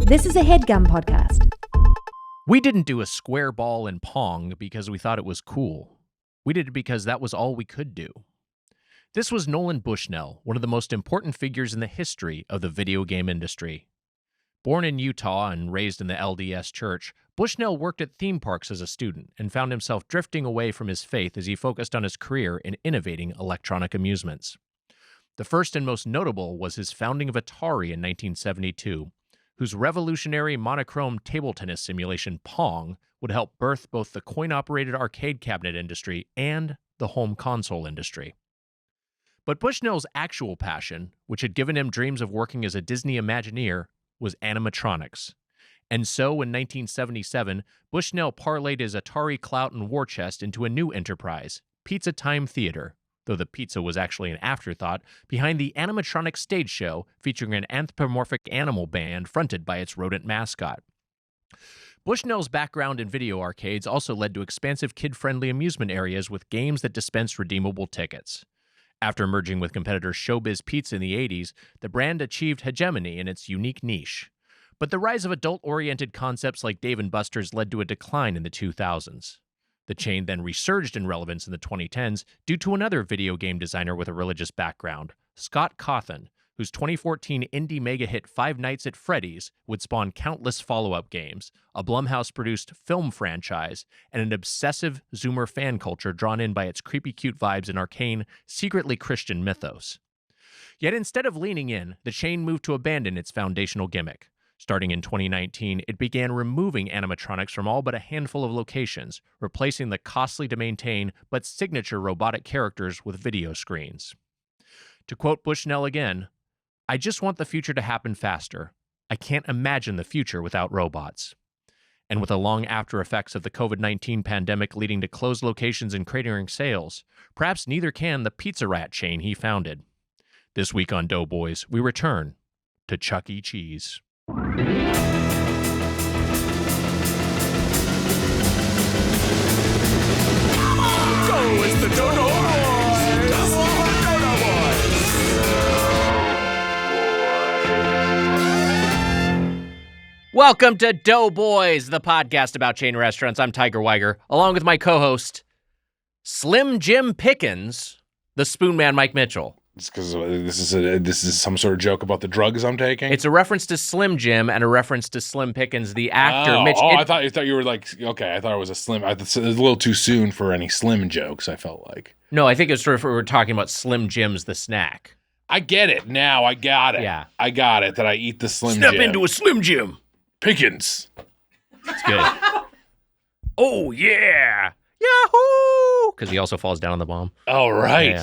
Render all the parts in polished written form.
This is a Headgum podcast. We didn't do a square ball in Pong because we thought it was cool. We did it because that was all we could do. This was Nolan Bushnell, one of the most important figures in the history of the video game industry. Born in Utah and raised in the LDS Church, Bushnell worked at theme parks as a student and found himself drifting away from his faith as he focused on his career in innovating electronic amusements. The first and most notable was his founding of Atari in 1972, whose revolutionary monochrome table tennis simulation Pong would help birth both the coin-operated arcade cabinet industry and the home console industry. But Bushnell's actual passion, which had given him dreams of working as a Disney Imagineer, was animatronics. And so, in 1977, Bushnell parlayed his Atari clout and war chest into a new enterprise, Pizza Time Theater, though the pizza was actually an afterthought, behind the animatronic stage show featuring an anthropomorphic animal band fronted by its rodent mascot. Bushnell's background in video arcades also led to expansive kid-friendly amusement areas with games that dispensed redeemable tickets. After merging with competitor Showbiz Pizza in the 80s, the brand achieved hegemony in its unique niche. But the rise of adult-oriented concepts like Dave & Buster's led to a decline in the 2000s. The chain then resurged in relevance in the 2010s due to another video game designer with a religious background, Scott Cawthon, whose 2014 indie mega hit Five Nights at Freddy's would spawn countless follow-up games, a Blumhouse-produced film franchise, and an obsessive Zoomer fan culture drawn in by its creepy cute vibes and arcane, secretly Christian mythos. Yet instead of leaning in, the chain moved to abandon its foundational gimmick. Starting in 2019, it began removing animatronics from all but a handful of locations, replacing the costly-to-maintain but signature robotic characters with video screens. To quote Bushnell again, "I just want the future to happen faster. I can't imagine the future without robots." And with the long after effects of the COVID-19 pandemic leading to closed locations and cratering sales, perhaps neither can the Pizza Rat chain he founded. This week on Doughboys, we return to Chuck E. Cheese. Go is the Dodo Boys! Come on, Dodo Boys! Welcome to Doughboys, the podcast about chain restaurants. I'm Tiger Weiger, along with my co-host, Slim Jim Pickens, the Spoon Man Mike Mitchell. It's because this is some sort of joke about the drugs I'm taking. It's a reference to Slim Jim and a reference to Slim Pickens, the actor. Mitch. I thought you were like, okay. I thought it was a Slim. It was a little too soon for any Slim jokes. I felt like. No, I think it's sort of we were talking about Slim Jim's the snack. I get it now. I got it. Yeah, I got it. That I eat the Slim Step Jim. into a Slim Jim. Pickens. It's good. Oh yeah, Yahoo! Because he also falls down on the bomb. All right. Yeah.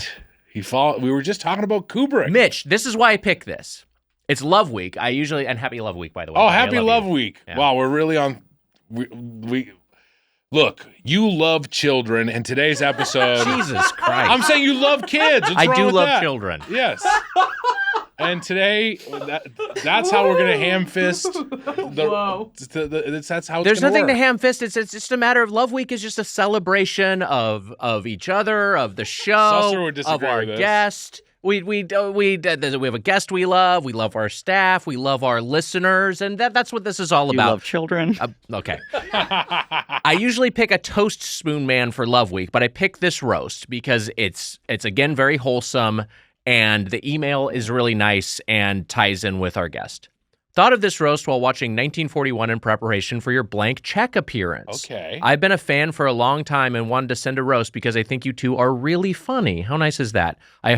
We were just talking about Kubrick. Mitch, this is why I picked this. It's Love Week. And Happy Love Week, by the way. Oh, Happy Love Week. Yeah. Wow, we're really on. We look. You love children, and today's episode. Jesus Christ! I'm saying you love kids. What's I wrong do with love that? children. Yes. And today, that's how we're gonna ham fist. Whoa. That's how it's There's gonna nothing work. to ham fist. It's just a matter of Love Week is just a celebration of each other, of the show, Susser would disagree of our with this. guest. We have a guest we love our staff, we love our listeners, and that's what this is all You about. love children. Okay. I usually pick a toast spoon man for Love Week, but I pick this roast because it's again very wholesome, and the email is really nice and ties in with our guest. Thought of this roast while watching 1941 in preparation for your blank check appearance. Okay. I've been a fan for a long time and wanted to send a roast because I think you two are really funny. How nice is that? I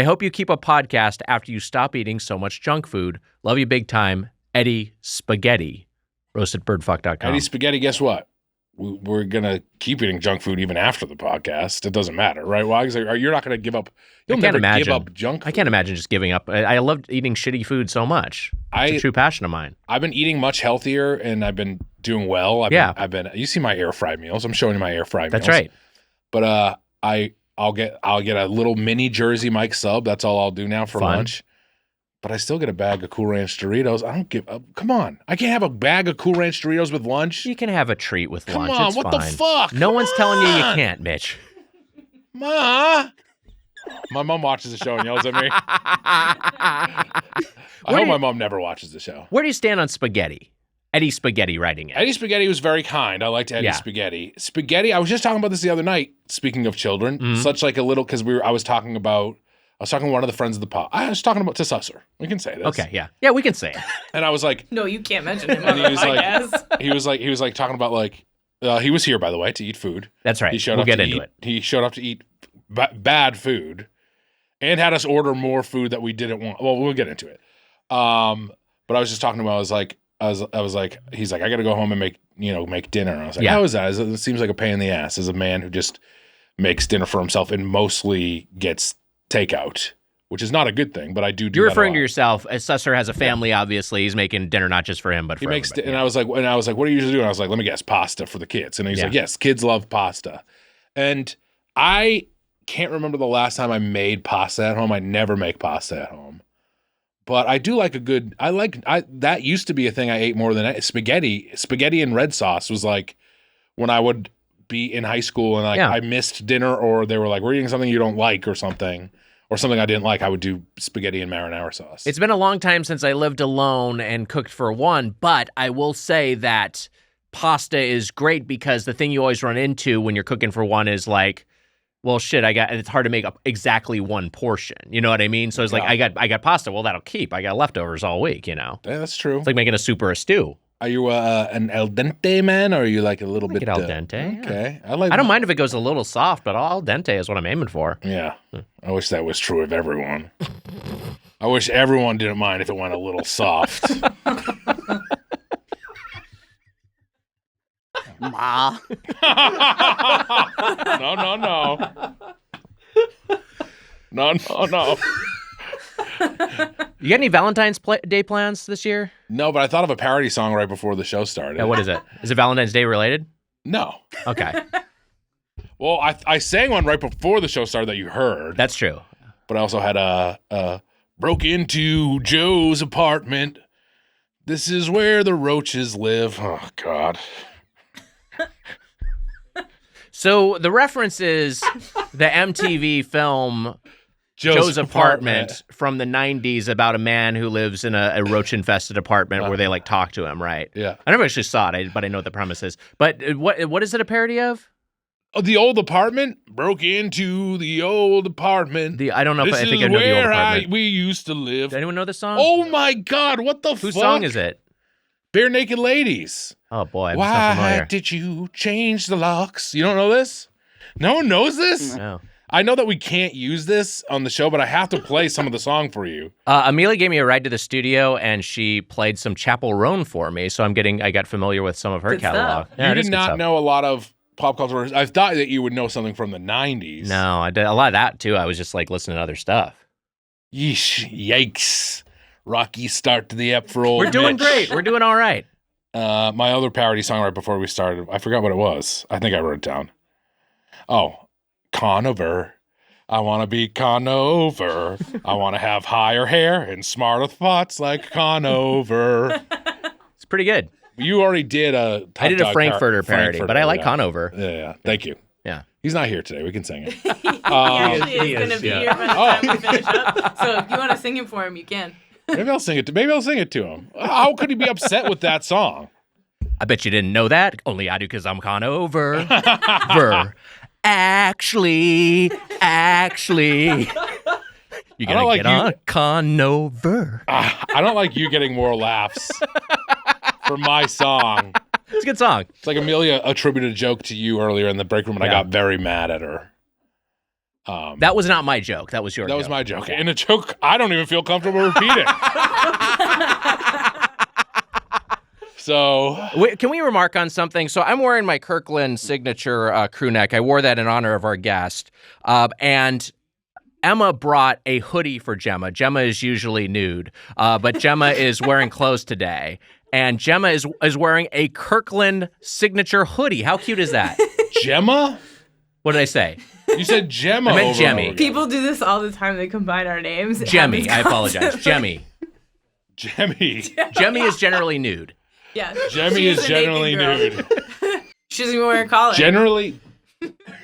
hope you keep a podcast after you stop eating so much junk food. Love you big time. Eddie Spaghetti. Roastedbirdfuck.com. Eddie Spaghetti, guess what? We're going to keep eating junk food even after the podcast. It doesn't matter, right? Why? Because you're not going to give up. You'll never give up junk food. I can't imagine just giving up. I love eating shitty food so much. It's a true passion of mine. I've been eating much healthier, and I've been doing well. I've been. You see my air fried meals. I'm showing you my air fried meals. That's right. But I'll get a little mini Jersey Mike sub. That's all I'll do now for lunch. But I still get a bag of Cool Ranch Doritos. I don't give up. Come on. I can't have a bag of Cool Ranch Doritos with lunch. You can have a treat with lunch. Come on. It's What fine. the fuck? No one's telling you can't, Mitch. Ma. My mom watches the show and yells at me. I hope my mom never watches the show. Where do you stand on spaghetti? Eddie Spaghetti writing it. Eddie Spaghetti was very kind. I liked Eddie Spaghetti. Spaghetti, I was just talking about this the other night, speaking of children, such like a little, because I was talking to one of the friends of the pod. I was talking about to Susser. We can say this. Okay, yeah. Yeah, we can say it. And I was like. No, you can't mention him and on the podcast. he was like talking about like, he was here, by the way, to eat food. That's right. We'll get into it. He showed up to eat bad food and had us order more food that we didn't want. Well, we'll get into it. But I was just talking about, I was like, he's like, I got to go home and make dinner. And I was like, how is that? It seems like a pain in the ass as a man who just makes dinner for himself and mostly gets takeout, which is not a good thing, but I do. You're referring to yourself as Susser has a family. Obviously, he's making dinner not just for him, but for everybody. And I was like, what do you usually do? And I was like, let me guess, pasta for the kids. And he's like, yes, kids love pasta. And I can't remember the last time I made pasta at home. I never make pasta at home. But I do like that used to be a thing I ate more than spaghetti. Spaghetti and red sauce was like when I would be in high school and I missed dinner, or they were like, we're eating something you don't like or something I didn't like, I would do spaghetti and marinara sauce. It's been a long time since I lived alone and cooked for one, but I will say that pasta is great because the thing you always run into when you're cooking for one is like, well, shit, it's hard to make up exactly one portion. You know what I mean? So it's like, I got pasta. Well, that'll keep. I got leftovers all week, Yeah, that's true. It's like making a soup or a stew. Are you an al dente man, or are you like a little bit al dente? Okay. Yeah. I don't mind if it goes a little soft, but al dente is what I'm aiming for. Yeah. I wish that was true of everyone. I wish everyone didn't mind if it went a little soft. Ma. No. You got any Valentine's Day plans this year? No, but I thought of a parody song right before the show started. Yeah, what is it? Is it Valentine's Day related? No. Okay. Well, I sang one right before the show started that you heard. That's true. But I also had a broke into Joe's apartment. This is where the roaches live. Oh, God. So the reference is the MTV film Joe's Apartment from the 90s about a man who lives in a roach-infested apartment where they like talk to him, right? Yeah. I never actually saw it, but I know what the premise is. But what is it a parody of? Oh, the old apartment? Broke into the old apartment. I don't know if I think I know the old apartment. We used to live. Does anyone know this song? Oh my God, what the fuck? Whose song is it? Bare Naked Ladies. Oh boy, why did you change the locks? You don't know this? No one knows this? No. I know that we can't use this on the show, but I have to play some of the song for you. Amelia gave me a ride to the studio, and she played some Chapel Roan for me, so I got familiar with some of her catalog. Stuff. Yeah, you did not know a lot of pop culture. I thought that you would know something from the 90s. No, I did a lot of that, too. I was just, like, listening to other stuff. Yeesh, yikes. Rocky start to the ep for old We're doing Mitch. great. We're doing all right. My other parody song right before we started, I forgot what it was. I think I wrote it down. Oh, Conover. I want to be Conover. I want to have higher hair and smarter thoughts like Conover. It's pretty good. You already did I did a Frankfurter parody, but I like Conover. Yeah. Thank you. Yeah. He's not here today. We can sing it. He actually is going to be here by the time we finish up. So if you want to sing it for him, you can. Maybe I'll sing it to him. How could he be upset with that song? I bet you didn't know that. Only I do because I'm Conover. Actually. You gotta like get on Conover. I don't like you getting more laughs for my song. It's a good song. It's like Amelia attributed a joke to you earlier in the break room, and I got very mad at her. That was not my joke. That was your joke. That was my joke. And a joke I don't even feel comfortable repeating. So, can we remark on something? So I'm wearing my Kirkland signature crew neck. I wore that in honor of our guest. And Emma brought a hoodie for Gemma. Gemma is usually nude, but Gemma is wearing clothes today. And Gemma is wearing a Kirkland signature hoodie. How cute is that? Gemma? What did I say? You said Gemma. I meant Jemmy. People do this all the time. They combine our names. Jemmy. I apologize. Jemmy. Jemmy. Jemmy is generally nude. Yeah. Jemmy is generally nude. She doesn't even wear collars. Generally,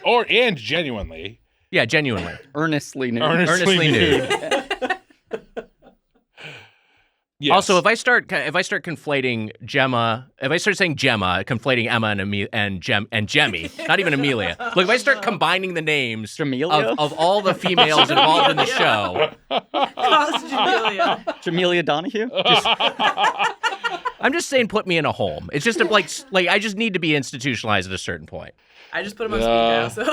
and genuinely, Yeah, genuinely. Earnestly nude. Earnestly nude. Yes. Also, if I start conflating Gemma, if I start saying Gemma, conflating Emma and Jemmy, not even Amelia. Look, if I start combining the names of all the females involved in the show, Jamelia Donahue. I'm just saying, put me in a home. It's just like I just need to be institutionalized at a certain point. I just put him on speed now, so.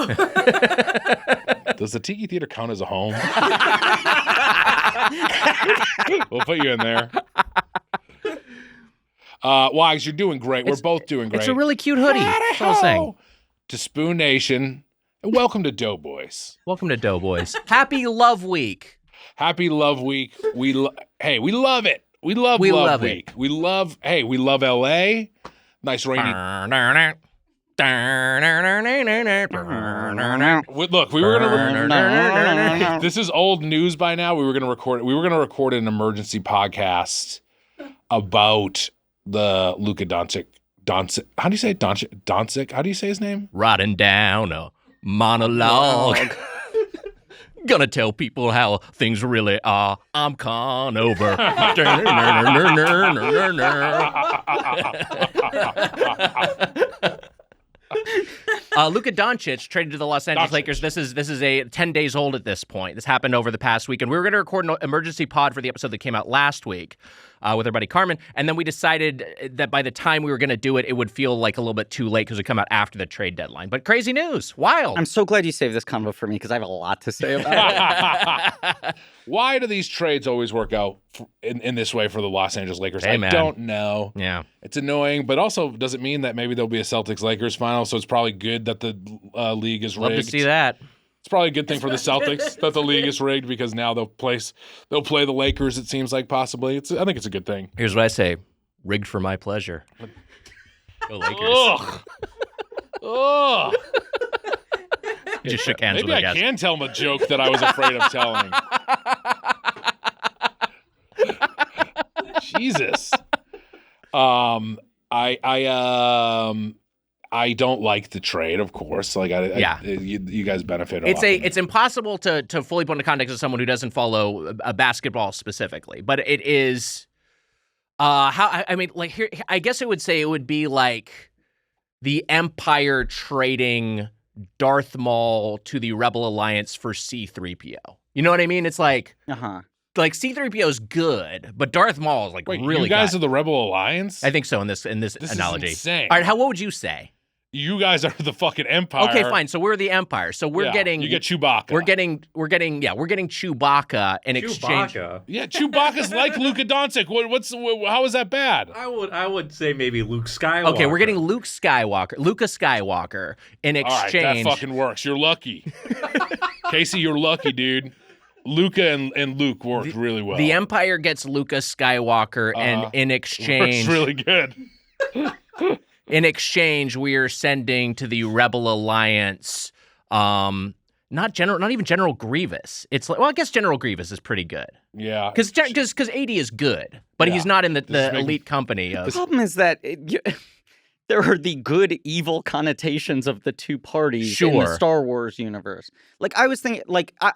Does the Tiki Theater count as a home? We'll put you in there. Wags, you're doing great. We're both doing great. It's a really cute hoodie. That's all I'm saying. To Spoon Nation, and welcome to Doughboys. Welcome to Doughboys. Happy Love Week. Happy Love Week. We love it. We love Love Week. We love LA. Nice rainy. Look, we were gonna. This is old news by now. We were gonna record an emergency podcast about the Luka Doncic. How do you say it? Doncic? How do you say his name? Writing down a monologue. Gonna tell people how things really are. I'm con over. Luka Doncic traded to the Los Angeles Lakers. This is a 10 days old at this point. This happened over the past week, and we were going to record an emergency pod for the episode that came out last week with our buddy Carmen, and then we decided that by the time we were going to do it, it would feel like a little bit too late because it would come out after the trade deadline. But crazy news. Wild. I'm so glad you saved this convo for me because I have a lot to say about it. Why do these trades always work out in this way for the Los Angeles Lakers? Hey, I don't know. Yeah. It's annoying, but also does it mean that maybe there'll be a Celtics-Lakers final, so it's probably good that the league is rigged? Love to see that. It's probably a good thing for the Celtics that the league is rigged because now they'll play the Lakers, it seems like, possibly. I think it's a good thing. Here's what I say. Rigged for my pleasure. Go Lakers. Ugh. Ugh. Just shook hands Maybe with I can tell him a joke that I was afraid of telling. Jesus. I don't like the trade, of course. Like, you guys benefit a lot. It's impossible to fully put into context as someone who doesn't follow basketball specifically, but it is. Here, I guess I would say it would be like the Empire trading Darth Maul to the Rebel Alliance for C-3PO. You know what I mean? It's like, like C-3PO is good, but Darth Maul is like really good. You guys are the Rebel Alliance? I think so in this analogy. Is insane. All right, what would you say? You guys are the fucking Empire. Okay, fine. So we're the Empire. So we're getting. You get Chewbacca. We're getting Chewbacca in exchange. Yeah, Chewbacca's like Luka Doncic. How is that bad? I would say maybe Luke Skywalker. Okay, we're getting Luka Skywalker in exchange. All right, that fucking works. You're lucky, Casey. You're lucky, dude. Luka and Luke worked really well. The Empire gets Luka Skywalker, and in exchange, works really good. In exchange, we are sending to the Rebel Alliance, not even General Grievous. It's like, well, I guess General Grievous is pretty good. Yeah, because AD is good, but he's not in the elite company. The problem is that there are the good evil connotations of the two parties in the Star Wars universe. Like I was thinking,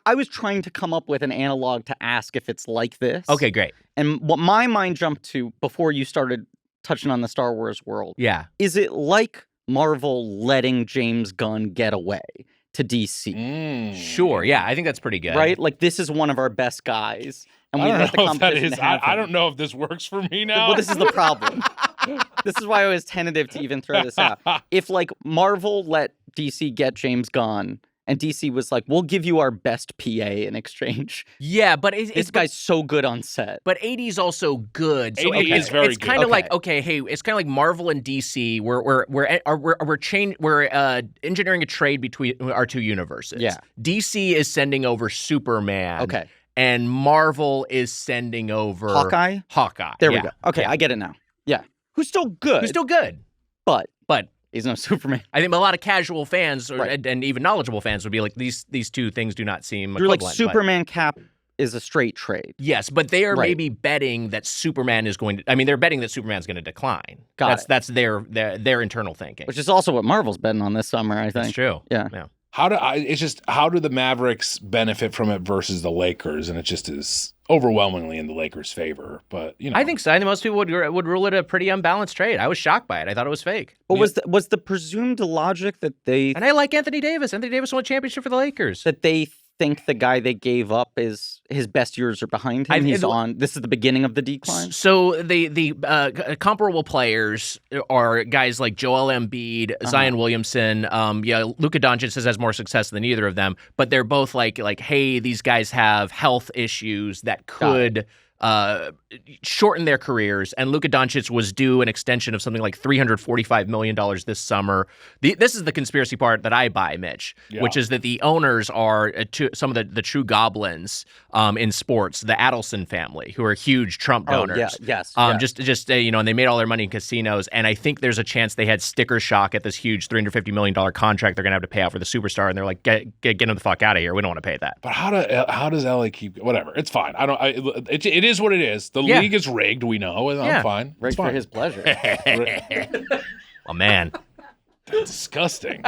I was trying to come up with an analog to ask if it's like this. Okay, great. And what my mind jumped to before you started touching on the Star Wars world. Yeah. Is it like Marvel letting James Gunn get away to DC? Sure. Yeah, I think that's pretty good. Right? Like, this is one of our best guys. And we let the competition have him. I don't know if this works for me now. Well, this is the problem. This is why I was tentative to even throw this out. If, like, Marvel let DC get James Gunn, and DC was like, we'll give you our best PA in exchange. Yeah, but this guy's so good on set. But AD's also good. So AD is very good. It's kind of like, okay, hey, it's kind of like Marvel and DC. We're engineering a trade between our two universes. Yeah. DC is sending over Superman. Okay. And Marvel is sending over Hawkeye. There we go. Okay, I get it now. Yeah. Who's still good. But he's no Superman. I think a lot of casual fans and even knowledgeable fans would be like, these two things do not seem equivalent. You're like, Superman Cap is a straight trade. Yes, but they are maybe betting that Superman is going to... I mean, they're betting that Superman's going to decline. That's their internal thinking. Which is also what Marvel's betting on this summer, I think. That's true. Yeah. how do the Mavericks benefit from it versus the Lakers? And it just is overwhelmingly in the Lakers' favor. But I think so. I think most people would rule it a pretty unbalanced trade. I was shocked by it. I thought it was fake. But was the presumed logic that they and I like Anthony Davis. Anthony Davis won a championship for the Lakers. That they think the guy they gave up is his best years are behind him. This is the beginning of the decline. So the comparable players are guys like Joel Embiid, Zion Williamson. Luka Doncic has more success than either of them, but they're both like, hey, these guys have health issues that could shorten their careers, and Luka Doncic was due an extension of something like $345 million this summer. This is the conspiracy part that I buy, Mitch, which is that the owners are some of the true goblins in sports, the Adelson family, who are huge Trump donors. And they made all their money in casinos, and I think there's a chance they had sticker shock at this huge $350 million contract they're going to have to pay out for the superstar, and they're like, get him the fuck out of here. We don't want to pay that. But how does LA keep whatever? It's fine. It is what it is. The league is rigged. We know. I'm fine. Rigged for his pleasure. Oh man, that's disgusting.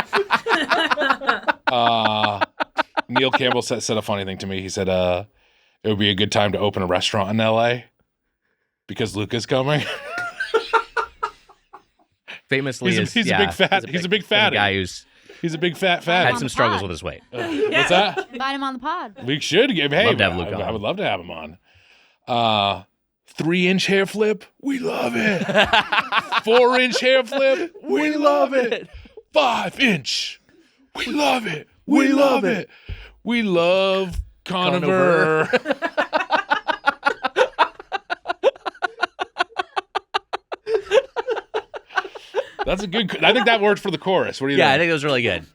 Neil Campbell said a funny thing to me. He said, "It would be a good time to open a restaurant in LA because Luka's coming." Famously, he's a big fatty guy he's a big fat fatty. Had some struggles with his weight. What's that? Invite him on the pod. We should give. Hey, love to have Luka on. I would love to have him on. 3-inch hair flip, we love it. 4-inch hair flip, we love it. 5-inch, we love it. We love it. We love Conover. That's a good. I think that worked for the chorus. What do you think? Yeah, I think it was really good.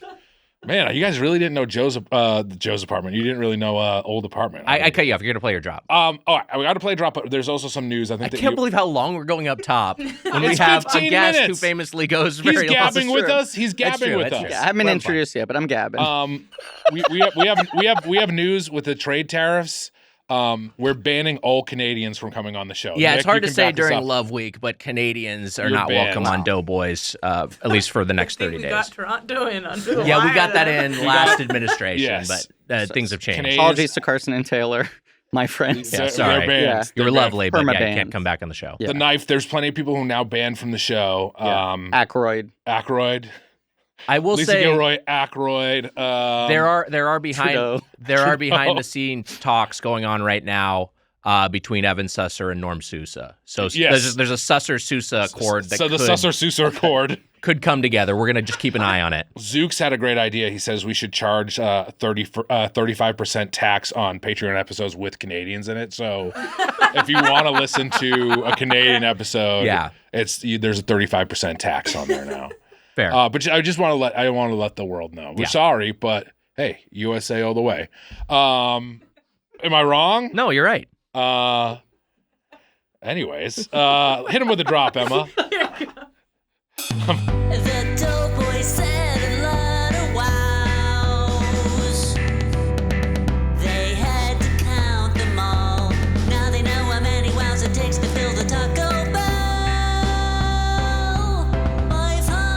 Man, you guys really didn't know Joe's apartment. You didn't really know Old Apartment. I cut you off. You're gonna play your drop. All right, we got to play a drop. But there's also some news. I can't believe how long we're going up top when we have a guest who famously goes very long. He's gabbing with us. He's gabbing with us. Yeah, I haven't been introduced yet, but I'm gabbing. We have news with the trade tariffs. We're banning all Canadians from coming on the show. Yeah, Nick, it's hard to say during Love Week, but Canadians are not welcome on Doughboys, at least for the next 30 days. We got Toronto in on Doughboys. Yeah, we got that in last administration, but things have changed. Apologies to Carson and Taylor, my friends. Yeah, sorry. Yeah. You were lovely, but you can't come back on the show. Yeah. The knife, there's plenty of people who are now banned from the show. Aykroyd. I will Lisa say, Gilroy, Aykroyd. There are behind the scenes talks going on right now between Evan Susser and Norm Sousa. So there's a Susser-Sousa accord that the Susser-Sousa accord could come together. We're gonna just keep an eye on it. Zooks had a great idea. He says we should charge 35% tax on Patreon episodes with Canadians in it. So if you want to listen to a Canadian episode, there's a 35% tax on there now. Fair. But I just want to let the world know. We're sorry, but hey, USA all the way. Am I wrong? No, you're right. Anyways, hit him with a drop, Emma. The Doughboys said a lot of wows. They had to count them all. Now they know how many wows it takes to fill the Taco Bell. 500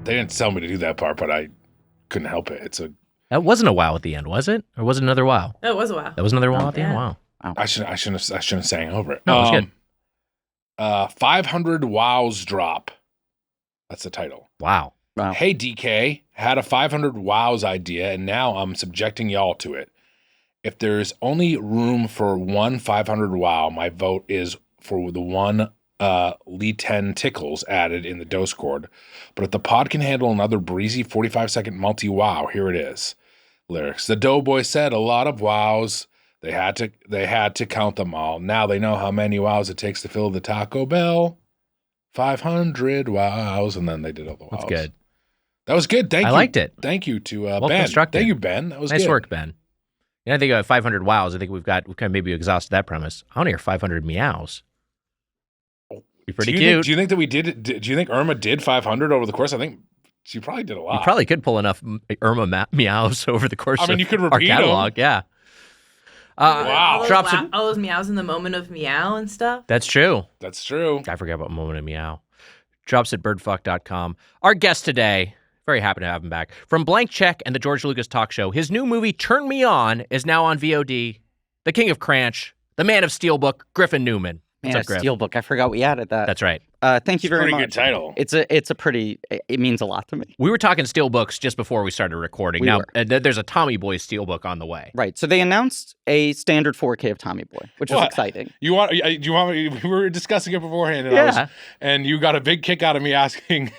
They didn't tell me to do that part, but I couldn't help it. That wasn't a wow at the end, was it? Or was it another wow? That was a wow. That was another wow at the end. Wow. I shouldn't have sang over it. No, it was good. 500 wows drop. That's the title. Wow. Hey, DK, had a 500 wows idea, and now I'm subjecting y'all to it. If there's only room for one 500 wow, my vote is for the one Lee 10 tickles added in the dose cord. But if the pod can handle another breezy 45-second multi-wow, here it is. Lyrics. The Doughboys said a lot of wows. They had to count them all. Now they know how many wows it takes to fill the Taco Bell. 500 wows. And then they did all the wows. That's good. That was good. Thank you. I liked it. Thank you to well Ben. Constructed. Thank you, Ben. That was nice good. work, Ben. I think 500 wows. I think we've kind of maybe exhausted that premise. I want to hear 500 meows. Be pretty cute. Do you think that we did? Do you think Irma did 500 over the course? I think she probably did a lot. You probably could pull enough Irma meows over the course of you could our repeat catalog. them. Yeah. Wow. Drops All those meows in the moment of meow and stuff. That's true. That's true. I forgot about moment of meow. Drops at birdfuck.com. Our guest today, very happy to have him back. From Blank Check and the George Lucas Talk Show, his new movie, Turn Me On, is now on VOD. The King of Cranch, the man of SteelBook, Griffin Newman. What's up, Griff? SteelBook. I forgot we added that. That's right. Thank you very much. Pretty good title. It means a lot to me. We were talking SteelBooks just before we started recording. We now, were. There's a Tommy Boy SteelBook on the way. Right. So they announced a standard 4K of Tommy Boy, which was exciting. We were discussing it beforehand, and you got a big kick out of me asking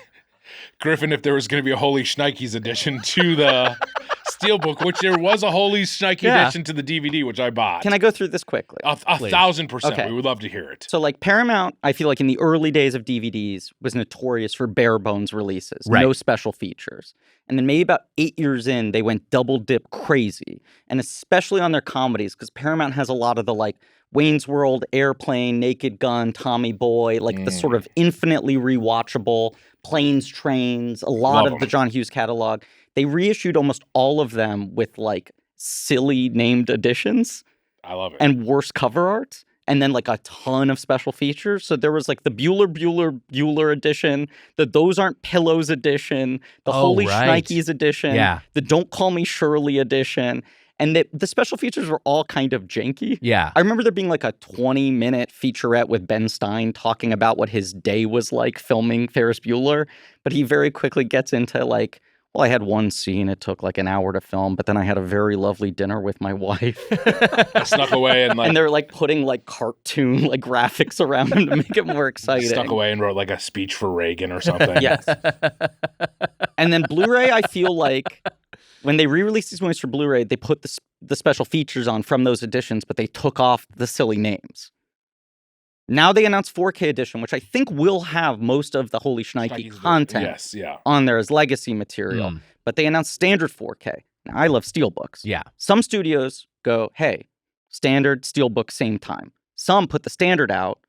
Griffin if there was going to be a Holy Shnikes edition to the SteelBook, which there was a Holy Shnikes edition to the DVD, which I bought. Can I go through this quickly? 1,000%. Okay. We would love to hear it. So, like, Paramount, I feel like in the early days of DVDs was notorious for bare bones releases, no special features. And then maybe about 8 years in, they went double dip crazy, and especially on their comedies, because Paramount has a lot of the like Wayne's World, Airplane, Naked Gun, Tommy Boy, like the sort of infinitely rewatchable Planes, Trains, a lot of the John Hughes catalog. They reissued almost all of them with like silly named editions. I love it. And worse cover art. And then like a ton of special features. So there was like the Bueller edition, the Those Aren't Pillows edition, the Holy Shnikes edition, the Don't Call Me Shirley edition. And the special features were all kind of janky. Yeah. I remember there being like a 20-minute featurette with Ben Stein talking about what his day was like filming Ferris Bueller. But he very quickly gets into like, well, I had one scene. It took like an hour to film, but then I had a very lovely dinner with my wife. I snuck away and like... And they're like putting like cartoon like graphics around him to make it more exciting. Snuck away and wrote like a speech for Reagan or something. Yes. And then Blu-ray, I feel like... When they re-released these movies for Blu-ray, they put the special features on from those editions, but they took off the silly names. Now they announced 4K edition, which I think will have most of the Holy Shnikes content on there as legacy material. But they announced standard 4K. Now, I love SteelBooks. Yeah. Some studios go, hey, standard, SteelBook, same time. Some put the standard out.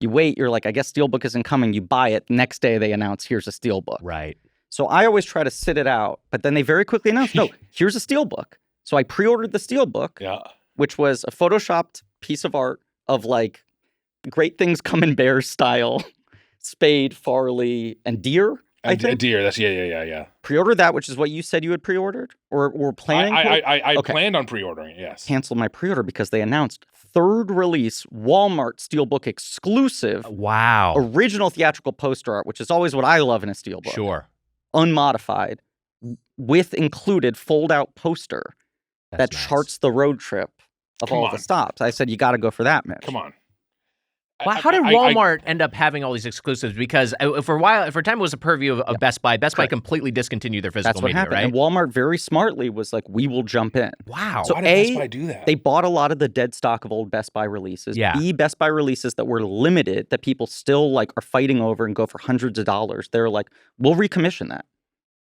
You wait, you're like, I guess SteelBook isn't coming. You buy it. Next day they announce, here's a SteelBook. Right. So I always try to sit it out, but then they very quickly announced, no, here's a SteelBook. So I pre-ordered the SteelBook, which was a photoshopped piece of art of like Great Things Come in Bears style, Spade, Farley, and Deer. I think. Deer, that's yeah. Pre-ordered that, which is what you said you had pre-ordered or were planning. I planned on pre-ordering it. Yes. Canceled my pre-order because they announced third release Walmart SteelBook exclusive. Wow. Original theatrical poster art, which is always what I love in a SteelBook. Sure. Unmodified, with included fold-out poster that charts the road trip of all the stops. I said, you got to go for that, Mitch. Come on. Well, how did Walmart end up having all these exclusives? Because for a time it was a purview of Best Buy. Best Buy completely discontinued their physical media, happened. right? And Walmart very smartly was like, we will jump in. Wow. So why did Best Buy do that? They bought a lot of the dead stock of old Best Buy releases. Yeah. B, Best Buy releases that were limited, that people still like are fighting over and go for hundreds of dollars. They're like, we'll recommission that.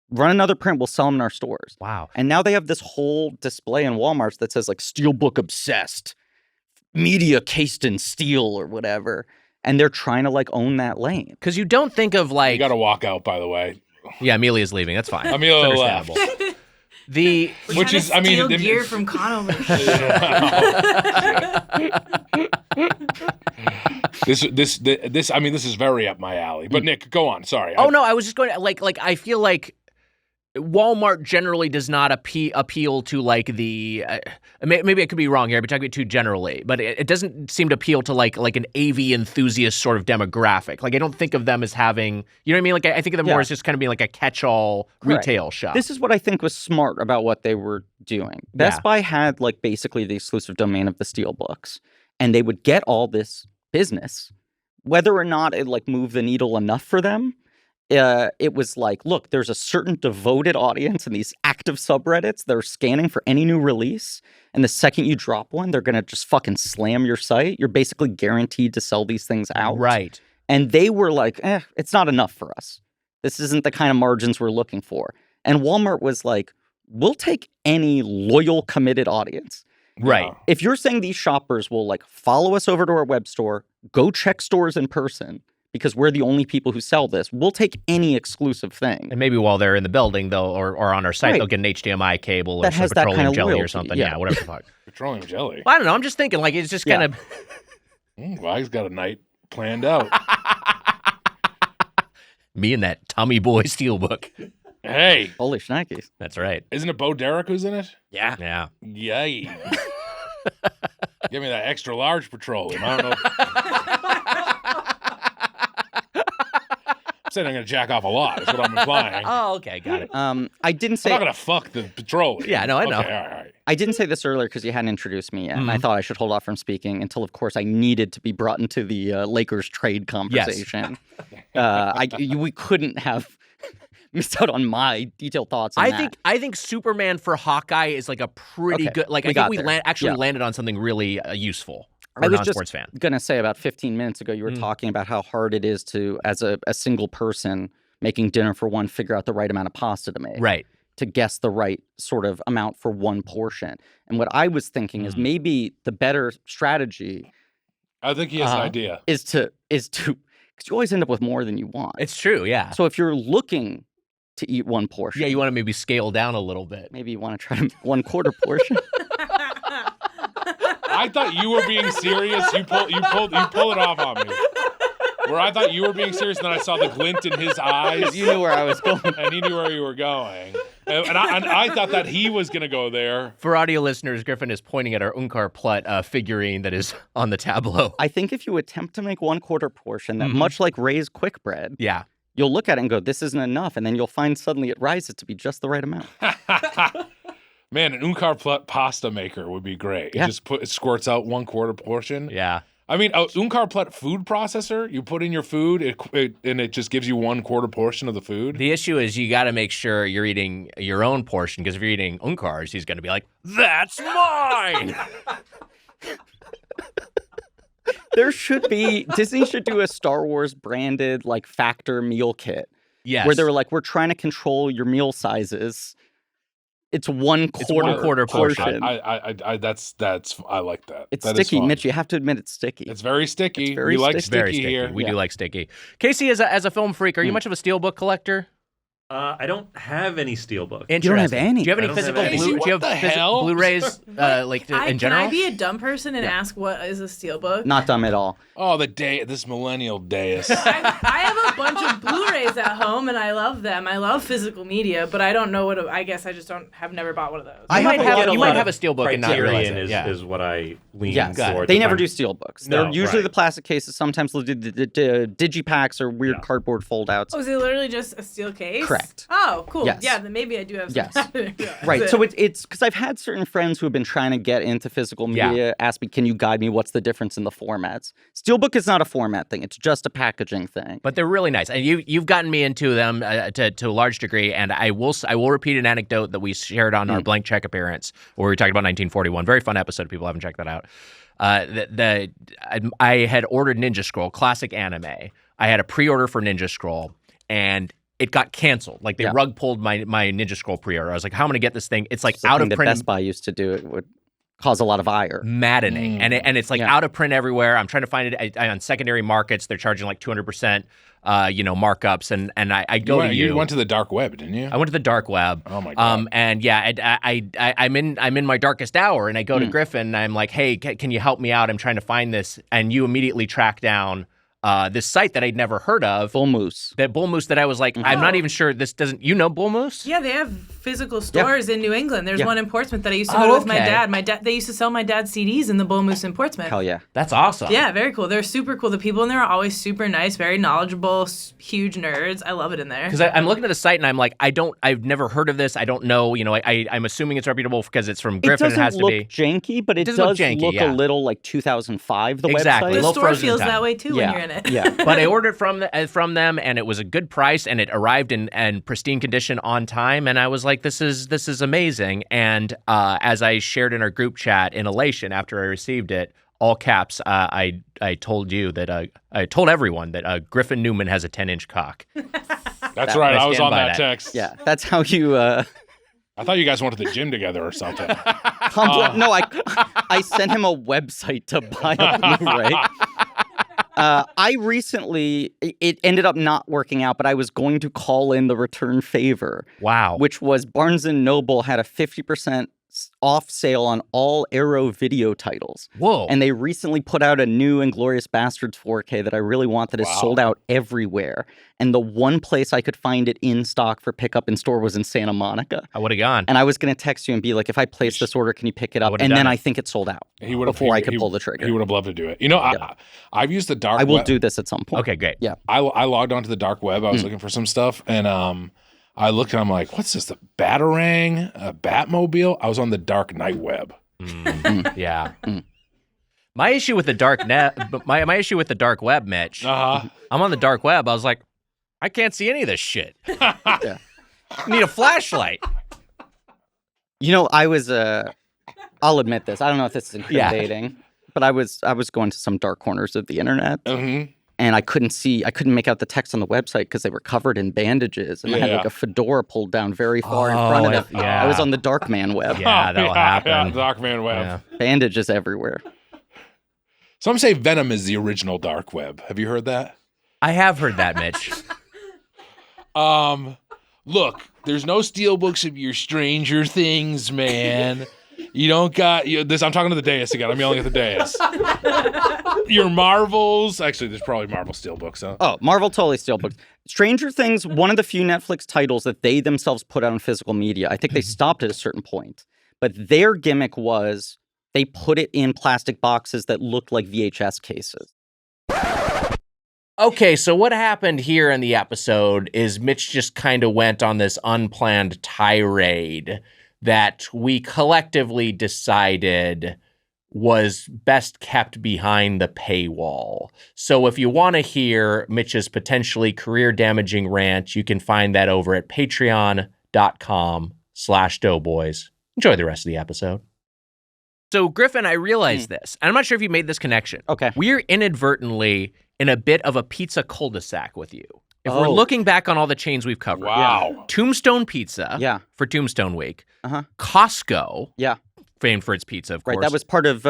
Run another print, we'll sell them in our stores. Wow. And now they have this whole display in Walmart's that says like SteelBook obsessed, media cased in steel or whatever. And they're trying to like own that lane. Because you don't think of like... You got to walk out, by the way. Yeah, Amelia's leaving. That's fine. Amelia left. Which is, I mean... gear from Conover. This, I mean, this is very up my alley. But Nick, go on. Sorry. Oh, no, I was just going to, like, I feel like Walmart generally does not appeal to like the maybe I could be wrong here, but talking too generally, but it doesn't seem to appeal to like an AV enthusiast sort of demographic. Like I don't think of them as having, you know what I mean? Like I think of them more as just kind of being like a catch-all retail shop. This is what I think was smart about what they were doing. Best Buy had like basically the exclusive domain of the SteelBooks, and they would get all this business, whether or not it like moved the needle enough for them. It was like, look, there's a certain devoted audience in these active subreddits that are scanning for any new release. And the second you drop one, they're going to just fucking slam your site. You're basically guaranteed to sell these things out. Right. And they were like, it's not enough for us. This isn't the kind of margins we're looking for. And Walmart was like, we'll take any loyal, committed audience. Right. If you're saying these shoppers will like follow us over to our web store, go check stores in person because we're the only people who sell this, we'll take any exclusive thing. And maybe while they're in the building, though, or on our site, they'll get an HDMI cable or that some has that petroleum kind of jelly or loyalty, something. yeah. Yeah, whatever the fuck. Petroleum jelly. Well, I don't know. I'm just thinking, like, it's just kind of. Well, he's got a night planned out. Me and that Tommy Boy Steelbook. Hey. Holy shnikes. That's right. Isn't it Bo Derek who's in it? Yeah. Yeah. Yay. Give me that extra large petroleum. I don't know. I'm saying I'm going to jack off a lot. That's what I'm implying. Oh, okay. Got it. I didn't say I'm not going to fuck the petroleum. Yeah, no, I know. Okay, all right. I didn't say this earlier because you hadn't introduced me yet, and I thought I should hold off from speaking until, of course, I needed to be brought into the Lakers trade conversation. We couldn't have missed out on my detailed thoughts on that. I think Superman for Hawkeye is like a pretty good. Like I think we landed on something really useful. I was non-sports just fan. Gonna say about 15 minutes ago, you were talking about how hard it is to, as a single person making dinner for one, figure out the right amount of pasta to make. Right. To guess the right sort of amount for one portion. And what I was thinking is maybe the better strategy. I think he has an idea. Is to because you always end up with more than you want. It's true. Yeah. So if you're looking to eat one portion, Yeah, you want to maybe scale down a little bit. maybe you want to try to 1/4 portion. I thought you were being serious. You pull it off on me. Where I thought you were being serious, and then I saw the glint in his eyes. You knew where I was going. And he knew where you were going. And I thought that he was going to go there. For audio listeners, Griffin is pointing at our Unkar Plutt figurine that is on the tableau. I think if you attempt to make 1/4 portion, that much like Ray's quick bread, Yeah. you'll look at it and go, this isn't enough. And then you'll find suddenly it rises to be just the right amount. Man, an Unkar Plutt pasta maker would be great. Yeah. It squirts out 1/4 portion. Yeah. I mean, Unkar Plutt food processor, you put in your food and it just gives you 1/4 portion of the food. The issue is you got to make sure you're eating your own portion, because if you're eating Unkar's, he's going to be like, "That's mine." Disney should do a Star Wars branded like Factor meal kit. Yes. Where they were like, we're trying to control your meal sizes. It's 1/4 portion. I like that. It's that is sticky, fun. Mitch. You have to admit it's sticky. It's very sticky. It's very we like sticky. Very sticky here. We do like sticky. Casey, as a film freak, are you much of a steelbook collector? I don't have any steelbook. You don't have any. Do you have any I don't have physical any. do you have What the hell? Blu-rays in Can general? I be a dumb person and ask what is a steelbook? Not dumb at all. Oh, this millennial deus. I have a bunch of Blu-rays at home and I love them. I love physical media, but I don't know I guess I just have never bought one of those. You might have a steelbook and not realize Criterion it. is what I lean Yes, toward. they if never I'm- do steelbooks. No, They're usually right. the plastic cases. Sometimes they'll do the digipacks or weird cardboard foldouts. Oh, is it literally just a steel case? Correct. Oh, cool. Yes. Yeah, then maybe I do have some. Yes. I didn't realize Right. it. So it's because I've had certain friends who have been trying to get into physical media ask me, can you guide me? What's the difference in the formats? Steelbook is not a format thing. It's just a packaging thing. But they're really nice, and you've gotten me into them to a large degree. And I will repeat an anecdote that we shared on our blank check appearance, where we talked about 1941. Very fun episode. If people haven't checked that out. I had ordered Ninja Scroll, classic anime. I had a pre-order for Ninja Scroll, and it got canceled. Like they rug pulled my Ninja Scroll pre-order. I was like, how am I going to get this thing? It's like out of that print. Best Buy used to do it would cause a lot of ire. Maddening. And it's like out of print everywhere. I'm trying to find it on secondary markets. They're charging like 200%, markups. And I go to you. You went to the dark web, didn't you? I went to the dark web. Oh my God. And yeah, I'm in my darkest hour, and I go to Griffin, and I'm like, hey, can you help me out? I'm trying to find this. And you immediately track down this site that I'd never heard of. Bull Moose. That Bull Moose that I was like, I'm not even sure this doesn't, Bull Moose? Yeah, they have physical stores in New England. There's one in Portsmouth that I used to go to with my dad. They used to sell my dad CDs in the Bull Moose in Portsmouth. Hell yeah. That's awesome. Yeah, very cool. They're super cool. The people in there are always super nice, very knowledgeable, huge nerds. I love it in there. Because I'm looking at the site and I'm like, I've never heard of this. I don't know. I'm assuming it's reputable because it's from Griffin. It doesn't look janky, but it does look a little like 2005, the Exactly. website. The store frozen feels time. that way too when you're in it. Yeah. But I ordered from them, and it was a good price, and it arrived in pristine condition on time, and I was like, this is amazing. And as I shared in our group chat in elation after I received it, all caps, I told you that I told everyone that Griffin Newman has a 10-inch cock. That's right. I was on by that text. Yeah, that's how you I thought you guys went to the gym together or something. No, I sent him a website to buy a Blu-ray. I recently, it ended up not working out, but I was going to call in the return favor. Wow. Which was Barnes & Noble had a 50% off sale on all Arrow video titles. Whoa. And they recently put out a new Inglourious Bastards 4K that I really want that is sold out everywhere. And the one place I could find it in stock for pickup in store was in Santa Monica. I would have gone. And I was going to text you and be like, if I place this order, can you pick it up? And then I think it sold out before I could pull the trigger. He would have loved to do it. You know, I've used the dark web. I will do this at some point. Okay, great. Yeah. I logged onto the dark web. I was looking for some stuff, and I looked and I'm like, what's this? A Batarang? A Batmobile? I was on the dark night web. Yeah. My issue with the dark net, my issue with the dark web, Mitch. I'm on the dark web. I was like, I can't see any of this shit. I need a flashlight. You know, I was I'll admit this. I don't know if this is intimidating, but I was going to some dark corners of the internet. And I couldn't make out the text on the website because they were covered in bandages. And I had like a fedora pulled down very far in front of them. I was on the dark man web. Yeah, that'll happen. Yeah, dark man web. Yeah. Bandages everywhere. Some say Venom is the original dark web. Have you heard that? I have heard that, Mitch. Look, there's no SteelBooks of your Stranger Things, man. You don't got this. I'm talking to the dais again. I'm yelling at the dais. Your Marvels. Actually, there's probably Marvel SteelBooks, huh? Oh, Marvel totally SteelBooks. Stranger Things, one of the few Netflix titles that they themselves put out in physical media. I think they stopped at a certain point. But their gimmick was they put it in plastic boxes that looked like VHS cases. Okay, so what happened here in the episode is Mitch just kind of went on this unplanned tirade that we collectively decided was best kept behind the paywall. So if you want to hear Mitch's potentially career-damaging rant, you can find that over at patreon.com/doughboys. Enjoy the rest of the episode. So Griffin, I realized this, and I'm not sure if you made this connection. Okay. We're inadvertently in a bit of a pizza cul-de-sac with you. If we're looking back on all the chains we've covered. Wow. Tombstone Pizza. Yeah. For Tombstone Week. Costco. Yeah. Famed for its pizza, of course. Right, that was part of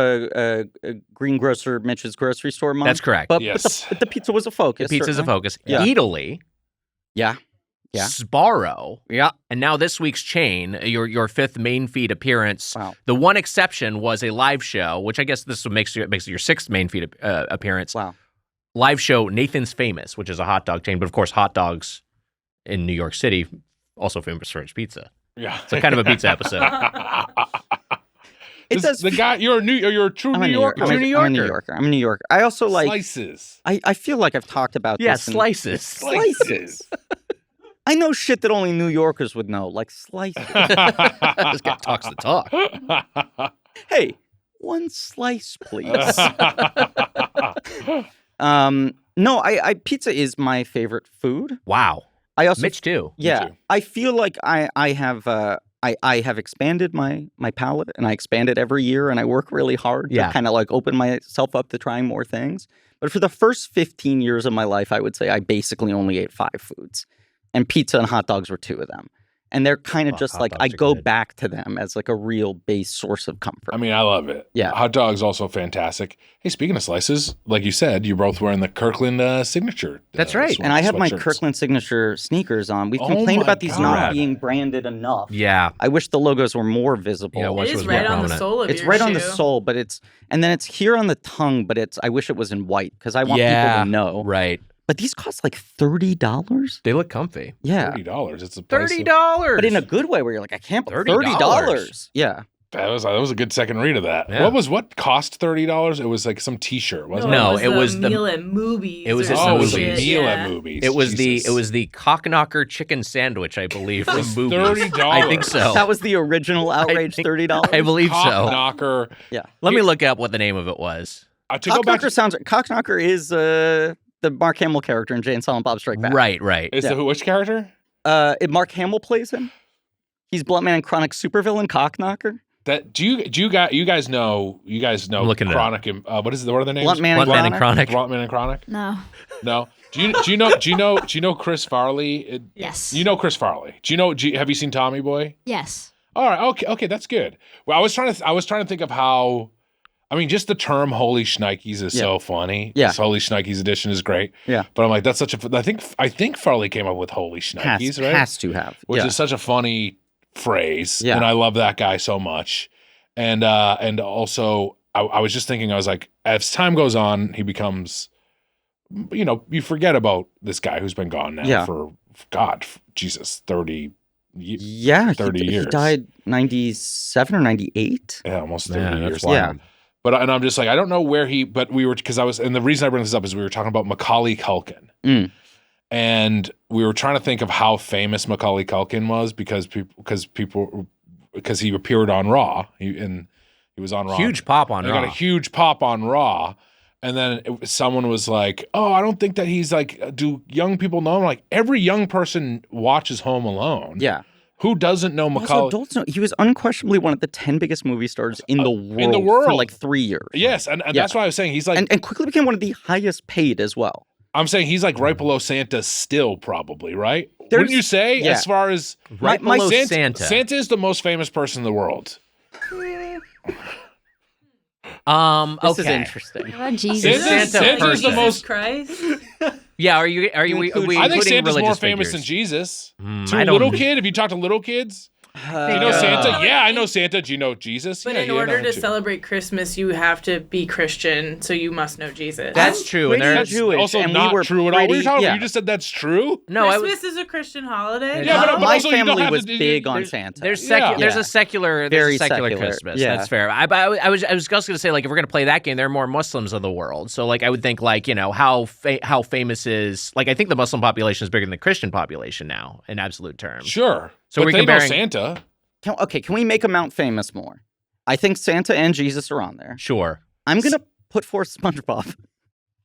Greengrocer Mitch's grocery store month. That's correct. But, Yes. but the pizza was a focus. The pizza's a focus. Yeah. Italy. Yeah. Yeah. Sbarro. Yeah. And now this week's chain, your fifth main feed appearance. Wow. The one exception was a live show, which I guess this makes it your sixth main feed appearance. Wow. Live show Nathan's Famous, which is a hot dog chain, but of course hot dogs in New York City also famous for its pizza. Yeah. So kind of a pizza episode. The guy, you're a true New Yorker. I'm a New Yorker. I also like slices. I feel like I've talked about Yeah, this. slices. Slices. I know shit that only New Yorkers would know, like slices. This guy talks the talk. Hey, one slice, please. No, I pizza is my favorite food. Wow. I also Mitch too. Yeah, too. I feel like I have expanded my palate, and I expand it every year, and I work really hard to kind of like open myself up to trying more things. But for the first 15 years of my life, I would say I basically only ate 5 foods, and pizza and hot dogs were 2 of them. And they're kind of just like, I go back to them as like a real base source of comfort. I mean, I love it. Yeah. Hot dog's also fantastic. Hey, speaking of slices, like you said, you're both wearing the Kirkland signature. That's right. And I have my sweatshirts. Kirkland signature sneakers on. We've Oh complained my about these God. not being branded enough. Yeah. I wish the logos were more visible. Yeah, It Once is was right more on the prominent. sole of It's your right on the shoe. sole, but and then it's here on the tongue, but I wish it was in white because I want people to know. Right. But these cost like $30. They look comfy. Yeah. $30. It's the price of- $30. But in a good way where you're like, I can't believe $30. $30. Yeah. That was a good second read of that. Yeah. What cost $30? It was like some T-shirt, wasn't No, it? it was the meal at movies. it was or at some it was a movies. shit, meal yeah. at movies. It was Jesus. the Cockknocker chicken sandwich, I believe, from movies. $30. I think so. That was the original outrage think- $30. I believe Cock so. knocker. Yeah. Let me look up what the name of it was. To go back Cockknocker is the Mark Hamill character in Jay and Silent Bob Strike Back. Right. is the which character? Mark Hamill plays him. He's Bluntman and Chronic supervillain Cockknocker. That do you guys know I'm looking it up. Chronic and what are their names? Bluntman Bluntman and Chronic. Bluntman and Chronic? No. No. Do you know Chris Farley? Yes. You know Chris Farley. Have you seen Tommy Boy? Yes. All right. Okay. That's good. Well, I was trying to think of how. I mean, just the term "holy shnikes" is so funny. Yeah. This "holy shnikes" edition is great. Yeah. But I'm like, that's such a. I think Farley came up with "holy shnikes," right? Has to have. Which is such a funny phrase. Yeah. And I love that guy so much. And also, I was just thinking, I was like, as time goes on, he becomes, you forget about this guy who's been gone now for, God, Jesus, 30 years. 30 years. He died 97 or 98. Yeah, almost 30 years. Yeah. But and I'm just like, I don't know where and the reason I bring this up is we were talking about Macaulay Culkin. And we were trying to think of how famous Macaulay Culkin was because he appeared on Raw. He was on Raw. Huge pop on Raw. Raw. Got a huge pop on Raw. And then someone was like, "Oh, I don't think that he's like, do young people know him?" Like, every young person watches Home Alone. Yeah. Who doesn't know Macaulay? Also, adults know he was unquestionably one of the 10 biggest movie stars in the world. For like 3 years. Yes, and that's why I was saying he's like, and quickly became one of the highest paid as well. I'm saying he's like right below Santa still, probably, right? Wouldn't you say? Yeah. As far as right below Santa. Santa is the most famous person in the world. This is interesting. Oh, Jesus. Santa is the most. Christ. Yeah, are we I think including Santa's more religious famous figures? than Jesus. I To don't little kid, if you talk to little kids, you know Santa? Yeah, I know Santa. Do you know Jesus? But yeah, in you order know to celebrate Christmas, you have to be Christian, so you must know Jesus. That's true. And Pretty there's Jewish, also and not we were true at all. What are you pretty- talking yeah. about? You just said that's true? no. Christmas is a Christian holiday. Yeah, but My also you don't family have was to- big on Santa. There's a secular Very secular secular. Christmas. Yeah. That's fair. I was just going to say, like, if we're going to play that game, there are more Muslims in the world. So like I would think like, how famous is, like, I think the Muslim population is bigger than the Christian population now in absolute terms. Sure. So but we're they comparing know Santa. Can we make a Mount Famous more? I think Santa and Jesus are on there. Sure. I'm going to put forth SpongeBob.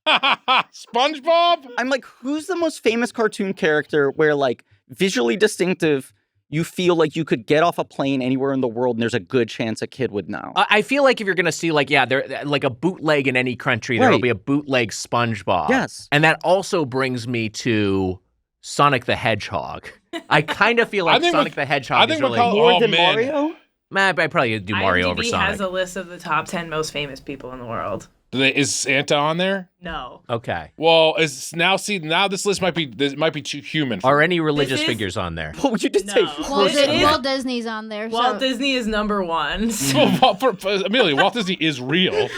SpongeBob? I'm like, who's the most famous cartoon character where, like, visually distinctive, you feel like you could get off a plane anywhere in the world and there's a good chance a kid would know? I feel like if you're going to see, like, there like a bootleg in any country, there will be a bootleg SpongeBob. Yes. And that also brings me to Sonic the Hedgehog. I kind of feel like Sonic the Hedgehog is really... More than Mario? I'd probably do Mario over IMDb Sonic. has a list of the top 10 most famous people in the world. Is Santa on there? No. Okay. Well, now this list might be too human. Are any religious This is- figures on there? What would you just No. say? Well, Walt Disney's on there. Walt Disney is number one. Amelia, Walt Disney is real.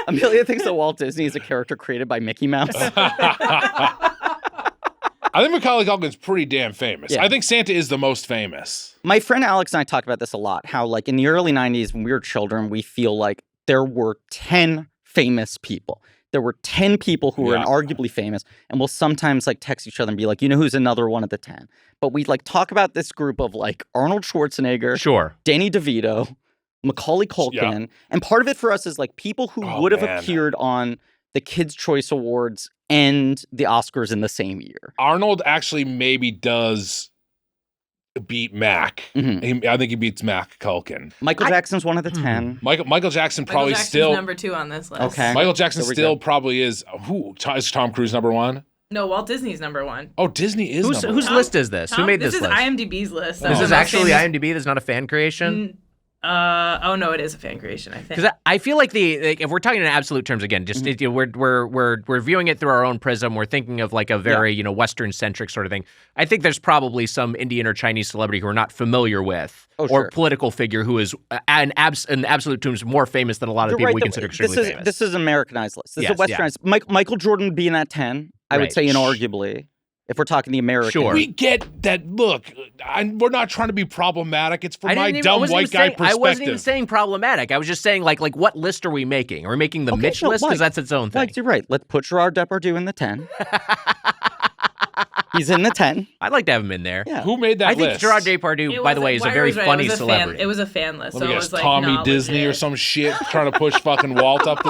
Amelia thinks that Walt Disney is a character created by Mickey Mouse. I think Macaulay Culkin's pretty damn famous. Yeah. I think Santa is the most famous. My friend Alex and I talk about this a lot, how, like, in the early 90s when we were children, we feel like there were 10 famous people. There were 10 people who were arguably famous, and we'll sometimes, like, text each other and be like, who's another one of the 10? But we, like, talk about this group of, like, Arnold Schwarzenegger, Sure. Danny DeVito, Macaulay Culkin, and part of it for us is, like, people who would have appeared on the Kids' Choice Awards and the Oscars in the same year. Arnold actually maybe does beat Mac. Mm-hmm. I think he beats Mac Culkin. Michael Jackson's one of the 10. Michael Jackson probably Michael Jackson's still number 2 on this list. Okay. Michael Jackson There we still go. probably is. Is Tom Cruise number 1? No, Walt Disney's number 1. Oh, Disney is Whose number 1. list is this? Who made this is list? IMDb's list. This of is the most actually famous- IMDb. This is not a fan creation. Oh no, it is a fan creation, I think. Because I feel like if we're talking in absolute terms again, just we're viewing it through our own prism. We're thinking of like a very Western centric sort of thing. I think there's probably some Indian or Chinese celebrity who we're not familiar with, or political figure who is in absolute terms more famous than a lot of people we consider extremely famous. This is an Americanized list. This Yes, is a Westernized. Michael Jordan would be in that 10. I would say inarguably. If we're talking the American. Sure. We get that. Look, we're not trying to be problematic. It's from my dumb white guy perspective. I wasn't even saying problematic. I was just saying, like what list are we making? Are we making the Mitch list? Because that's its own thing. Mike, you're right. Let's put Gerard Depardieu in the 10. He's in the 10. I'd like to have him in there. Yeah. Who made that list? I think Gerard Depardieu, by the way, is a very funny celebrity. It was a fan list. Let me so it guess, was like Tommy not Disney legit. or some shit trying to push fucking Walt up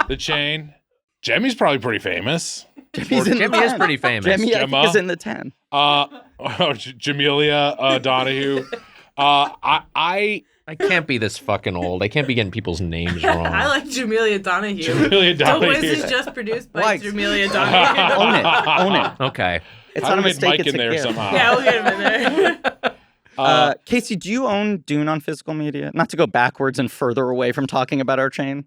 the chain. Jemmy's probably pretty famous. Jimmy is pretty famous. Jimmy, I think, is in the 10. Jamelia Donahue. I can't be this fucking old. I can't be getting people's names wrong. I like Jamelia Donahue. Jamelia Donahue. Doughboys is just produced by Like- Jamelia Donahue. Own it. Okay. It's How not a do we get mistake. Mike It's in a there gift. somehow? Yeah, we'll get him in there. Casey, do you own Dune on physical media? Not to go backwards and further away from talking about our chain.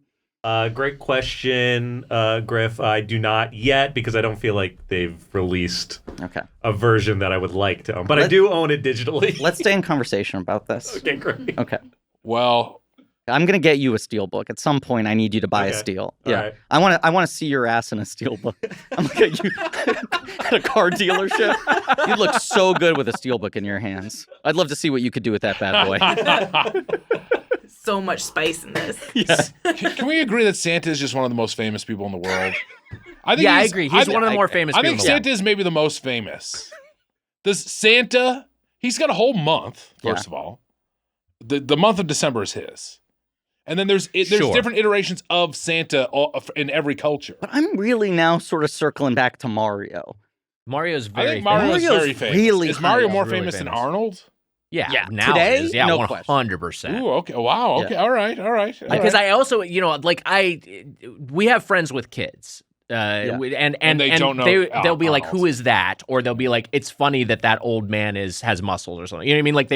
Great question, Griff. I do not yet because I don't feel like they've released Okay. a version that I would like to own. But I do own it digitally. Let's stay in conversation about this. Okay, great. Okay. Well, I'm gonna get you a SteelBook. At some point, I need you to buy a Okay. Steel. All Yeah. right. I want to see your ass in a SteelBook. I'm gonna get you at a car dealership. You look so good with a SteelBook in your hands. I'd love to see what you could do with that bad boy. So much spice in this. can we agree that Santa is just one of the most famous people in the world? I think Yeah, I he's- agree. He's I one of the think- more famous I people. think in the world. Santa is maybe the most famous. Does Santa? He's got a whole month. First of all, the month of December is his, and then there's Sure. different iterations of Santa in every culture. But I'm really now sort of circling back to Mario. Mario's I very think Mario is Mario's very famous. really is Mario high more up. Really famous than famous. Arnold? Yeah, Yeah, now today, it is. Yeah, no 100%. Ooh, okay. Wow. Okay. All right. Because I also, like we have friends with kids. And they don't know they'll be like, Arnold. "Who is that?" Or they'll be like, "It's funny that old man has muscles or something." You know what I mean? Like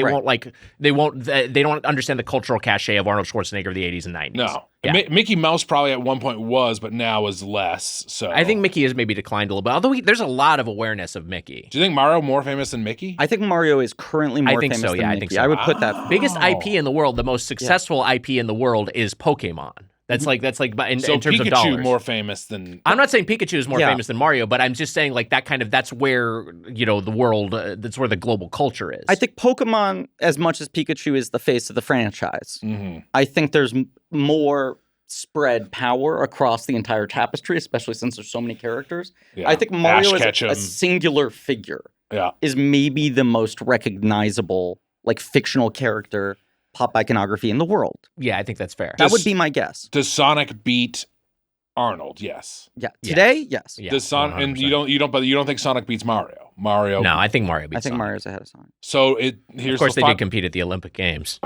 they don't understand the cultural cachet of Arnold Schwarzenegger of the 80s and 90s. No. Yeah. Mickey Mouse probably at one point was, but now is less. So I think Mickey has maybe declined a little bit. Although there's a lot of awareness of Mickey. Do you think Mario more famous than Mickey? I think Mario is currently more think famous so, than yeah, I Mickey. think so. I would put that. Biggest IP in the world, the most successful IP in the world is Pokemon. That's like in So terms of Pikachu dollars. more famous than I'm not saying Pikachu is more Yeah. famous than Mario, but I'm just saying like that's where the world that's where the global culture is. I think Pokemon, as much as Pikachu is the face of the franchise, Mhm. I think there's more spread power across the entire tapestry, especially since there's so many characters. Yeah. I think Mario Ash is Ketchum. a singular figure. Yeah. Is maybe the most recognizable, like, fictional character pop iconography in the world. Yeah, I think that's fair. That would be my guess. Does Sonic beat Arnold? Yes. Yeah. Today, yes. Yeah, Does Sonic and 100%. you don't think Sonic beats Mario? Mario. No, I think Mario beats I think Sonic. Mario's ahead of Sonic. So Of course, they did compete at the Olympic Games.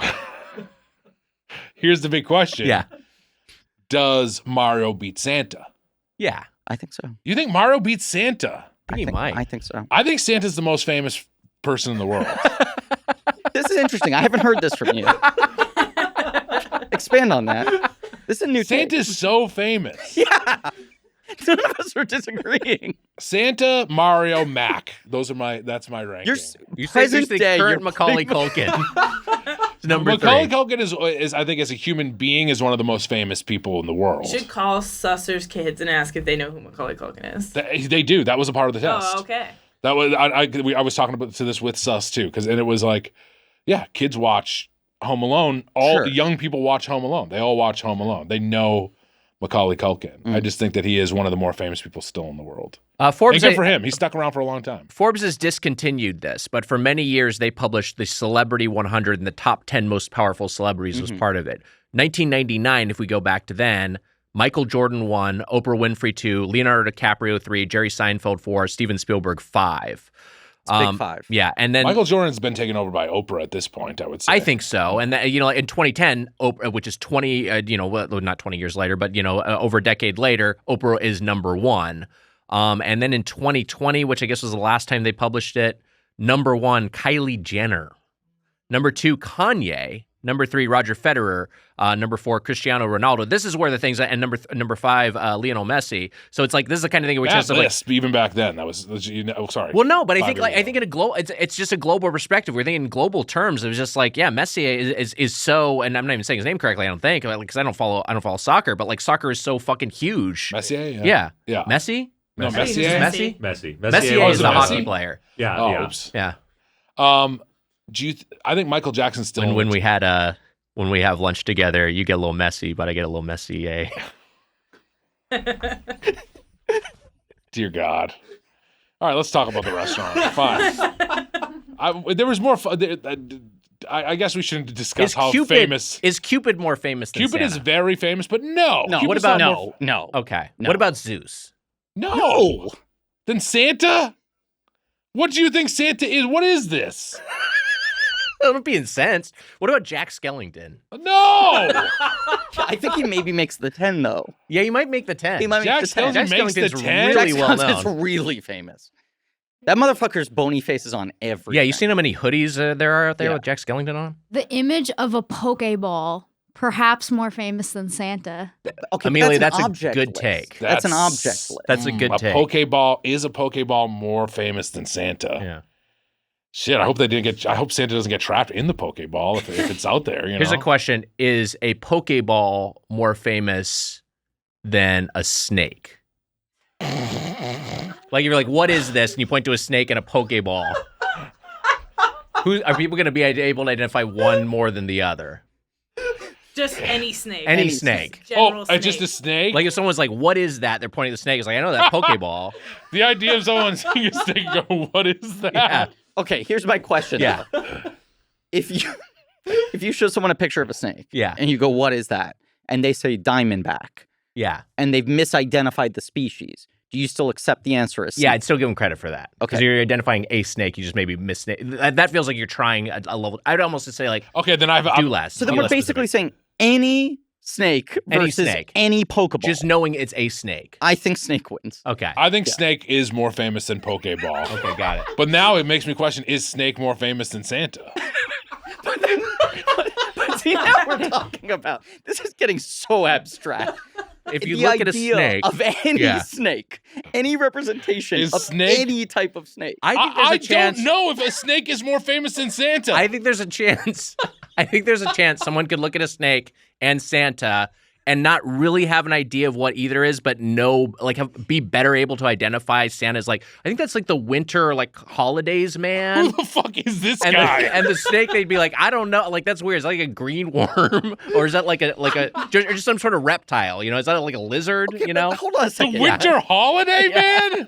Here's the big question. Yeah, Does Mario beat Santa? yeah. I think so. You think Mario beats Santa? I think he might. I think so. I think Santa's the most famous person in the world. This is interesting. I haven't heard this from you. Expand on that. This is a new take. Santa's so famous. Yeah. None of us are disagreeing. Santa, Mario, Mac. That's my ranking. You're You say present there's the day. current You're Macaulay putting- Culkin. It's number Macaulay 3. Culkin is I think as a human being is one of the most famous people in the world. You should call Susser's kids and ask if they know who Macaulay Culkin is. They do. That was a part of the test. Oh, okay. That was I was talking about to this with Sus too, and it was like, yeah, kids watch Home Alone. All Sure. young people watch Home Alone. They all watch Home Alone. They know Macaulay Culkin. I just think that he is one of the more famous people still in the world. Forbes, And good for him. He stuck around for a long time. Forbes has discontinued this, but for many years they published the Celebrity 100 and the top 10 most powerful celebrities was part of it. 1999, if we go back to then, Michael Jordan 1, Oprah Winfrey 2, Leonardo DiCaprio 3, Jerry Seinfeld 4, Steven Spielberg 5. It's big 5. Yeah, and then Michael Jordan's been taken over by Oprah at this point, I would say. I think so. And that, in 2010, Oprah, which is 20, not 20 years later, but over a decade later, Oprah is number 1. And then in 2020, which I guess was the last time they published it, number 1, Kylie Jenner. Number 2, Kanye. Number 3, Roger Federer. Number 4, Cristiano Ronaldo. This is where the things, and number 5, Lionel Messi. So it's like this is the kind of thing which has that to list, even back then, that was sorry. Well, no, but I 5 think years ago. in a global, it's just a global perspective. We're thinking in global terms. It was just like, yeah, Messi is so, and I'm not even saying his name correctly. I don't think because I don't follow soccer, but like soccer is so fucking huge. Messier? Yeah. Yeah. Messi. No, I think it's Messier? Messi. Messi. Messier was is the Messi. hockey player. Yeah, Oh, yeah. oops. Yeah. I think Michael Jackson's still When we have lunch together, you get a little messy, but I get a little Messier. Dear God. All right, let's talk about the restaurant. Fine. There was more I guess we shouldn't discuss how famous. Is Cupid more famous than Cupid Santa? is very famous, but no. No, Cupid's what about not more- No. Okay. No. What about Zeus? No. Then Santa? What do you think Santa is? What is this? Don't be incensed. What about Jack Skellington? No! I think he maybe makes the 10, though. Yeah, he might make the 10. He might Jack make the 10. Skellington makes the Skellington's 10? really Jack well Skellington's known. really famous. That motherfucker's bony face is on everything. Yeah, you seen how many hoodies there are out there Yeah. with Jack Skellington on? The image of a Pokeball, perhaps more famous than Santa. Okay, Amelia, but that's an a object good list. take. That's an object list. That's a good A take. Pokeball is a Pokeball more famous than Santa. Yeah. Shit, I hope I hope Santa doesn't get trapped in the Pokeball if it's out there. Here's a question: is a Pokeball more famous than a snake? Like you're like, what is this? And you point to a snake and a Pokeball. Are people going to be able to identify one more than the other? Just any snake. Any snake. General snake. Just a snake? Like if someone's like, what is that? They're pointing at the snake. It's like, I know that Pokeball. The idea of someone seeing a snake and go, what is that? Yeah. Okay, here's my question. Yeah. though. If you show someone a picture of a snake, Yeah. and you go, "What is that?" and they say diamondback, Yeah. and they've misidentified the species, do you still accept the answer as snake? Yeah, I'd still give them credit for that. Because Okay. you're identifying a snake, you just maybe miss snake. That feels like you're trying a level. I'd almost just say like, Okay, then do less. So then be we're less basically specific. saying any snake Any versus snake. any Pokeball. Just knowing it's a snake. I think snake wins. Okay. I think snake is more famous than Pokeball. Okay, got it. But now it makes me question, is snake more famous than Santa? But see, now we're talking about this is getting so abstract. If you The look at a idea snake, of any Yeah. snake, any representation Is of snake- any type of snake. I think there's I a chance. don't know if a snake is more famous than Santa. I think there's a chance. I think there's a chance someone could look at a snake and Santa and not really have an idea of what either is, but know, like, be better able to identify Santa's. Like, I think that's like the winter, like, holidays, man. Who the fuck is this And guy? and the snake, they'd be like, I don't know, like that's weird. Is that like a green worm, or is that like a just some sort of reptile? You know, is that like a lizard? Okay, you but know, hold on a The second. winter holiday, man?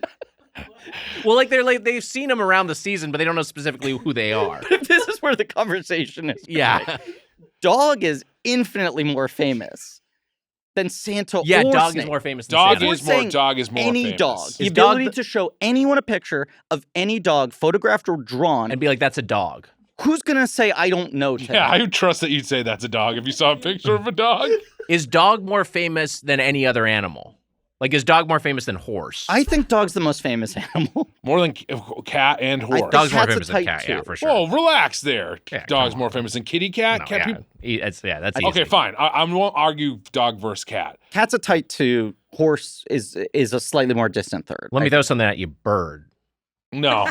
well, like they've seen them around the season, but they don't know specifically who they are. This is where the conversation is. Yeah, Dog is infinitely more famous than Santa yeah. or Dog snake. is more famous than Dog Santa. We're is more. saying Dog is more any famous. dog. The Is dog ability the- to show anyone a picture of any dog, photographed or drawn. and be like, that's a dog. Who's gonna say I don't know? To Yeah, him? I would trust that you'd say that's a dog if you saw a picture of a dog. Is dog more famous than any other animal? Like, is dog more famous than horse? I think dog's the most famous animal. More than cat and horse. think Dog's more cat's a famous than type cat, yeah, too. for sure. Whoa, relax there. Yeah, Dog's come more on. famous than kitty cat. No, Cat yeah. people. That's easy. Okay, fine. I won't argue dog versus cat. Cat's a tight two. Horse is a slightly more distant third. Let me throw something at you, bird. No,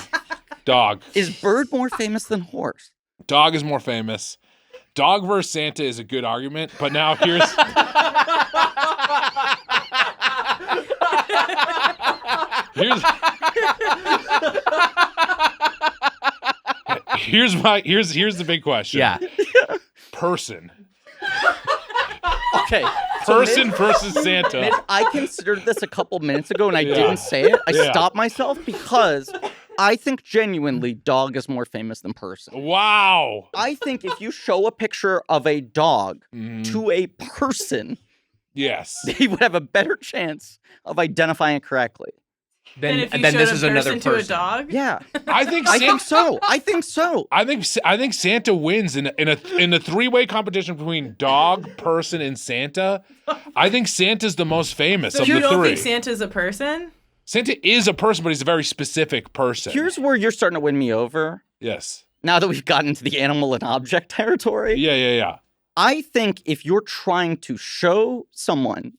dog. Is bird more famous than horse? Dog is more famous. Dog versus Santa is a good argument, but now here's the big question. Yeah. Person. Okay. Person versus Santa. Mitch, I considered this a couple minutes ago and I Yeah. didn't say it. I Yeah. stopped myself because I think genuinely dog is more famous than person. Wow. I think if you show a picture of a dog Mm, to a person, yes. they would have a better chance of identifying it correctly. Then if you then showed this a is another person to a person. dog, Yeah. I think I Santa, think so. I think so. I think Santa wins in a three-way competition between dog, person, and Santa. I think Santa's the most famous so of you the don't three. think Santa's a person? Santa is a person, but he's a very specific person. Here's where you're starting to win me over. Yes. Now that we've gotten into the animal and object territory. Yeah. I think if you're trying to show someone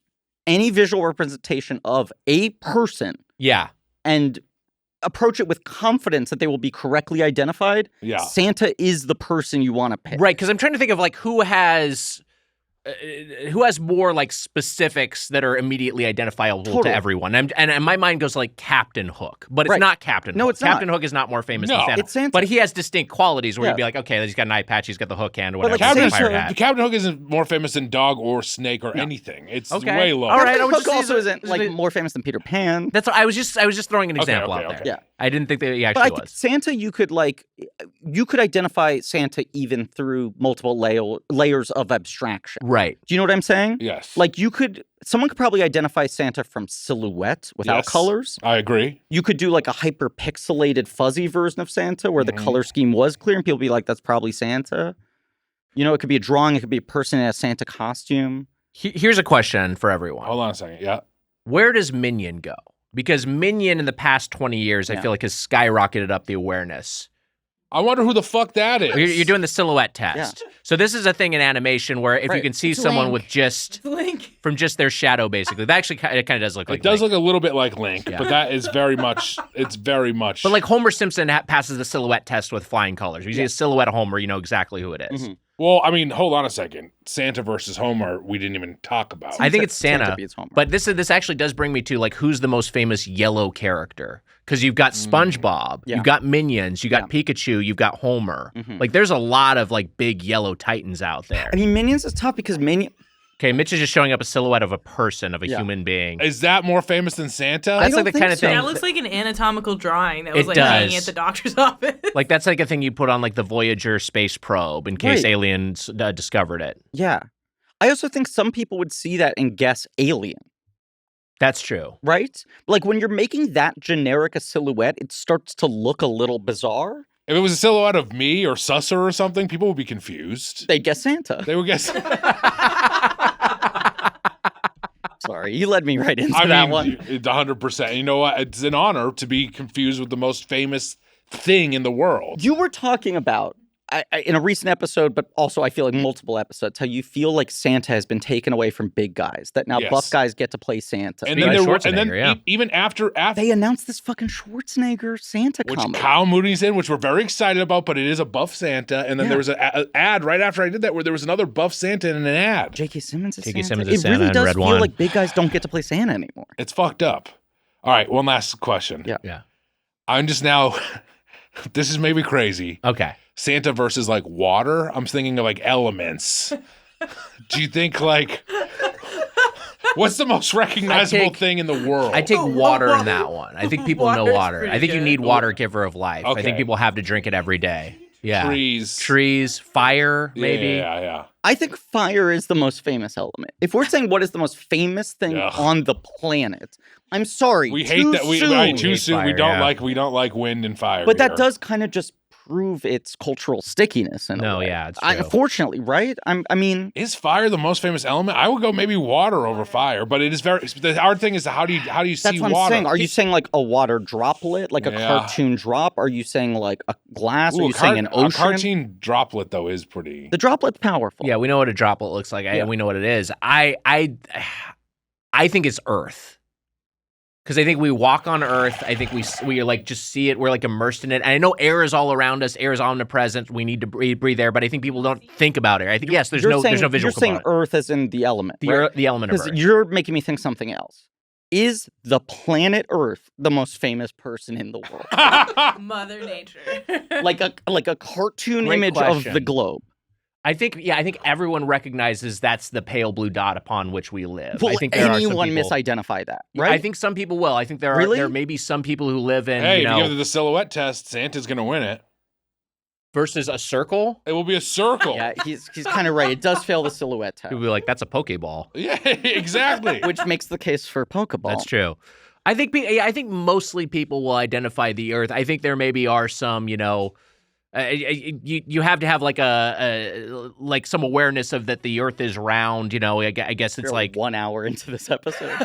any visual representation of a person Yeah. and approach it with confidence that they will be correctly identified, Yeah. Santa is the person you want to pick. Right, because I'm trying to think of like who has more like specifics that are immediately identifiable Totally. to everyone. And my mind goes like Captain Hook, but it's Right. not Captain No, Hook. it's not. Captain Hook is not more famous No, than Santa. it's Santa. But he has distinct qualities where Yeah. you'd be like, okay, he's got an eye patch, he's got the hook hand, or But, whatever. like, he's Captain got a pirate hat. Captain Hook isn't more famous than dog or snake or anything. It's Okay. way lower. All right, I Captain would Hook just- also isn't like more famous than Peter Pan. That's what I was just throwing an example okay, out there. okay. Yeah. I didn't think that he But actually I think was. Santa, you could identify Santa even through multiple layers of abstraction. Right. Do you know what I'm saying? Yes. Like someone could probably identify Santa from silhouette without Yes. colors. I agree. You could do like a hyper pixelated fuzzy version of Santa where the color scheme was clear and people be like, that's probably Santa. You know, it could be a drawing. It could be a person in a Santa costume. Here's a question for everyone. Hold on a second. Yeah. Where does Minion go? Because Minion in the past 20 years, I feel like has skyrocketed up the awareness. I wonder who the fuck that is. You're doing the silhouette test. Yeah. So this is a thing in animation where if you can see someone Link. with just Link. from just their shadow, basically, that actually it kind of does look like It does Link. look a little bit like Link, but that is very much. It's very much. But like Homer Simpson passes the silhouette test with flying colors. You see a silhouette of Homer, you know exactly who it is. Mhm. Well, I mean, hold on a second. Santa versus Homer, we didn't even talk about. I think it's Santa, beats Homer. but this actually does bring me to like who's the most famous yellow character? Because you've got SpongeBob, Yeah. you've got Minions, you got Pikachu, you've got Homer. Mhm. Like there's a lot of like big yellow titans out there. I mean, Minions is tough because Okay, Mitch is just showing up a silhouette of a person, of a human being. Is that more famous than Santa? That's like the don't kind of think thing. That looks like an anatomical drawing that was It like hanging does. at the doctor's office. Like that's like a thing you put on like the Voyager space probe in case Right. aliens discovered it. Yeah. I also think some people would see that and guess alien, That's true. right? Like when you're making that generic a silhouette, it starts to look a little bizarre. If it was a silhouette of me or Susser or something, people would be confused. They guess Santa. They would guess. Sorry, you led me right into I that mean, one. 100%. You know what? It's an honor to be confused with the most famous thing in the world. You were talking about in a recent episode, but also I feel like multiple episodes, how you feel like Santa has been taken away from big guys, that now Yes. buff guys get to play Santa. And Speaking then of there were, and then Schwarzenegger, yeah. even after They announced this fucking Schwarzenegger Santa which comedy. Kyle Moody's in, which we're very excited about, but it is a buff Santa. And then Yeah. there was an ad right after I did that where there was another buff Santa in an ad. J.K. Simmons is J.K. Santa. Simmons is It Santa really and does Red feel Wine. like big guys don't get to play Santa anymore. It's fucked up. All right, one last question. Yeah. Yeah. I'm just now, this is maybe crazy. Okay. Santa versus like water. I'm thinking of like elements. Do you think like, what's the most recognizable thing in the world? I take water in that one. I think people know Water's water. pretty I think you good. need water, giver of life. I Okay. think people have to drink it every day. Yeah. Trees. Fire, maybe. Yeah. I think fire is the most famous element. If we're saying what is the most famous thing Ugh. on the planet, I'm sorry. We hate that. soon. Right, too hate soon. fire, we don't yeah. like wind and fire. But that here. does kind of just prove its cultural stickiness in a No, way. yeah, it's true. Unfortunately, right? I mean, Is fire the most famous element? I would go maybe water over fire, but it is very. The hard thing is how do you that's see what water? I'm saying. Are you saying like a water droplet, like a Yeah. cartoon drop? Are you saying like a glass? Are Ooh, you saying an a ocean? cartoon droplet though is pretty. The droplet's powerful. Yeah, we know what a droplet looks like, Yeah. and we know what it is. I think it's Earth. Because I think we walk on Earth. I think we like just see it. We're like immersed in it. And I know air is all around us. Air is omnipresent. We need to breathe air. But I think people don't think about air. I think yes, there's no visual You're saying component. Earth as in the element, The, right? the element of Because Earth. you're making me think something else. Is the planet Earth the most famous person in the world? Mother Nature. like a cartoon Great image of the question. globe. I think everyone recognizes that's the pale blue dot upon which we live. Will I think there are some anyone people, misidentify that? Right? I think some people will. I think there Really? there may be some people who live in Hey, you if you know give it the silhouette test, Santa's gonna win it. versus a circle. It will be a circle. Yeah, he's kind of right. It does fail the silhouette test, People will be like, that's a Pokeball. Yeah, exactly. which makes the case for Pokeball. That's true. I think mostly people will identify the Earth. I think there maybe are some, you have to have like like some awareness of that the Earth is round. I guess it's We're like 1 hour into this episode.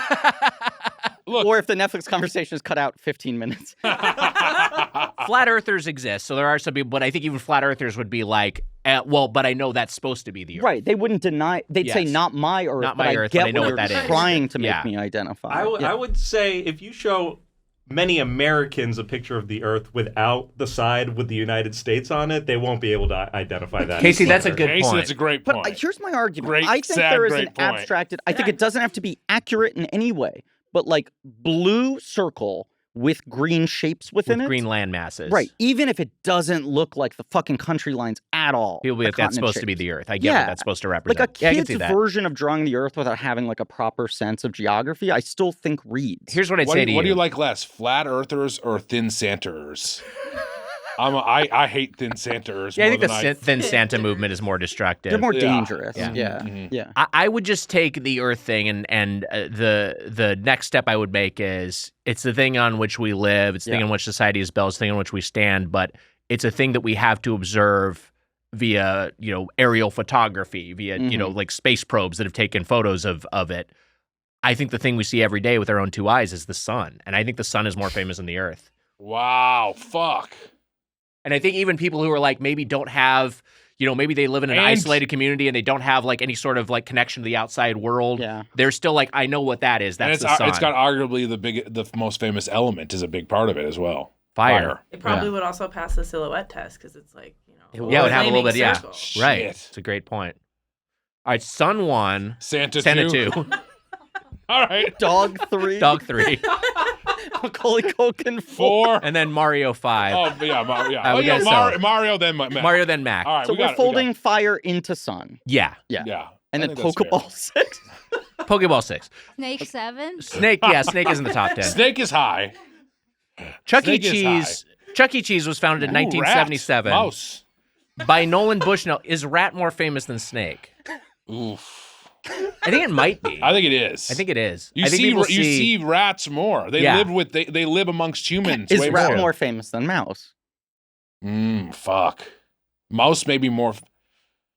Look, Or if the Netflix conversation is cut out 15 minutes. flat Earthers exist, so there are some people. But I think even flat Earthers would be like, but I know that's supposed to be the Earth. Right. They wouldn't deny. They'd say, Yes. not my Earth, Not but my I Earth, get but I know what what that you're is. trying to make Yeah. me identify. I would say if you show many Americans a picture of the Earth without the side with the United States on it, they won't be able to identify that. Casey, as that's a Earth. good Casey, point. that's a great But point. here's my argument. Great, I think sad, there is great an point. abstracted. I think it doesn't have to be accurate in any way, but like blue circle with green shapes within with it. green land masses. Right. Even if it doesn't look like the fucking country lines at all. People be the like, that's continent supposed to be shapes. the Earth. I get what that's supposed to represent. Like a Yeah, I can kid's see that. version of drawing the Earth without having like a proper sense of geography, I still think reads. Here's what I'd say to you. What do you like less, flat earthers or thin Santers? I hate thin Santers. Yeah, I more think than the thin Santa movement is more destructive. They're more Yeah. dangerous. Yeah. Yeah. Mhm. Yeah. I would just take the Earth thing, and the next step I would make is it's the thing on which we live, it's the thing on which society is built, it's the thing on which we stand, but it's a thing that we have to observe via aerial photography, via like space probes that have taken photos of it. I think the thing we see every day with our own two eyes is the sun, and I think the sun is more famous than the Earth. Wow, fuck. And I think even people who are like maybe don't have, maybe they live in an isolated community and they don't have like any sort of like connection to the outside world. Yeah. They're still like, I know what that is. That's the sun. It's got arguably the most famous element is a big part of it as well. Fire. It probably would also pass the silhouette test because it's like, Yeah, it would have a little bit, flaming yeah. circle. Right. Shit. It's a great point. All right, Sun 1. Santa 2. All right. Dog 3. Dog 3. Macaulay Culkin 4. And then Mario 5. Oh, yeah. Mario, then Mac. Mario, then Mac. All right, So we're folding fire into sun. Yeah. Yeah. And I then think that's fair. Pokeball 6. Pokeball 6. Snake 7. Snake is in the top 10. Snake is high. Chuck E. Snake is Cheese. Chuck E. Cheese was founded in Ooh, 1977 rat. Mouse. by Nolan Bushnell. Is rat more famous than snake? Oof. I think it might be. I think it is. I think it is. You I think see, people you see rats more. They live amongst humans. Is way rat more famous than mouse? Fuck. Mouse may be more.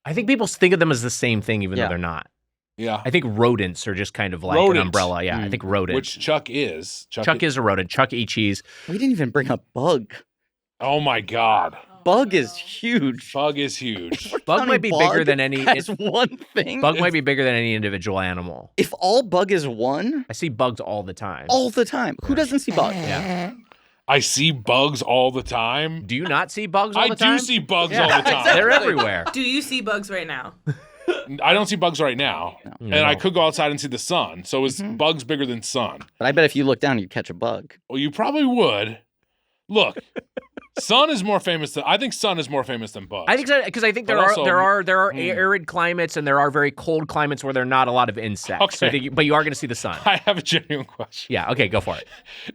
I think people think of them as the same thing, even though they're not. Yeah. I think rodents are just kind of like an umbrella. Yeah, I think rodent. Which Chuck is. Chuck is a rodent. Chuck E. Cheese. We didn't even bring up Bug. Oh my God. Bug is huge. Bug is huge. Bug might be bigger than any. That's one thing. Bug might be bigger than any individual animal. If all Bug is one, I see bugs all the time. all the time. Who doesn't see Bug? Yeah. I see bugs all the time. Do you not see bugs all the I time? do see bugs all the time. They're everywhere. Do you see bugs right now? I don't see bugs right now. No. And I could go outside and see the sun. So is bugs bigger than sun? But I bet if you look down, you'd catch a bug. Well, you probably would. Look, sun is more famous than. I think sun is more famous than bugs. I think so because I think there are arid climates and there are very cold climates where there are not a lot of insects. Okay. So I think, but you are going to see the sun. I have a genuine question. Yeah. Okay. Go for it.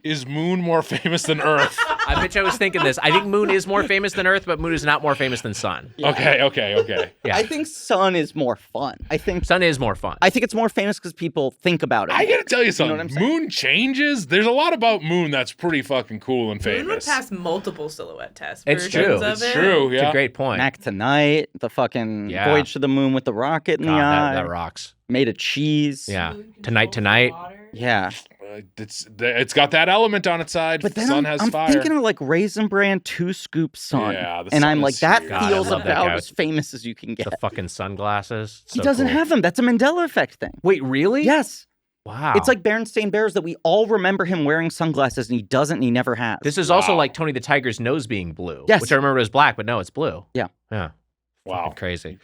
Is Moon more famous than Earth? I bet you I was thinking this. I think Moon is more famous than Earth, but Moon is not more famous than Sun. Yeah. Okay. Yeah. I think sun is more fun. I think Sun is more fun. I think it's more famous because people think about it. I gotta tell you know something. what I'm saying? Moon changes. There's a lot about Moon that's pretty fucking cool and Moon would famous. pass multiple silhouette tests. It's versions true. Of It's it. true. It's Yeah. a great point. Mac Tonight, the fucking Yeah. voyage to the moon with the rocket in God, the eye, that rocks. made of cheese. Yeah. Tonight. Yeah. It's got that element on its side. But then sun I'm has fire. thinking of like Raisin Bran 2-scoop sun. Yeah, the and sun I'm like, is that huge. God, I feels love that about guy. as famous as you can get. The fucking sunglasses. He So doesn't cool. have them. That's a Mandela effect thing. Wait, really? Yes. Wow. It's like Berenstain Bears that we all remember him wearing sunglasses and he doesn't and he never has. This is also Wow. like Tony the Tiger's nose being blue. Yes. Which I remember was black, but no, it's blue. Yeah. Yeah. Wow. Fucking crazy.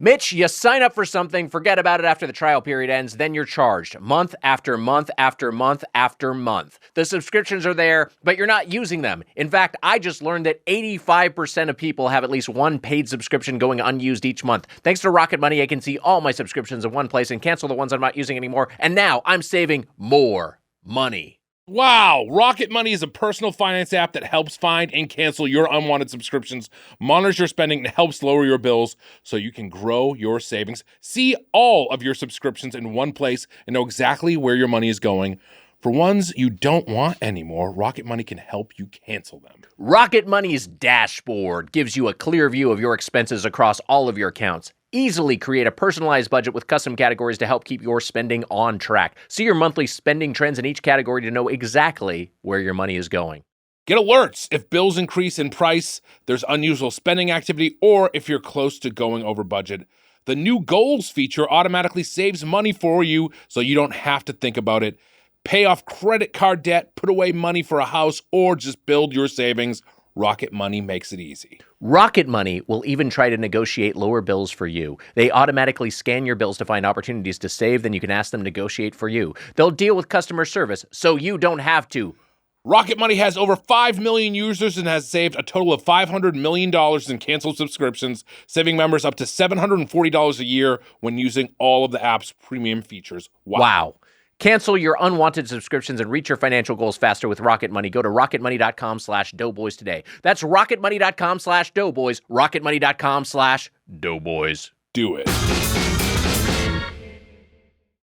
Mitch, you sign up for something, forget about it after the trial period ends, then you're charged month after month after month after month. The subscriptions are there, but you're not using them. In fact, I just learned that 85% of people have at least one paid subscription going unused each month. Thanks to Rocket Money, I can see all my subscriptions in one place and cancel the ones I'm not using anymore. And now I'm saving more money. Wow. Rocket Money is a personal finance app that helps find and cancel your unwanted subscriptions, monitors your spending, and helps lower your bills so you can grow your savings. See all of your subscriptions in one place and know exactly where your money is going. For ones you don't want anymore, Rocket Money can help you cancel them. Rocket Money's dashboard gives you a clear view of your expenses across all of your accounts. Easily create a personalized budget with custom categories to help keep your spending on track. See your monthly spending trends in each category to know exactly where your money is going. Get alerts if bills increase in price, there's unusual spending activity, or if you're close to going over budget. The new goals feature automatically saves money for you so you don't have to think about it. Pay off credit card debt, put away money for a house, or just build your savings. Rocket Money makes it easy. Rocket Money will even try to negotiate lower bills for you. They automatically scan your bills to find opportunities to save, then you can ask them to negotiate for you. They'll deal with customer service, so you don't have to. Rocket Money has over 5 million users and has saved a total of $500 million in canceled subscriptions, saving members up to $740 a year when using all of the app's premium features. Wow. Cancel your unwanted subscriptions and reach your financial goals faster with Rocket Money. Go to rocketmoney.com/doughboys today. That's rocketmoney.com/doughboys, rocketmoney.com/doughboys. Do it.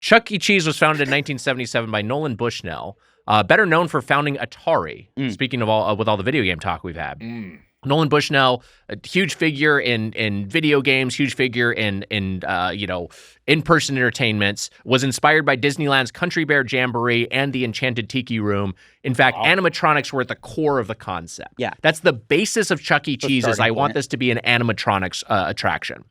Chuck E. Cheese was founded in 1977 by Nolan Bushnell, better known for founding Atari. Speaking of all, with all the video game talk we've had. Nolan Bushnell, a huge figure in video games, huge figure in in-person entertainments, was inspired by Disneyland's Country Bear Jamboree and the Enchanted Tiki Room. In fact, animatronics were at the core of the concept. Yeah. That's the basis of Chuck E. Cheese is I want point. this to be an animatronics attraction.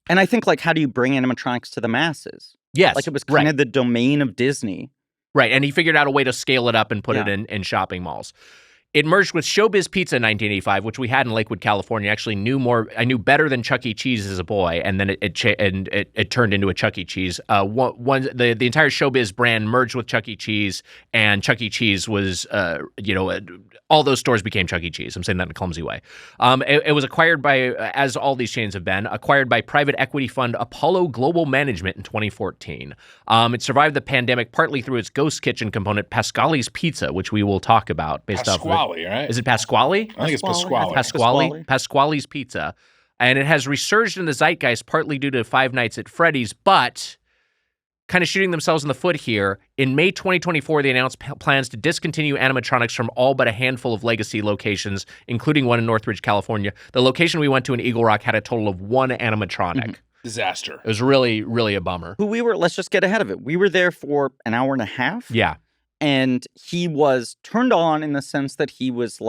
And I think, how do you bring animatronics to the masses? Yes. It was kind of the domain of Disney. Right, and he figured out a way to scale it up and put it in shopping malls. It merged with Showbiz Pizza in 1985, which we had in Lakewood, California. Actually, I knew better than Chuck E. Cheese as a boy, and then it turned into a Chuck E. Cheese. The entire Showbiz brand merged with Chuck E. Cheese, and Chuck E. Cheese was all those stores became Chuck E. Cheese. I'm saying that in a clumsy way. It was acquired by, as all these chains have been, acquired by private equity fund Apollo Global Management in 2014. It survived the pandemic partly through its ghost kitchen component, Pasqually's Pizza, which we will talk about based off of it. Right? Is it Pasqually? I think it's Pasqually. Pasqually's Pizza. And it has resurged in the zeitgeist partly due to Five Nights at Freddy's, but kind of shooting themselves in the foot here. In May 2024, they announced plans to discontinue animatronics from all but a handful of legacy locations, including one in Northridge, California. The location we went to in Eagle Rock had a total of one animatronic. Disaster. It was really, really a bummer. Let's just get ahead of it. We were there for an hour and a half. Yeah. And he was turned on in the sense that he was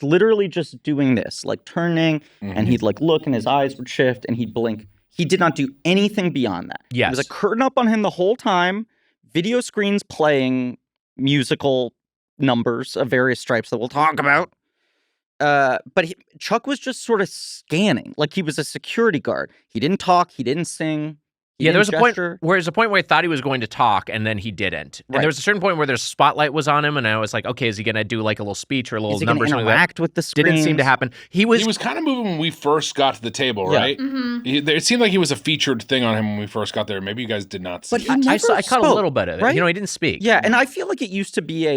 literally just doing this, turning, and he'd look and his eyes would shift and he'd blink. He did not do anything beyond that. Yes. There was a curtain up on him the whole time, video screens playing musical numbers of various stripes that we'll talk about. But Chuck was just sort of scanning, like he was a security guard. He didn't talk, he didn't sing. There was a point where I thought he was going to talk, and then he didn't. And there was a certain point where there's spotlight was on him, and I was like, okay, is he going to do a little speech or a little number or something like that? Interact with the screens? Didn't seem to happen. He was kind of moving when we first got to the table, right? It seemed like he was a featured thing on him when we first got there. Maybe you guys did not see it. But I caught a little bit of it. Right? He didn't speak. Yeah, and I feel like it used to be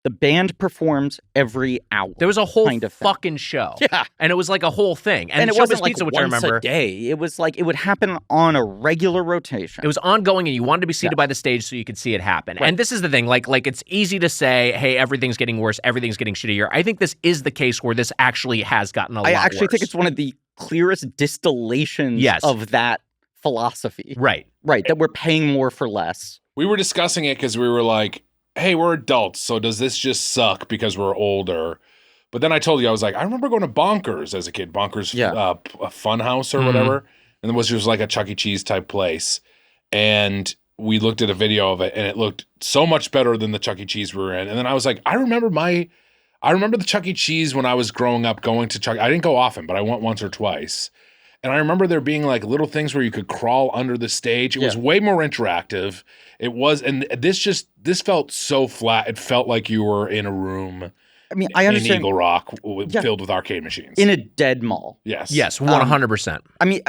the band performs every hour. There was a whole fucking show. Yeah. And it was a whole thing. And it wasn't Pizza, which once I remember, a day. It was it would happen on a regular rotation. It was ongoing, and you wanted to be seated by the stage so you could see it happen. Right. And this is the thing. It's easy to say, hey, everything's getting worse, everything's getting shittier. I think this is the case where this actually has gotten a lot worse. I actually think it's one of the clearest distillations of that philosophy. Right. Right, that we're paying more for less. We were discussing it because we were like, hey, we're adults, so does this just suck because we're older? But then I told you, I was like, I remember going to Bonkers as a kid, Bonkers a fun house or whatever, and it was just like a Chuck E. Cheese type place. And we looked at a video of it, and it looked so much better than the Chuck E. Cheese we were in. And then I was like, I remember the Chuck E. Cheese when I was growing up going to Chuck. I didn't go often, but I went once or twice. And I remember there being little things where you could crawl under the stage. It was way more interactive. It was, and this felt so flat. It felt like you were in a room. I mean, I understand. In Eagle Rock filled with arcade machines. In a dead mall. Yes. Yes, 100%. I mean,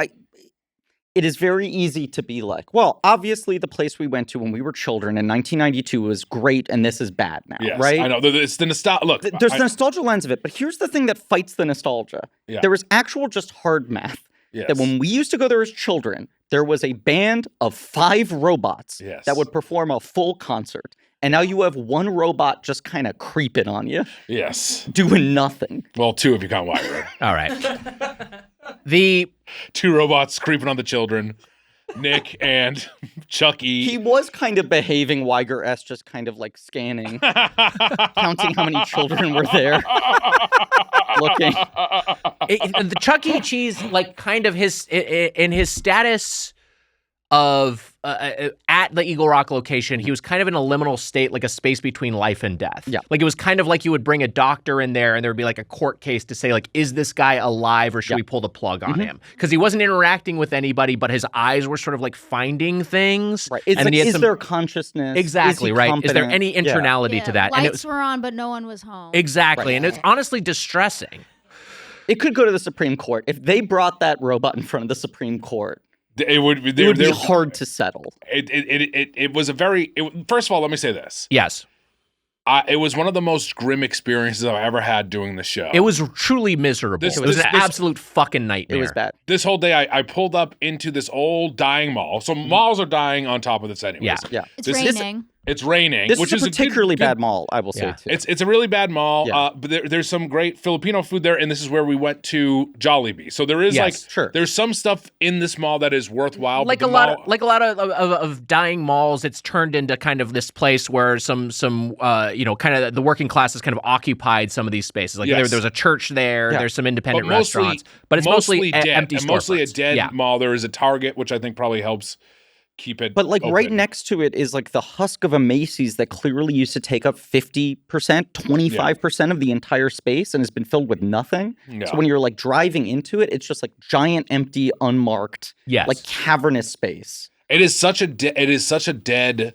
it is very easy to be well, obviously the place we went to when we were children in 1992 was great, and this is bad now, right? I know. It's the nostalgia. Look. There's the nostalgia lens of it, but here's the thing that fights the nostalgia. Yeah. There was actual just hard math. Yes. That when we used to go there as children, there was a band of 5 robots that would perform a full concert. And now you have one robot just kind of creeping on you. Yes. Doing nothing. Well, 2 if you count Weiger. All right. The 2 robots creeping on the children. Nick and Chucky. He was kind of behaving Weiger-esque, just kind of scanning, counting how many children were there, looking. The Chuck E. Cheese, kind of his status of at the Eagle Rock location, he was kind of in a liminal state, like a space between life and death. Yeah. Like it was kind of like you would bring a doctor in there and there would be like a court case to say like, is this guy alive or should we pull the plug on him? Because he wasn't interacting with anybody, but his eyes were sort of like finding things. Right. It's and like, is there consciousness? Exactly, is right. Is there any internality Yeah, to that? Lights were on, but no one was home. Exactly. And it's honestly distressing. It could go to the Supreme Court. If they brought that robot in front of the Supreme Court, it would be hard to settle. It was a very. First of all, let me say this. Yes. It was one of the most grim experiences I've ever had doing the show. It was truly miserable. It was an absolute fucking nightmare. It was bad. This whole day, I pulled up into this old dying mall. So malls are dying on top of this anyways. Yeah. It's raining. It's raining, This which is a is particularly good bad mall, I will say, too. It's a really bad mall, Yeah. but there's some great Filipino food there, and this is where we went to Jollibee. So there is there's some stuff in this mall that is worthwhile. Like a lot of dying malls, it's turned into kind of this place where some kind of the working class has kind of occupied some of these spaces. Like there's a church there, there's some independent restaurants, but it's mostly dead, empty storefronts. Mostly a dead mall. There is a Target, which I think probably helps keep it. But like open. right next to it is like the husk of a Macy's that clearly used to take up 50%, 25% of the entire space and has been filled with nothing. Yeah. So when you're like driving into it, it's just like giant, empty, unmarked, like cavernous space. It is such a dead,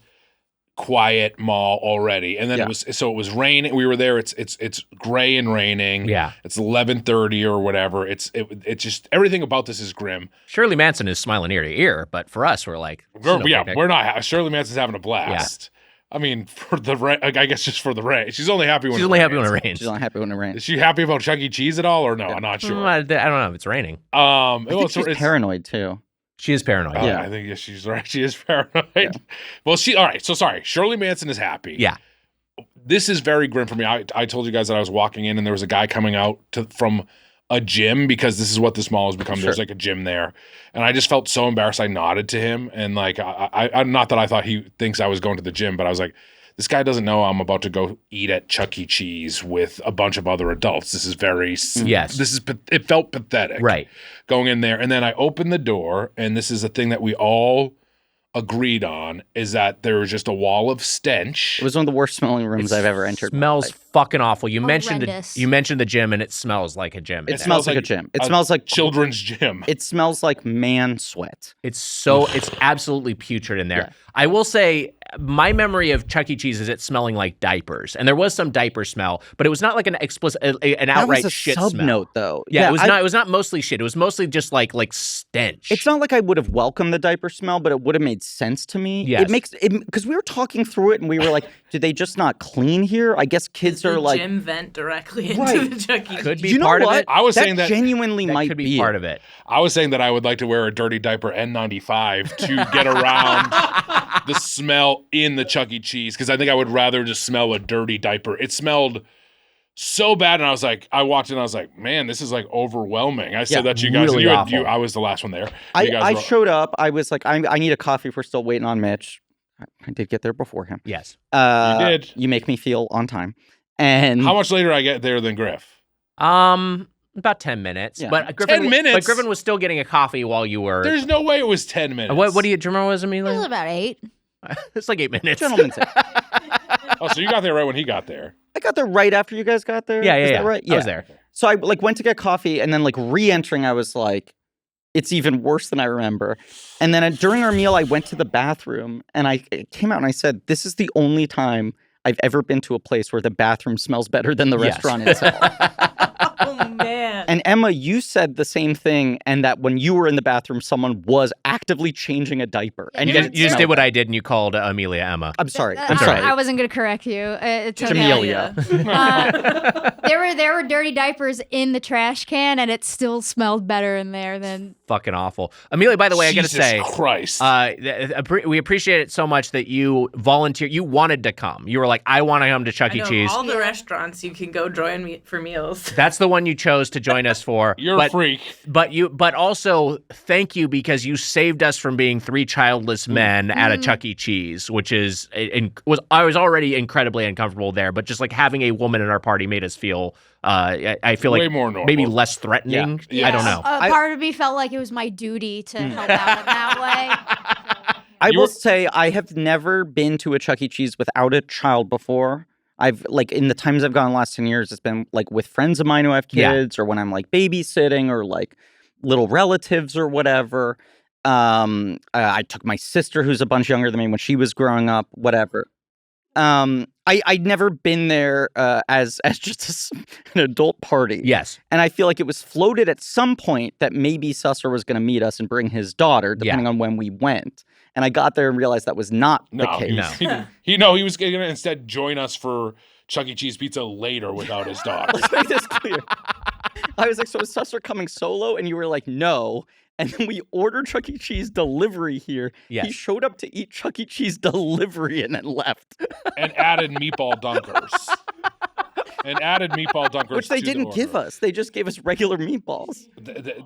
quiet mall already. And then it was raining. We were there. It's gray and raining. Yeah. It's 11:30 or whatever. It's just everything about this is grim. Shirley Manson is smiling ear to ear, but for us, we're like, we're not. Shirley Manson's having a blast. Yeah. I mean, for the rain, I guess just for the rain. She's only happy when it rains. She's only happy when it rains. Is she happy about Chuck E. Cheese at all, or no? I'm not sure. I don't know if it's raining. I think she's paranoid too. She is paranoid. I think she's right. She is paranoid. Yeah. Well, all right. So sorry. Shirley Manson is happy. Yeah. This is very grim for me. I told you guys that I was walking in and there was a guy coming out from a gym because this is what this mall has become. Sure. There's like a gym there. And I just felt so embarrassed. I nodded to him. And like, I not that I thought he thinks I was going to the gym, but I was like, this guy doesn't know I'm about to go eat at Chuck E. Cheese with a bunch of other adults. This is it felt pathetic. Right. Going in there. And then I opened the door, and this is a thing that we all agreed on, is that there was just a wall of stench. It was one of the worst smelling rooms I've ever entered. Smells fucking awful. You mentioned Horrendous. the gym, and it smells like a gym. It smells like a gym. It smells like children's gym. It smells like man sweat. It's absolutely putrid in there. Yeah. I will say my memory of Chuck E. Cheese is it smelling like diapers, and there was some diaper smell, but it was not like an explicit, an outright shit smell. That was a sub-note, though. Yeah, it was not mostly shit. It was mostly just like stench. It's not like I would have welcomed the diaper smell, but it would have made sense to me. Yes. It makes it because we were talking through it, and we were like, "Do they just not clean here?" I guess kids are like gym vent directly into the Chuck E. Cheese. Could be part of it. I was saying that genuinely might could be part of it. I was saying that I would like to wear a dirty diaper N95 to get around the smell in the Chuck E. Cheese, because I think I would rather just smell a dirty diaper. It smelled so bad, and I walked in, and I was like, man, this is like overwhelming. I said that to you guys. Really awful. I was the last one there. I showed up. I was like, I need a coffee. We're still waiting on Mitch. I did get there before him. Yes. You did. You make me feel on time. And how much later I get there than Griff? About 10 minutes. Yeah. But Griffin, 10 minutes? But Griffin was still getting a coffee while you were. There's no way it was 10 minutes. What do you remember? Was It Amelia? was about 8. It's like 8 minutes. gentlemen say. Oh, so you got there right when he got there. I got there right after you guys got there. Yeah. Is that right? I was there. So I went to get coffee, and then re-entering, I was like, it's even worse than I remember. And then during our meal, I went to the bathroom, and I came out and I said, this is the only time I've ever been to a place where the bathroom smells better than the restaurant itself. Oh, man. And Emma, you said the same thing, and that when you were in the bathroom, someone was actively changing a diaper. And You just did what I did, and you called Amelia Emma. I'm sorry. I wasn't going to correct you. It's okay. Amelia. There were dirty diapers in the trash can, and it still smelled better in there than. Fucking awful. Amelia, by the way, I got to say, Jesus Christ. we appreciate it so much that you volunteered. You wanted to come. You were like, I want to come to Chuck E. Cheese. All the restaurants you can go join me for meals. That's the one you chose to join us for. You're a freak. But also thank you, because you saved us from being 3 childless men at a Chuck E. Cheese, which I was already incredibly uncomfortable there, but just like having a woman in our party made us feel I feel way like more normal. maybe less threatening. Yeah. I don't know. Part of me felt like it was my duty to help out in that way. I will say I have never been to a Chuck E. Cheese without a child before. I've like in the times I've gone the last 10 years, it's been like with friends of mine who have kids or when I'm like babysitting or like little relatives or whatever. I took my sister who's a bunch younger than me when she was growing up, whatever. I'd never been there as just an adult party. Yes. And I feel like it was floated at some point that maybe Susser was going to meet us and bring his daughter, depending on when we went. And I got there and realized that was not the case. He was going to instead join us for Chuck E. Cheese pizza later without his daughter. Let's make this clear. I was like, so is Susser coming solo? And you were like, no. And then we ordered Chuck E. Cheese delivery here. Yes. He showed up to eat Chuck E. Cheese delivery and then left. And added meatball dunkers. Which they didn't give us. They just gave us regular meatballs.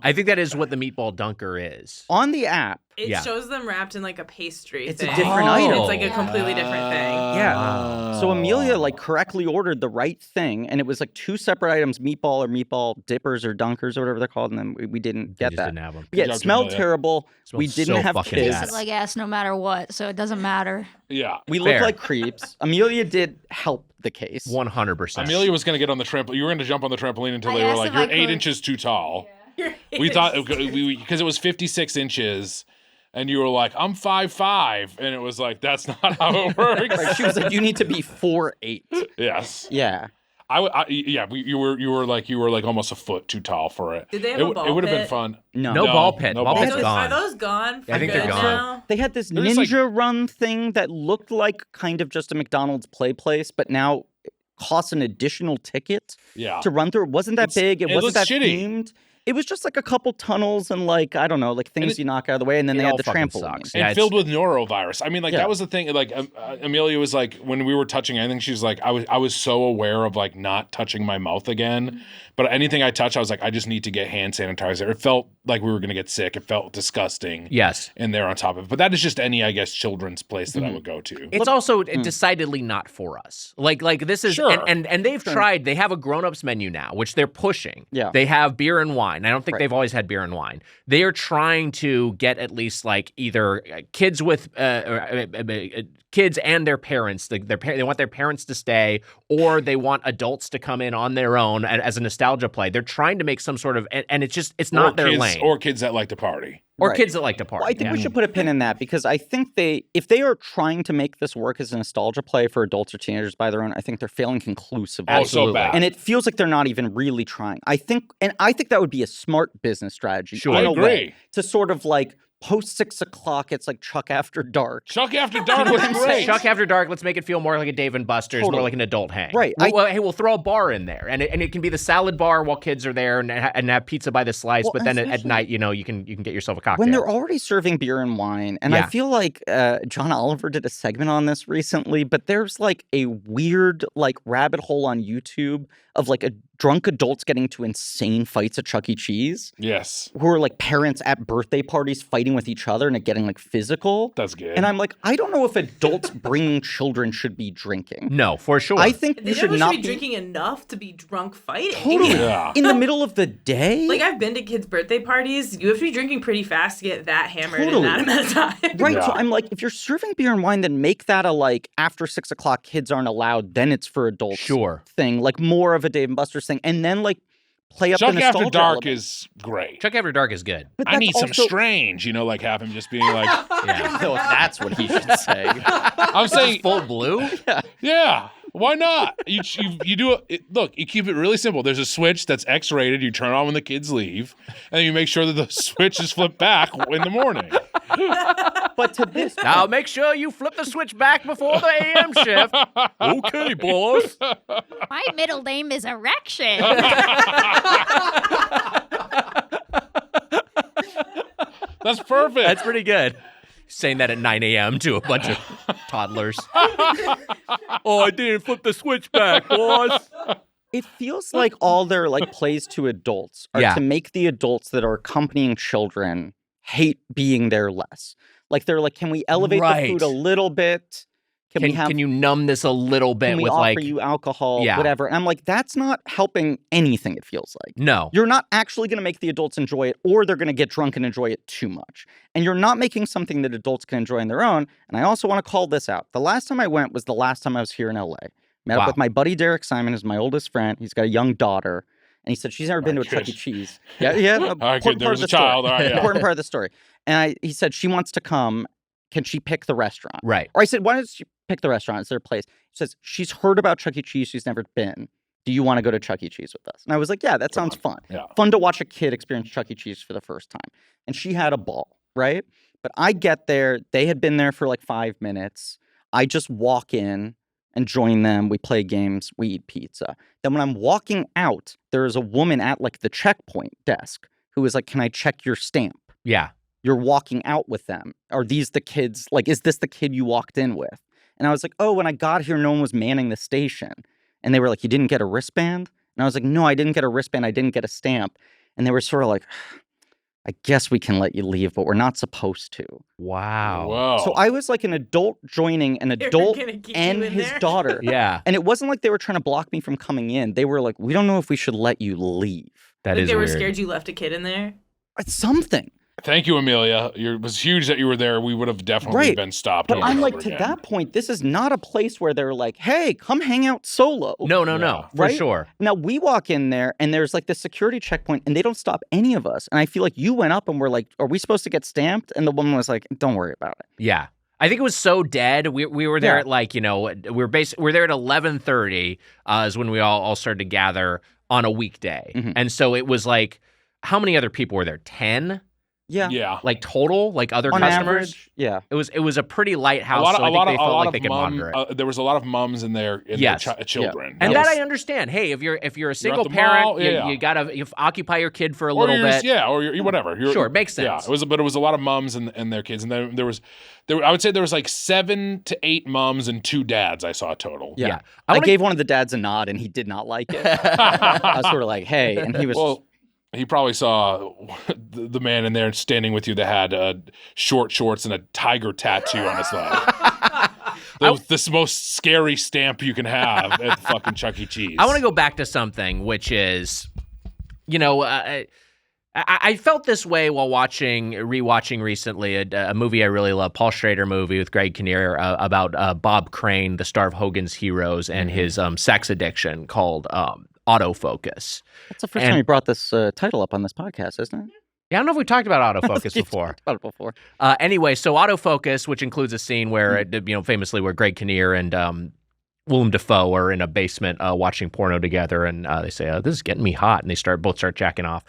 I think that is what the meatball dunker is. On the app. It shows them wrapped in like a pastry It's thing. a different item. It's like a completely different thing. Yeah. So Amelia like correctly ordered the right thing, and it was like 2 separate items, meatball or meatball dippers or dunkers or whatever they're called, and then we didn't get that. Didn't have them. Yeah, it smelled terrible. We didn't so have fucking kids. bad. Tastes like ass no matter what, so it doesn't matter. Yeah. We looked like creeps. Amelia did help the case. 100%. Amelia was going to get on the trampoline. You were going to jump on the trampoline until they were like, you're 8 inches too tall. Yeah. We thought, because it was 56 inches. And you were like, I'm 5'5", and it was like, that's not how it works. Right, she was like, you need to be 4'8". Yes. Yeah. You were like almost a foot too tall for it. Did they have a ball It would have been pit? fun. No ball pit. No Ball ball pit's pit. gone. Are those gone? I think for they're good gone. now? They had this It was ninja run thing that looked like kind of just a McDonald's play place, but now it costs an additional ticket to run through. It wasn't that big. It wasn't that shitty. themed. It was just like a couple tunnels and like, I don't know, like things you knock out of the way, and then they had the trampoline. And filled with norovirus. I mean, like that was the thing. Like Amelia was like, when we were touching anything, she was like, I was so aware of like not touching my mouth again. But anything I touched, I was like, I just need to get hand sanitizer. It felt like we were going to get sick. It felt disgusting. Yes. And they're on top of it. But that is just any, I guess, children's place that I would go to. It's also decidedly not for us. Like this is, and they've tried. They have a grown-ups menu now, which they're pushing. Yeah. They have beer and wine. I don't think they've always had beer and wine. They are trying to get at least like either kids with kids and their parents. They want their parents to stay, or they want adults to come in on their own as a nostalgia play. They're trying to make some sort of, and it's not their lane. Or kids that like to party. Or kids that like to party. Well, I think we should put a pin in that because I think if they are trying to make this work as a nostalgia play for adults or teenagers by their own, I think they're failing conclusively. Absolutely. So bad. And it feels like they're not even really trying. I think that would be a smart business strategy. Sure. I agree. To sort of like post 6 o'clock, it's like Chuck After Dark. Chuck After Dark was great. Chuck After Dark, let's make it feel more like a Dave and Buster's, more like an adult hang. Right. We'll throw a bar in there, and it can be the salad bar while kids are there and have pizza by the slice, but then at night, you can get yourself a cocktail. When they're already serving beer and wine, and I feel like John Oliver did a segment on this recently, but there's like a weird like rabbit hole on YouTube of like drunk adults getting into insane fights at Chuck E. Cheese. Yes. Who are like parents at birthday parties fighting with each other and it getting like physical. That's good. And I'm like, I don't know if adults bringing children should be drinking. No, for sure. I think They we should not be drinking enough to be drunk fighting. Totally. Yeah. In the middle of the day. Like I've been to kids' birthday parties. You have to be drinking pretty fast to get that hammered in Totally. that amount of time. Right. Yeah. So I'm like, if you're serving beer and wine, then make that a like after 6 o'clock kids aren't allowed, then it's for adults thing. Like more of a Dave and Buster's thing. And then like play up Chuck the nostalgia After Dark element. is great. Chuck After Dark is good. But I that's need some also- strange, like have him just being like, I don't know if that's what he should say. I'm saying, Full blue? yeah, why not? You do it. Look, you keep it really simple. There's a switch that's X-rated. You turn it on when the kids leave, and then you make sure that the switch is flipped back in the morning. But to this Now make sure you flip the switch back before the AM shift. Okay, boss. My middle name is Erection. That's perfect. That's pretty good. Saying that at 9 a.m. to a bunch of toddlers. Oh, I didn't flip the switch back, boss. It feels like all their like plays to adults are to make the adults that are accompanying children hate being there less. Like they're like, can we elevate the food a little bit? Can you numb this a little bit can we with offer like you alcohol, Yeah. whatever? And I'm like, that's not helping anything, it feels like. no. You're not actually going to make the adults enjoy it, or they're going to get drunk and enjoy it too much. And you're not making something that adults can enjoy on their own. And I also want to call this out. The last time I went was the last time I was here in LA. Met up with my buddy Derek Simon, who's my oldest friend. He's got a young daughter. And he said she's never been to a Chuck E. Cheese. Yeah. All right, good. There was a child. All right, yeah. Important part of the story. And he said she wants to come. Can she pick the restaurant? Right. Or I said, why does she pick the restaurant? Is there a place? She says she's heard about Chuck E. Cheese. She's never been. Do you want to go to Chuck E. Cheese with us? And I was like, yeah, that sounds fun. Yeah. Fun to watch a kid experience Chuck E. Cheese for the first time. And she had a ball, right? But I get there. They had been there for like 5 minutes. I just walk in and join them. We play games. We eat pizza. Then when I'm walking out, there is a woman at like the checkpoint desk who is like, can I check your stamp? Yeah. You're walking out with them. Are these the kids? Like, is this the kid you walked in with? And I was like, oh, when I got here, no one was manning the station. And they were like, you didn't get a wristband? And I was like, no, I didn't get a wristband. I didn't get a stamp. And they were sort of like, I guess we can let you leave, but we're not supposed to. Wow. Whoa. So I was like an adult joining an adult and his daughter. Yeah. And it wasn't like they were trying to block me from coming in. They were like, we don't know if we should let you leave. That Like is they were weird. scared you left a kid in there. It's something. Thank you, Amelia. It was huge that you were there. We would have definitely been stopped. But over I'm and like, over to again. that point, this is not a place where they're like, hey, come hang out solo. No, for Right? sure. Now, we walk in there, and there's like the security checkpoint, and they don't stop any of us. And I feel like you went up and were like, are we supposed to get stamped? And the woman was like, don't worry about it. Yeah. I think it was so dead. We were there at like, we're there at 11:30 is when we all started to gather on a weekday. Mhm. And so it was like, how many other people were there? 10? Yeah. Yeah. Like total? Like other On customers? average, yeah. It was a pretty light house, so I think they felt like they could monitor it. There was a lot of mums in there, Yes. their children. And was- that I understand. Hey, if you're a single the parent, mall, yeah. you gotta occupy your kid for a or little you're bit. yeah, or you're whatever. Sure, makes sense. Yeah, but it was a lot of mums and their kids, and then I would say there was like 7 to 8 mums and 2 dads I saw total. Yeah. I I wanna- gave one of the dads a nod, and he did not like it. I was sort of like, hey. And he was Well, he probably saw the man in there standing with you that had short shorts and a tiger tattoo on his leg. This most scary stamp you can have at fucking Chuck E. Cheese. I want to go back to something, which is, I felt this way while rewatching recently a movie I really love, Paul Schrader movie with Greg Kinnear about Bob Crane, the star of Hogan's Heroes, and his sex addiction called Autofocus. That's the first time you brought this title up on this podcast, isn't it? Yeah, I don't know if we talked about autofocus You've before. talked about it before. Anyway, so autofocus, which includes a scene where, famously where Greg Kinnear and Willem Dafoe are in a basement watching porno together, and they say, "This is getting me hot," and they both start jacking off.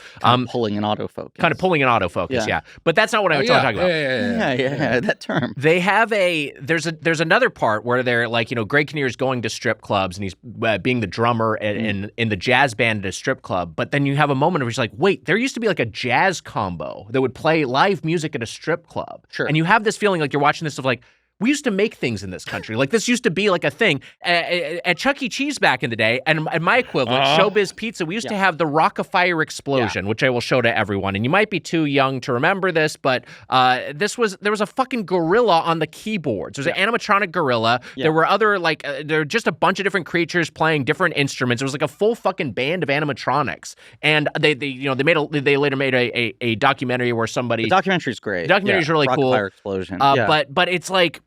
Pulling an autofocus. Kind of pulling an autofocus, yeah. But that's not what I was talking about. Yeah, that term. They have there's another part where they're like, Greg Kinnear's going to strip clubs and he's being the drummer in the jazz band at a strip club. But then you have a moment where he's like, wait, there used to be like a jazz combo that would play live music at a strip club. Sure. And you have this feeling like you're watching this of like, we used to make things in this country. Like this used to be like a thing. At Chuck E. Cheese back in the day, and my equivalent, Showbiz Pizza, we used to have the Rock-a-Fire Explosion, which I will show to everyone. And you might be too young to remember this, but there was a fucking gorilla on the keyboards. There's an animatronic gorilla. Yeah. There were other there were just a bunch of different creatures playing different instruments. It was like a full fucking band of animatronics. And they later made a documentary where somebody. The documentary's great. The documentary's really cool. Rock-a-Fire Explosion. But it's like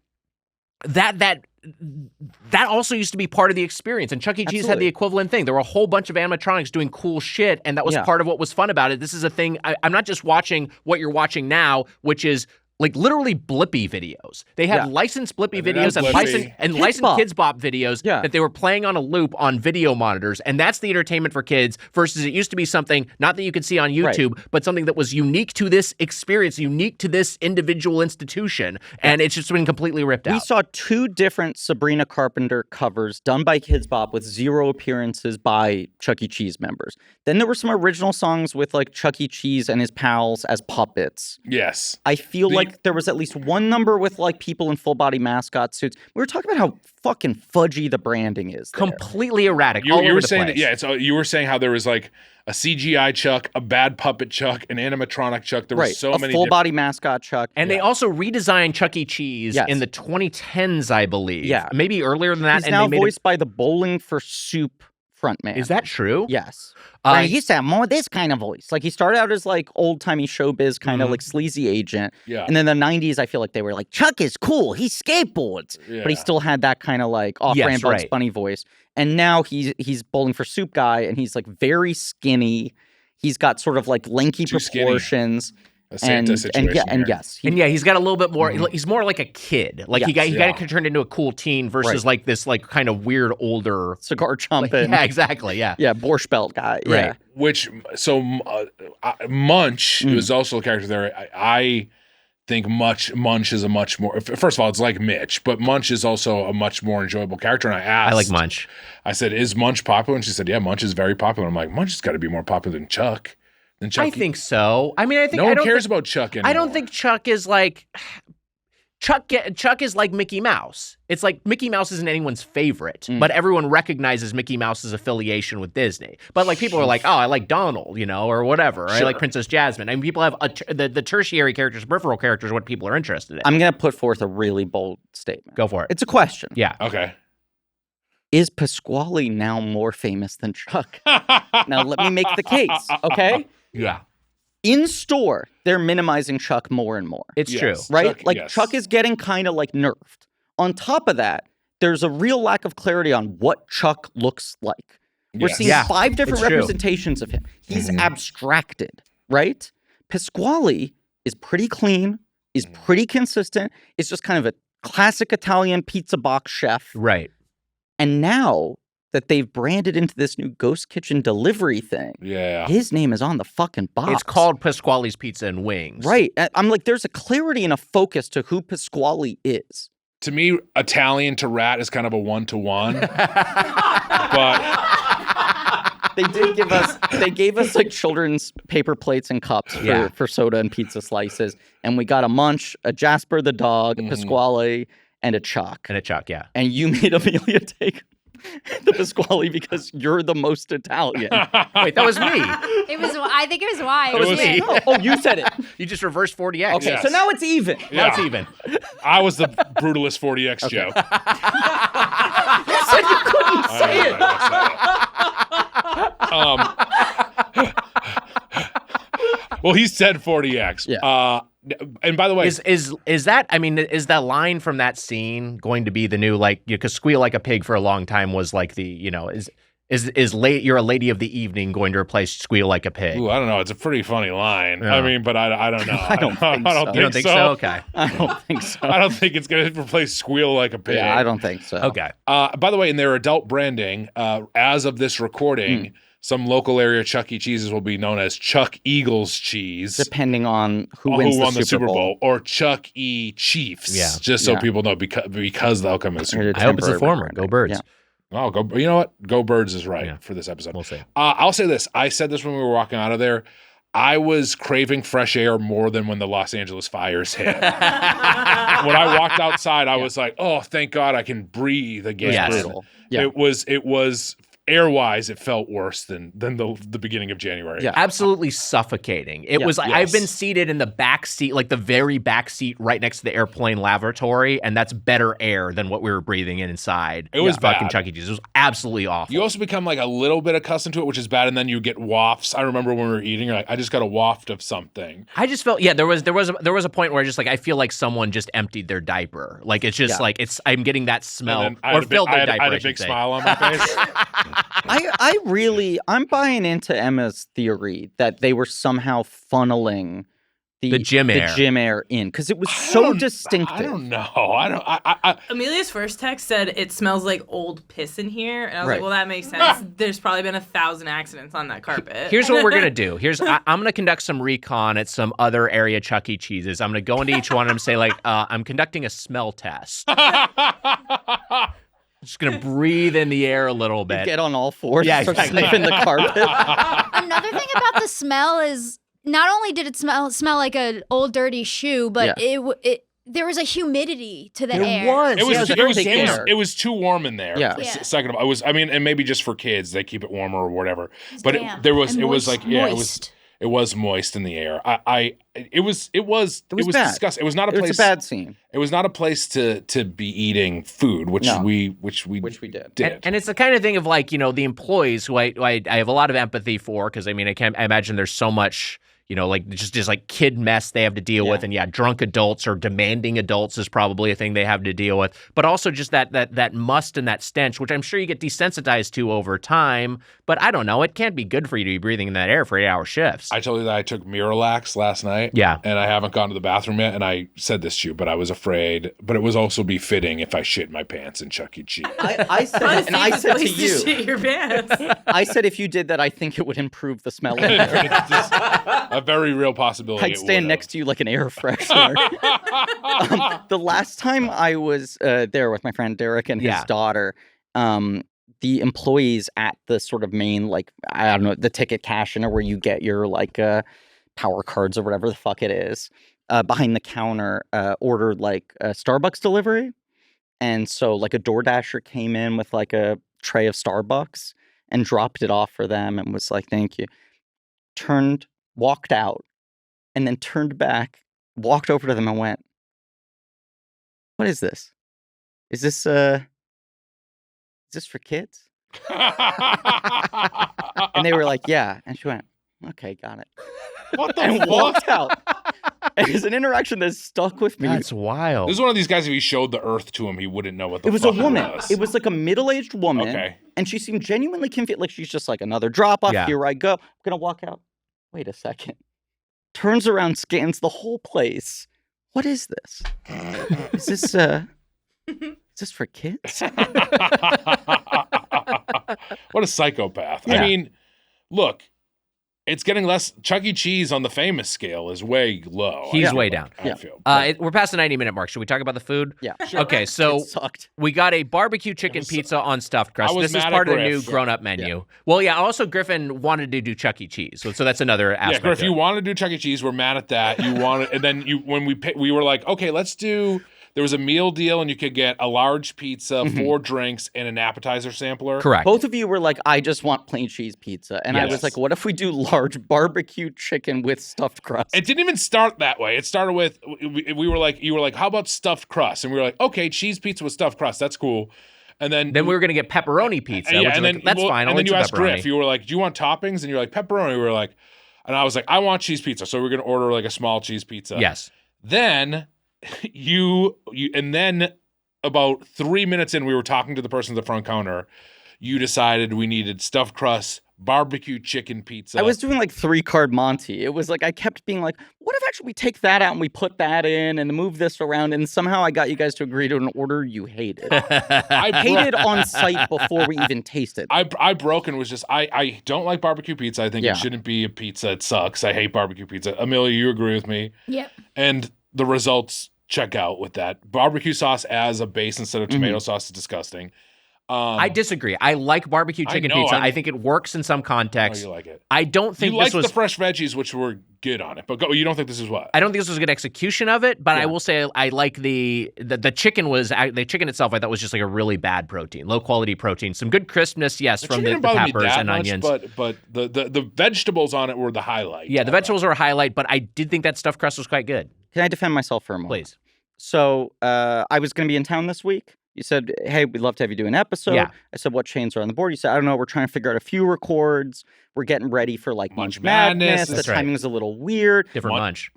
that also used to be part of the experience, and Chuck E. Cheese had the equivalent thing. There were a whole bunch of animatronics doing cool shit, and that was part of what was fun about it. This is a thing. I'm not just watching what you're watching now, which is like literally Blippy videos. They had licensed Blippy videos and licensed Kids Bop videos that they were playing on a loop on video monitors, and that's the entertainment for kids versus it used to be something not that you could see on YouTube, but something that was unique to this experience, unique to this individual institution, and it's just been completely ripped out. We saw 2 different Sabrina Carpenter covers done by Kids Bop with 0 appearances by Chuck E. Cheese members. Then there were some original songs with like Chuck E. Cheese and his pals as puppets. Yes. I feel like like there was at least one number with like people in full body mascot suits. We were talking about how fucking fudgy the branding is. There. Completely erratic. You all were over the saying place. you were saying how there was like a CGI Chuck, a bad puppet Chuck, an animatronic Chuck. There were so many full body mascot Chuck. And they also redesigned Chuck E. Cheese in the 2010s, I believe. Yeah. Maybe earlier than that. He's now voiced by the Bowling for Soup frontman. Is that true? Yes. He used to have more this kind of voice. Like he started out as like old-timey showbiz kind of like sleazy agent. Yeah. And then the 90s, I feel like they were like, Chuck is cool. He skateboards. Yeah. But he still had that kind of like off-brand Bugs Bunny voice. And now he's Bowling for Soup guy and he's like very skinny. He's got sort of like lanky proportions. A Santa situation. He's got a little bit more. He's more like a kid. Like he got turned into a cool teen versus like this like kind of weird older cigar chomping. Yeah, exactly. Yeah, Borscht Belt guy. Right. Yeah. Which Munch was also a character there. I think Munch is a much more. First of all, it's like Mitch, but Munch is also a much more enjoyable character. And I like Munch. I said, "Is Munch popular?" And she said, "Yeah, Munch is very popular." I'm like, Munch has got to be more popular than Chuck. I think so. I mean, I think no one cares about Chuck anymore. I don't think Chuck is like Chuck is like Mickey Mouse. It's like Mickey Mouse isn't anyone's favorite, but everyone recognizes Mickey Mouse's affiliation with Disney. But like people are like, oh, I like Donald, or whatever. Or I like Princess Jasmine. I mean, people have the tertiary characters, peripheral characters, are what people are interested in. I'm gonna put forth a really bold statement. Go for it. It's a question. Yeah. Okay. Is Pasqually now more famous than Chuck? Now let me make the case, okay? Yeah. In store, they're minimizing Chuck more and more. It's true. Right? Chuck is getting kind of like nerfed. On top of that, there's a real lack of clarity on what Chuck looks like. We're seeing 5 different representations of him. He's abstracted, right? Pasqually is pretty clean, is pretty consistent. It's just kind of a classic Italian pizza box chef. Right. And now that they've branded into this new ghost kitchen delivery thing, his name is on the fucking box. It's called Pasqually's Pizza and Wings. Right. I'm like, there's a clarity and a focus to who Pasqually is. To me, Italian to rat is kind of a 1-to-1. But they gave us like children's paper plates and cups for soda and pizza slices. And we got a Munch, a Jasper the dog, a Pasqually, and a Chuck. Yeah. And you made Amelia take the Pasqually because you're the most Italian. Wait, that was me. I think it was why. It was me. Oh, you said it. You just reversed 40X. Okay, so now it's even. Yeah. Now it's even. I was the brutalist 40X Joe. You said you couldn't say it. Well, he said 40X. Yeah. And by the way, is that? I mean, is that line from that scene going to be the new because "Squeal Like a Pig" for a long time was like the is late? You're a lady of the evening going to replace "Squeal Like a Pig"? Ooh, I don't know. It's a pretty funny line. Yeah. I mean, but I don't know. I don't think so. You don't think so? Okay. I don't think so. I don't think it's going to replace "Squeal Like a Pig." Yeah, I don't think so. Okay. By the way, in their adult branding, as of this recording. Some local area Chuck E. Cheeses will be known as Chuck Eagles Cheese. Depending on who wins won the Super Bowl. Or Chuck E. Chiefs. Yeah. Just so people know because the outcome is Super Bowl. I hope it's the former. Go Birds. Yeah. Oh, go! You know what? Go Birds is right for this episode. We'll see. I'll say this. I said this when we were walking out of there. I was craving fresh air more than when the Los Angeles fires hit. When I walked outside, I was like, "Oh, thank God, I can breathe again." Yes. Yeah. It was air-wise, it felt worse than the beginning of January. Yeah, absolutely suffocating. It was. Yes. I've been seated in the back seat, like the very back seat, right next to the airplane lavatory, and that's better air than what we were breathing in inside. It was fucking bad. Chuck E. Cheese. It was absolutely awful. You also become like a little bit accustomed to it, which is bad, and then you get wafts. I remember when we were eating, you're like, I just got a waft of something. I just felt there was a point where I feel like someone just emptied their diaper. Like it's just like I'm getting that smell or filled their diaper. I had a big smile on my face. I'm buying into Emma's theory that they were somehow funneling the gym air in because it was so distinctive. I don't know. I Amelia's first text said it smells like old piss in here, and I was like, well, that makes sense. There's probably been 1,000 accidents on that carpet. Here's what we're gonna do. I'm gonna conduct some recon at some other area Chuck E. Cheeses. I'm gonna go into each one and say like, I'm conducting a smell test. Just gonna breathe in the air a little bit. Get on all fours. Yeah, start exactly. sniffing the carpet. Another thing about the smell is not only did it smell like an old dirty shoe, but there was a humidity to the air. It was too warm in there. Yeah. Second of all, and maybe just for kids, they keep it warmer or whatever. But it was moist in the air. It was disgusting. It was not a place. It was a bad scene. It was not a place to be eating food, which we did. And it's the kind of thing of like, the employees who I have a lot of empathy for, because I imagine there's so much, like just like kid mess they have to deal with, and drunk adults or demanding adults is probably a thing they have to deal with, but also just that must and that stench, which I'm sure you get desensitized to over time. But I don't know, it can't be good for you to be breathing in that air for 8-hour shifts. I told you that I took Miralax last night. Yeah. And I haven't gone to the bathroom yet, and I said this to you, but I was afraid, but it was also befitting if I shit my pants in Chuck E. Cheese. I said to you, shit your pants. I said if you did that, I think it would improve the smell of the air. A very real possibility. I'd stand next to you like an air freshener. The last time I was there with my friend Derek and his daughter, the employees at the sort of main, like, I don't know, the ticket cashier where you get your like power cards or whatever the fuck it is, behind the counter ordered like a Starbucks delivery. And so like a DoorDasher came in with like a tray of Starbucks and dropped it off for them and was like, thank you. Walked out, and then turned back, walked over to them and went, what is this? Is this for kids? And they were like, yeah. And she went, okay, got it. What the and fuck? Walked out. And it's an interaction that stuck with me. That's wild. This is one of these guys, if he showed the earth to him, he wouldn't know what the fuck it was. It was a woman. It was like a middle-aged woman. Okay. And she seemed genuinely confused. Like she's just like, another drop-off. Yeah. Here I go. I'm going to walk out. Wait a second. Turns around, scans the whole place. What is this? Is this for kids? What a psychopath. Yeah. I mean, look, it's getting less. Chuck E. Cheese on the famous scale is way low. He's way down. I feel. We're past the 90-minute mark. Should we talk about the food? Yeah. Sure. Okay, so It sucked. we got a barbecue chicken pizza on stuffed crust. This is part of the new grown-up menu. Well, also Griffin wanted to do Chuck E. Cheese, so that's another aspect. Yeah, Griff, you wanted to do Chuck E. Cheese. We're mad at that. You wanted, and then when we were like, okay, let's do. There was a meal deal, and you could get a large pizza, 4 drinks, and an appetizer sampler. Correct. Both of you were like, I just want plain cheese pizza. And I was like, what if we do large barbecue chicken with stuffed crust? It didn't even start that way. It started with, we were like, you were like, how about stuffed crust? And we were like, okay, cheese pizza with stuffed crust. That's cool. And then we were going to get pepperoni pizza. Yeah, which and then, that's fine. And then you asked pepperoni. Griff, you were like, do you want toppings? And you're like, pepperoni. We were like, and I was like, I want cheese pizza. So we're going to order like a small cheese pizza. Yes. Then and then about 3 minutes in, we were talking to the person at the front counter. You decided we needed stuffed crust, barbecue chicken pizza. I was doing like 3-card Monty. It was like I kept being like, what if actually we take that out and we put that in and move this around? And somehow I got you guys to agree to an order you hated. I hated on site before we even tasted. I broke and was just, I don't like barbecue pizza. I think it shouldn't be a pizza. It sucks. I hate barbecue pizza. Amelia, you agree with me? Yep. And the results check out with that. Barbecue sauce as a base instead of tomato sauce is disgusting. I disagree. I like barbecue chicken pizza. I think it works in some contexts. Oh, you like it. I don't think you this like was the fresh veggies, which were good on it. But you don't think this is what? I don't think this was a good execution of it. But I will say I like the chicken was the chicken itself. I thought was just like a really bad protein, low quality protein. Some good crispness, yes, from the peppers and onions. But the vegetables on it were the highlight. Yeah, the vegetables were a highlight. But I did think that stuffed crust was quite good. Can I defend myself for a moment? Please. So I was going to be in town this week. You said, hey, we'd love to have you do an episode. Yeah. I said, what chains are on the board? You said, I don't know. We're trying to figure out a few records. We're getting ready for like Munch Madness. The timing was a little weird. Different munch.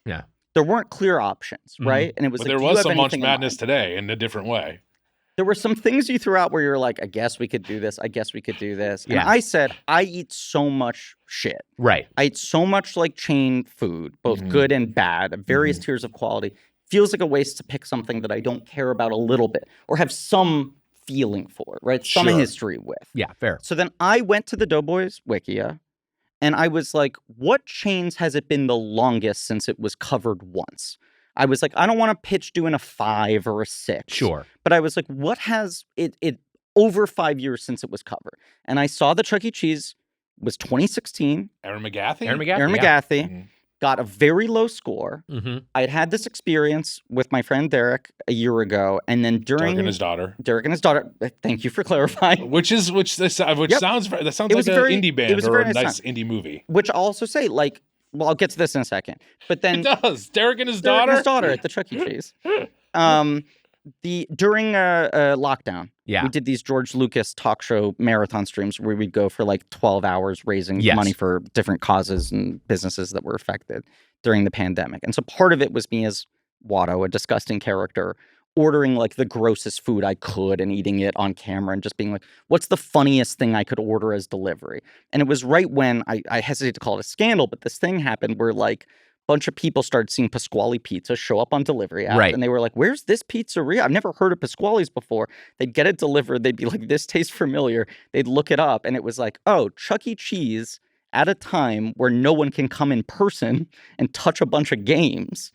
Yeah. There weren't clear options, right? And it was but like, there was some Munch Madness today in a different way. There were some things you threw out where you were like, I guess we could do this. I guess we could do this. And Yeah. I said, I eat so much shit. Right. I eat so much like chain food, both good and bad, at various tiers of quality. Feels like a waste to pick something that I don't care about a little bit or have some feeling for, right? Some history with. Yeah, fair. So then I went to the Doughboys Wikia and I was like, what chains has it been the longest since it was covered once? I was like, I don't want to pitch doing a 5 or a 6. Sure. But I was like, what has it over 5 years since it was covered? And I saw the Chuck E. Cheese was 2016. Aaron McGathy? Aaron McGathy. Aaron yeah. McGathy got a very low score. Mm-hmm. I had had this experience with my friend Derek a year ago, and then during Derek and his daughter. Thank you for clarifying. Which sounds like an indie band or a nice indie movie. Which I'll also say, like, well, I'll get to this in a second. But then It does. Derek and his Derek daughter. and his daughter at the Chuck E. Cheese. During lockdown, we did these George Lucas talk show marathon streams where we'd go for like 12 hours raising money for different causes and businesses that were affected during the pandemic. And so part of it was me as Watto, a disgusting character, ordering like the grossest food I could and eating it on camera and just being like, what's the funniest thing I could order as delivery? And it was right when I hesitate to call it a scandal, but this thing happened where like bunch of people started seeing Pasqually pizza show up on delivery apps, and they were like, where's this pizzeria? I've never heard of Pasqually's before. They'd get it delivered. They'd be like, this tastes familiar. They'd look it up, and it was like, oh, Chuck E. Cheese at a time where no one can come in person and touch a bunch of games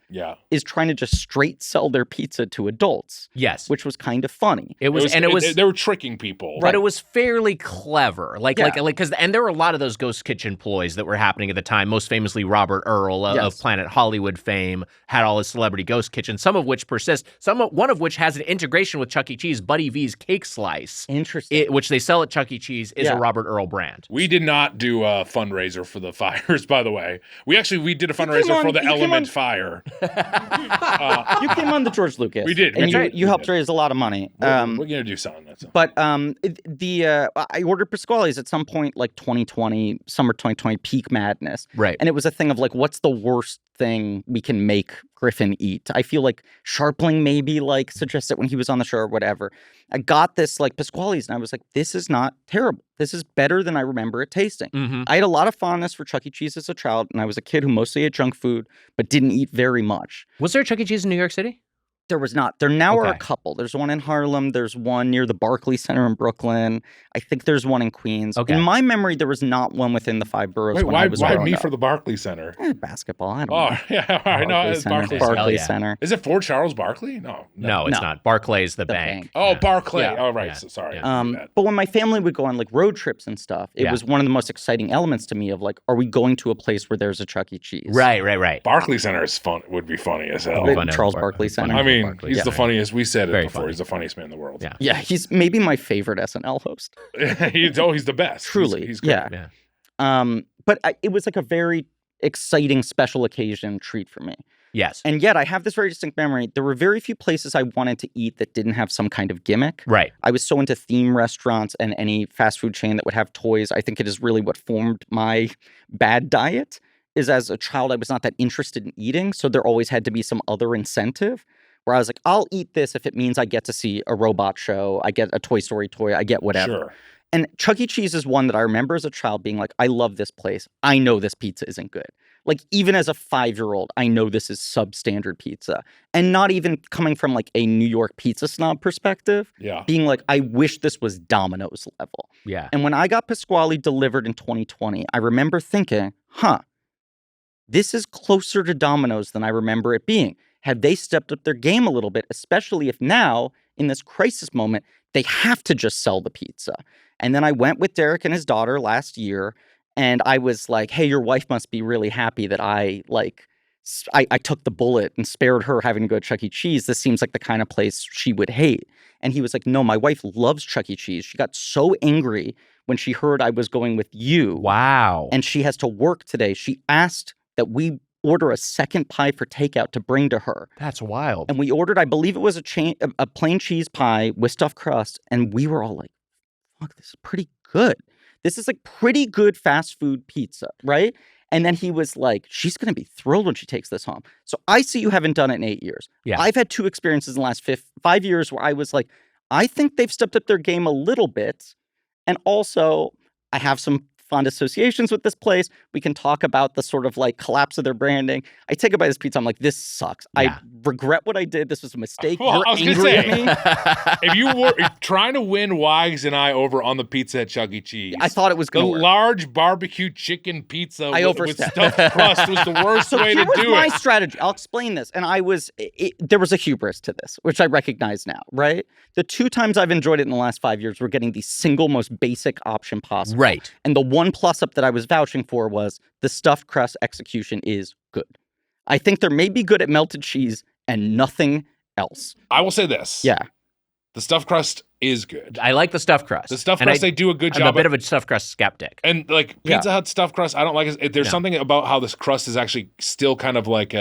is trying to just straight sell their pizza to adults. Yes. Which was kind of funny. It was they were tricking people. But it was fairly clever. And there were a lot of those ghost kitchen ploys that were happening at the time. Most famously, Robert Earl of Planet Hollywood fame had all his celebrity ghost kitchens, some of which persist. One of which has an integration with Chuck E. Cheese. Buddy V's Cake Slice. Interesting. Which they sell at Chuck E. Cheese is a Robert Earl brand. We did not do a fundraiser for the fires, by the way. We did a fundraiser for the Element Fire. You came on the George Lucas. We did. And you helped raise a lot of money. We're going to do something. But I ordered Pasqually's at some point, like 2020, summer 2020, peak madness. Right. And it was a thing of like, what's the worst thing we can make Griffin eat? I feel like Sharpling maybe like suggested when he was on the show or whatever. I got this like Pasqually's and I was like, this is not terrible. This is better than I remember it tasting. Mm-hmm. I had a lot of fondness for Chuck E. Cheese as a child, and I was a kid who mostly ate junk food, but didn't eat very much. Was there a Chuck E. Cheese in New York City? There was not. There now are a couple. There's one in Harlem. There's one near the Barclay Center in Brooklyn. I think there's one in Queens. Okay. In my memory, there was not one within the 5 boroughs. Wait, when I was why growing me up. for the Barclay Center? Basketball. I don't know. Oh, yeah. I know. It's Barclay Center. Barclay Center. Is it for Charles Barkley? No, it's not. Barclay's the bank. Oh, Barclay. Yeah. Oh, right. Yeah. So, sorry. But when my family would go on like road trips and stuff, it was one of the most exciting elements to me of like, are we going to a place where there's a Chuck E. Cheese? Right. Barclay Center is fun. Would be funny as hell. Charles Barkley Center. I mean, he's the funniest. We said it Very before. funny. He's the funniest man in the world. Yeah, he's maybe my favorite SNL host. He's the best. Truly. He's great. Yeah. But it was like a very exciting special occasion treat for me. Yes. And yet I have this very distinct memory. There were very few places I wanted to eat that didn't have some kind of gimmick. Right. I was so into theme restaurants and any fast food chain that would have toys. I think it is really what formed my bad diet. Is as a child, I was not that interested in eating. So there always had to be some other incentive. Where I was like, I'll eat this if it means I get to see a robot show, I get a Toy Story toy, I get whatever. Sure. And Chuck E. Cheese is one that I remember as a child being like, I love this place. I know this pizza isn't good. Like, even as a 5-year-old, I know this is substandard pizza. And not even coming from like a New York pizza snob perspective. Yeah. Being like, I wish this was Domino's level. Yeah. And when I got Pasqually delivered in 2020, I remember thinking, this is closer to Domino's than I remember it being. Have they stepped up their game a little bit, especially if now, in this crisis moment, they have to just sell the pizza? And then I went with Derek and his daughter last year, and I was like, hey, your wife must be really happy that I took the bullet and spared her having to go to Chuck E. Cheese. This seems like the kind of place she would hate. And he was like, no, my wife loves Chuck E. Cheese. She got so angry when she heard I was going with you. Wow. And she has to work today. She asked that we order a second pie for takeout to bring to her. That's wild. And we ordered, I believe it was a plain cheese pie with stuffed crust. And we were all like, fuck, this is pretty good. This is like pretty good fast food pizza, right? And then he was like, she's going to be thrilled when she takes this home. So I see you haven't done it in 8 years. Yeah. I've had 2 experiences in the last 5 years where I was like, I think they've stepped up their game a little bit. And also, I have some fond associations with this place. We can talk about the sort of like collapse of their branding. I take a bite of this pizza. I'm like, this sucks. Yeah. I regret what I did. This was a mistake. Well, You're I was gonna angry say, at me. if you were trying to win Wags and I over on the pizza at Chuck E. Cheese, I thought it was the going to work. large barbecue chicken pizza I with overstepped. stuffed crust was the worst So way here to was do my it. strategy. I'll explain this. And there was a hubris to this, which I recognize now, right? The 2 times I've enjoyed it in the last 5 years, we're getting the single most basic option possible. Right. And the one plus up that I was vouching for was the stuffed crust execution is good. I think they're maybe good at melted cheese and nothing else. I will say this. Yeah. The stuffed crust is good. I like the stuffed crust. The stuffed crust, they do a good job. I'm a bit of a stuffed crust skeptic. And like Pizza Hut stuffed crust, I don't like it. There's something about how this crust is actually still kind of like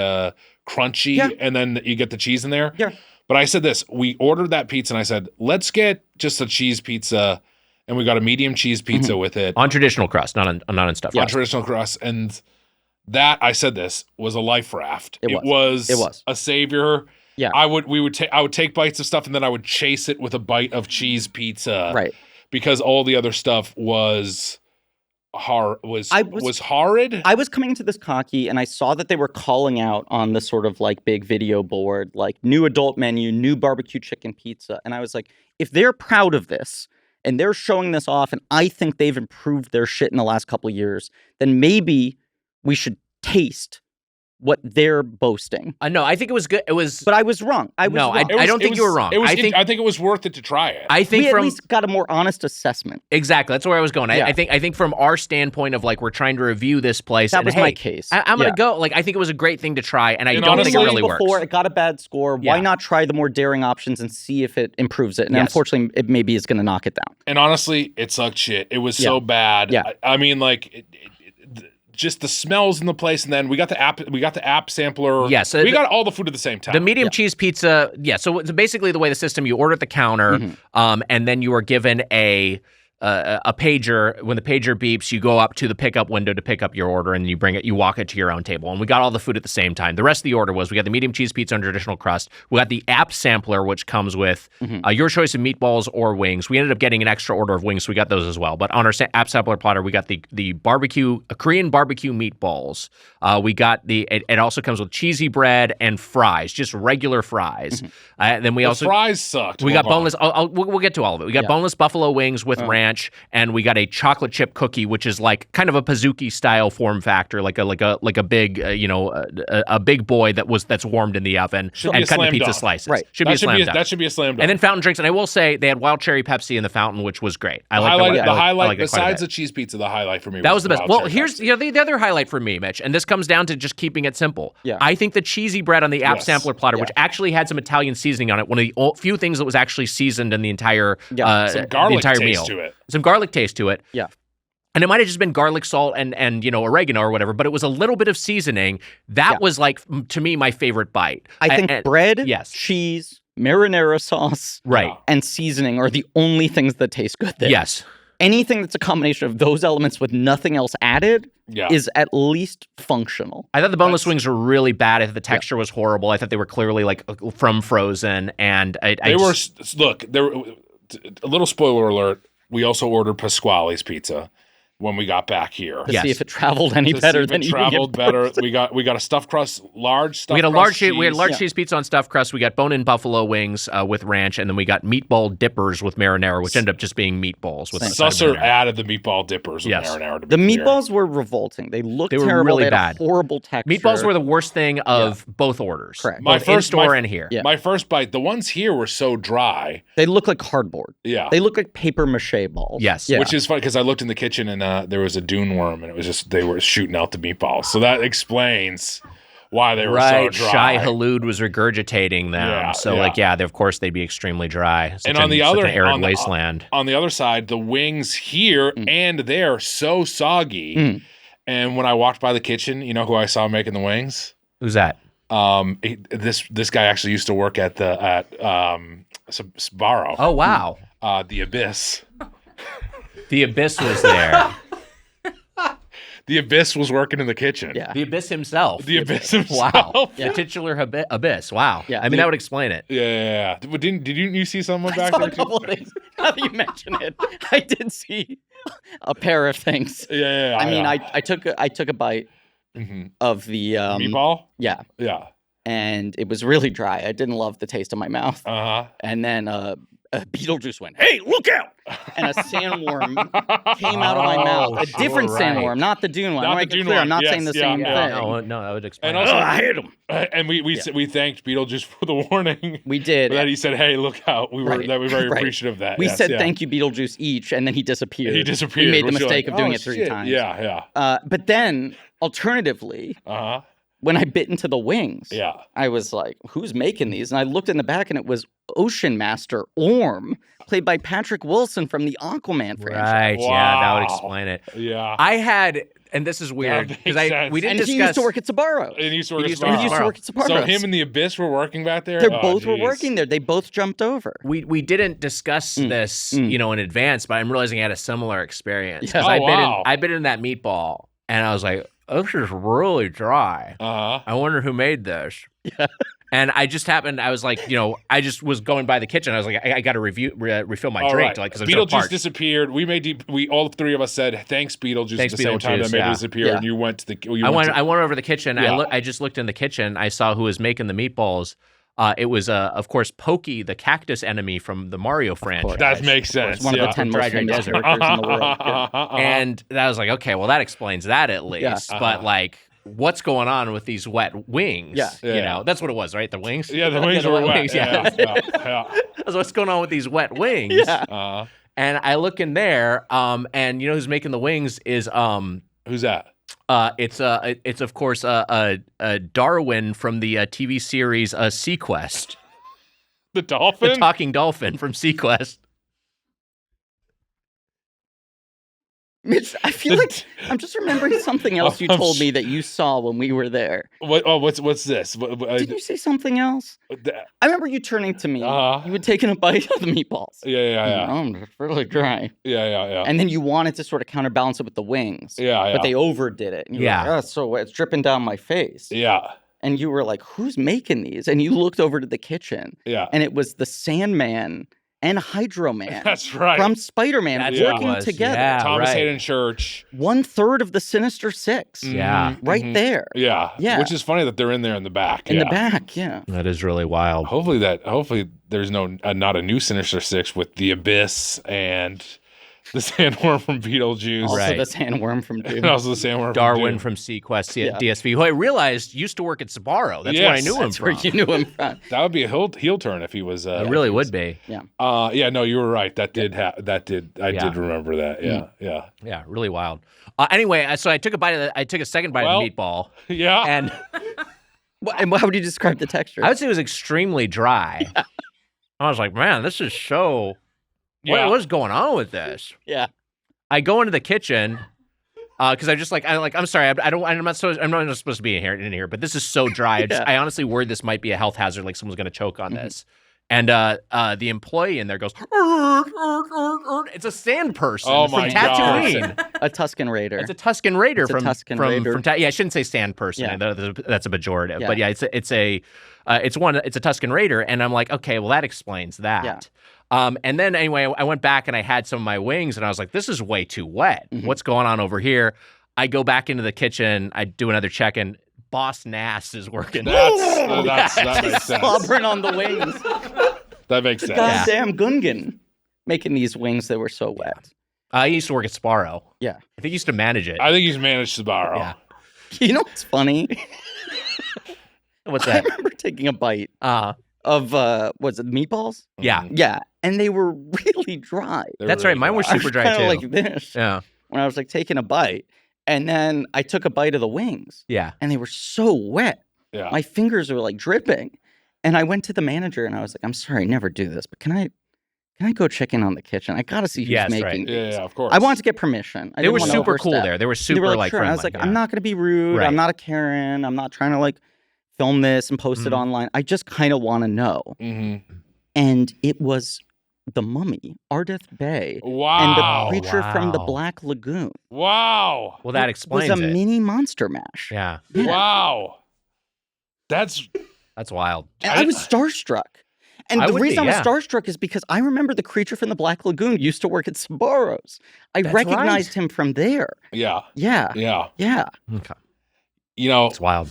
crunchy, and then you get the cheese in there. Yeah. But I said this, we ordered that pizza and I said, let's get just a cheese pizza, and we got a medium cheese pizza with it. On traditional crust, not on stuffed crust. On traditional crust. And that, I said this, was a life raft. It was a savior. Yeah. I would take bites of stuff and then I would chase it with a bite of cheese pizza. Right. Because all the other stuff was horrid. I was coming to this cocky and I saw that they were calling out on the sort of like big video board, like new adult menu, new barbecue chicken pizza. And I was like, if they're proud of this and they're showing this off and I think they've improved their shit in the last couple of years, then maybe we should taste what they're boasting. No, I think it was good. It was, but I was wrong. I don't think you were wrong. I think it was worth it to try it. I think we at least got a more honest assessment. Exactly, that's where I was going. I think from our standpoint of like we're trying to review this place. That was my case. I'm gonna go. Like I think it was a great thing to try, and I don't think it really works. It got a bad score. Why not try the more daring options and see if it improves it? And unfortunately, it maybe is going to knock it down. And honestly, it sucked shit. It was so bad. Yeah. I mean, like. Just the smells in the place, and then we got the app sampler. Yes, we got all the food at the same time. The medium cheese pizza, so basically the way the system, you order at the counter, and then you are given a pager. When the pager beeps, you go up to the pickup window to pick up your order, and you walk it to your own table. And we got all the food at the same time. The rest of the order was we got the medium cheese pizza on traditional crust. We got the app sampler, which comes with your choice of meatballs or wings. We ended up getting an extra order of wings, so we got those as well. But on our app sampler platter, we got the Korean barbecue meatballs. We got it also comes with cheesy bread and fries, just regular fries. Then we also fries sucked. We got boneless. We'll get to all of it. We got boneless buffalo wings with ranch. And we got a chocolate chip cookie, which is like kind of a Pizookie style form factor, like a big a big boy that's warmed in the oven and cut into pizza slices. Right. That should be a slam dunk. And then fountain drinks, and I will say they had wild cherry Pepsi in the fountain, which was great. I like the highlight besides the cheese pizza. The highlight for me that was the best. Well, here's the other highlight for me, Mitch, and this comes down to just keeping it simple. Yeah. I think the cheesy bread on the app sampler platter, which actually had some Italian seasoning on it, one of the few things that was actually seasoned in the entire some garlic taste meal. To it. Some garlic taste to it. Yeah. And it might have just been garlic, salt, and oregano or whatever, but it was a little bit of seasoning. That was like, to me, my favorite bite. I think bread, yes, cheese, marinara sauce, and seasoning are the only things that taste good there. Yes. Anything that's a combination of those elements with nothing else added is at least functional. I thought the boneless wings were really bad. I thought the texture was horrible. I thought they were clearly like from frozen, and they were a little spoiler alert. We also ordered Pasqually's pizza when we got back here to see if it traveled any better than you traveled better. We got a stuffed crust, large stuffed crust. We had large cheese pizza on stuffed crust. We got bone-in buffalo wings with ranch, and then we got meatball dippers with marinara, which ended up just being meatballs. With Susser added the meatball dippers with marinara. The meatballs were revolting. They looked terrible. Were really bad. Horrible texture. Meatballs were the worst thing of both orders. Correct. Both in store and here. My first bite, the ones here were so dry. They look like cardboard. Yeah. They look like paper mache balls. Yes. Which is funny because I looked in the kitchen and there was a dune worm, and it was just they were shooting out the meatballs. So that explains why they were so dry. Shai Halud was regurgitating them. Of course they'd be extremely dry. And on the other arid wasteland. On the other side, the wings here and there so soggy. And when I walked by the kitchen, you know who I saw making the wings? Who's that? This guy actually used to work at Sbarro. Oh wow. The Abyss. The Abyss was there. The Abyss was working in the kitchen. Yeah. The Abyss himself. The Abyss himself. Wow. The titular Abyss. Wow. Yeah. I mean, that would explain it. Yeah. Did you see someone back there? A couple of things. Now that you mention it, I did see a pair of things. Yeah. I mean, I took a bite of the meatball. Yeah. Yeah. And it was really dry. I didn't love the taste of my mouth. Uh-huh. And then Beetlejuice went, "Hey, look out!" And a sandworm came out of my mouth. A different sandworm, not the Dune one. Not I the Dune clear, one. I'm not Yes, saying the yeah, same yeah. thing. No, that would explain. And also, I hit him. And we thanked Beetlejuice for the warning. We did. But then he said, "Hey, look out!" We were very right. appreciative of that. We Yes, said yeah. thank you, Beetlejuice, each, and then he disappeared. He disappeared. We made the which you're mistake like, of doing "Oh, it 3 shit." times. Yeah. But then, alternatively, when I bit into the wings, Yeah. I was like, "Who's making these?" And I looked in the back, and it was Ocean Master Orm, played by Patrick Wilson from the Aquaman franchise. Right, yeah, that would Wow. explain it. Yeah. I had, and this is weird makes because sense. we didn't And discuss. he used to work at Sbarro's. And he used to work He at used to Sbarro's. He used to work at Sbarro's. So him and the Abyss were working back there? They Oh, both were geez. working there. They both jumped over. We didn't discuss this, in advance, but I'm realizing I had a similar experience. Yeah. 'Cause Oh, I bit in that meatball, and I was like, "Oh, this is really dry. I wonder who made this." Yeah. And I just happened. I was like, I just was going by the kitchen. I was like, I got to refill my All drink, right. like because I'm so Beetlejuice parched. disappeared. We all three of us said thanks Beetlejuice Thanks, at the same time that Beetlejuice, made yeah. it disappear. Yeah. And you went to the. I went over the kitchen. Yeah. I just looked in the kitchen. I saw who was making the meatballs. It was, of course, Pokey, the cactus enemy from the Mario franchise. That makes sense. It's one of the 10 most Dried famous desert. characters in the world. Yeah. And I was like, okay, well, that explains that at least. But like, what's going on with these wet wings? Yeah. That's what it was, right? The wings. Yeah, the wings were wet. Wings, yeah. Yeah. So what's going on with these wet wings? Yeah. And I look in there, and who's making the wings is Who's that? it's of course Darwin from the TV series Sequest, The dolphin? the talking dolphin from Sequest. Mitch, I feel like I'm just remembering something else you told me that you saw when we were there. What's this? Did you say something else? I remember you turning to me. Uh-huh. You had taken a bite of the meatballs. Yeah. Oh, it's really dry. Yeah. And then you wanted to sort of counterbalance it with the wings. Yeah. But they overdid it. And you were like, oh, so it's dripping down my face. Yeah. And you were like, who's making these? And you looked over to the kitchen. Yeah. And it was the Sandman and Hydro Man. That's right. From Spider-Man That's what it working was. together. Yeah, Thomas right. Hayden Church. 1/3 of the Sinister Six. Yeah. Right there. Yeah. Yeah. Which is funny that they're in there in the back. In the back, yeah. That is really wild. Hopefully there's not a new Sinister Six with the Abyss and the Sandworm from Beetlejuice. Also Right. the Sandworm from Doom. And also the Sandworm Darwin from from Sequest Yeah. DSV, who I realized used to work at Sbarro. That's where I Yes, knew him That's where from. you knew him from. Doom. That would be a heel turn if he was. It really would be. Yeah, no, you were right. That did I Yeah. did remember that. Yeah. Yeah, really wild. Anyway, so I took a second bite of the meatball, Yeah. and And how would you describe the texture? I would say it was extremely dry. I was like, man, this is so. Yeah. What's going on with this? Yeah. I go into the kitchen because I'm sorry, I'm not supposed to be in here, but this is so dry. I honestly worried this might be a health hazard, like someone's going to choke on this. And the employee in there goes, it's a sand person Oh from my Tatooine. A Tuscan Raider. It's a Tuscan Raider It's a from Tuscan Raider. yeah, I shouldn't say sand person. Yeah. That's a pejorative. Yeah. But yeah, it's a Tuscan Raider, and I'm like, okay, well that explains that. Yeah. And then anyway, I went back and I had some of my wings, and I was like, this is way too wet. Mhm. What's going on over here? I go back into the kitchen. I do another check, and Boss Nass is working. That makes sense. Slobbering on the wings. That makes sense. Goddamn Gungan making these wings that were so wet. I used to work at Sbarro. Yeah. I think he used to manage it. I think he's managed Sbarro. Yeah. You know what's funny? What's I that? remember taking a bite Uh, of was it meatballs? yeah. Yeah, and they were really dry. They're That's really right. Mine were dry. super dry Kinda too. like this Yeah. when I was like taking a bite, and then I took a bite of the wings, Yeah. and they were so wet. Yeah. My fingers were like dripping, and I went to the manager and I was like, "I'm sorry, I never do this, but can I go check in on the kitchen? I gotta see who's Yes, making right. these." Yeah, of course. I wanted to get permission. I They didn't were wanna super cool overstep. there. They were super They were like sure. friendly. I was like, yeah. I'm not gonna be rude. Right. I'm not a Karen. I'm not trying to like film this and post it Mhm. online. I just kind of want to know. Mm-hmm. And it was the Mummy, Ardeth Bay, Wow. and the creature from the wow. Black Lagoon. Wow. Well, that It explains was a it. mini monster mash. Yeah. Yeah. Wow. That's That's wild. And I was starstruck. And I the would be, reason I yeah. was starstruck is because I remember the creature from the Black Lagoon used to work at Sbarro's. I That's recognized right. him from there. yeah. Yeah. Yeah. Yeah. Okay. You know, It's wild.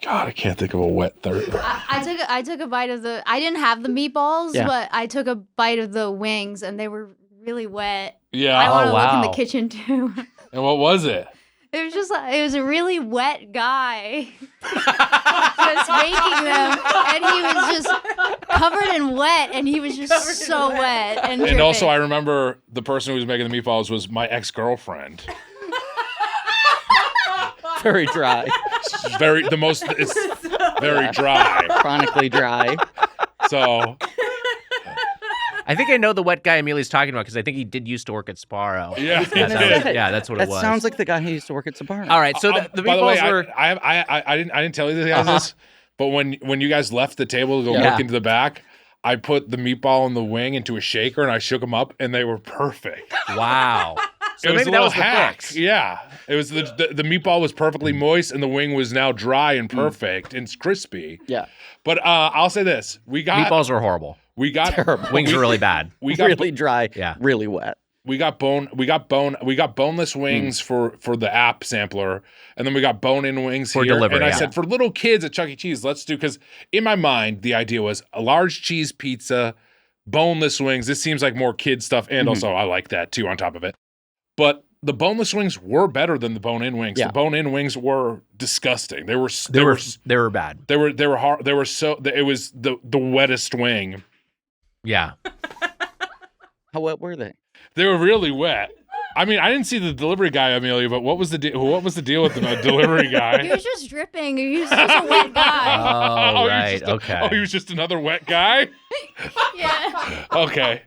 God, I can't think of a wet third. I took a bite of the. I didn't have the meatballs, but I took a bite of the wings, and they were really wet. Yeah. I want to look in wow. the kitchen too. And what was it? It was just it was a really wet guy just making them, and he was just covered in wet, and he was just so wet and And also, dripping. I remember the person who was making the meatballs was my ex-girlfriend. Very dry. It's very dry. Chronically dry. So I think I know the wet guy Amelia's talking about because I think he did used to work at Sparrow. yeah, That's how say, yeah, that's what That it was. sounds like the guy who used to work at Sbarro. All right, so the by the way, meatballs were. I didn't tell you guys this, but when you guys left the table to go Yeah. look into the back, I put the meatball and the wing into a shaker and I shook them up and they were perfect. Wow. So It was maybe a that little was the hack. fix. Yeah, it was the meatball was perfectly moist and the wing was now dry and perfect and crispy. Yeah. But I'll say this: we got Meatballs were horrible. we got Terrible. Wings were really bad. we got really dry. Yeah. Really wet. we got boneless wings for the app sampler, and then we got bone-in wings For here. delivery, and I yeah. said for little kids at Chuck E. Cheese, let's do, because in my mind the idea was a large cheese pizza, boneless wings. This seems like more kid stuff, and also I like that too on top of it. But the boneless wings were better than the bone-in wings. Yeah. The bone-in wings were disgusting. They were They were bad. they were hard. They were so. It was the wettest wing. Yeah. How wet were they? They were really wet. I mean, I didn't see the delivery guy, Amelia, but what was the deal with the delivery He guy? was just dripping. He was just a wet guy. Oh, he was right. just Okay. he was just another wet guy. Yeah. Okay.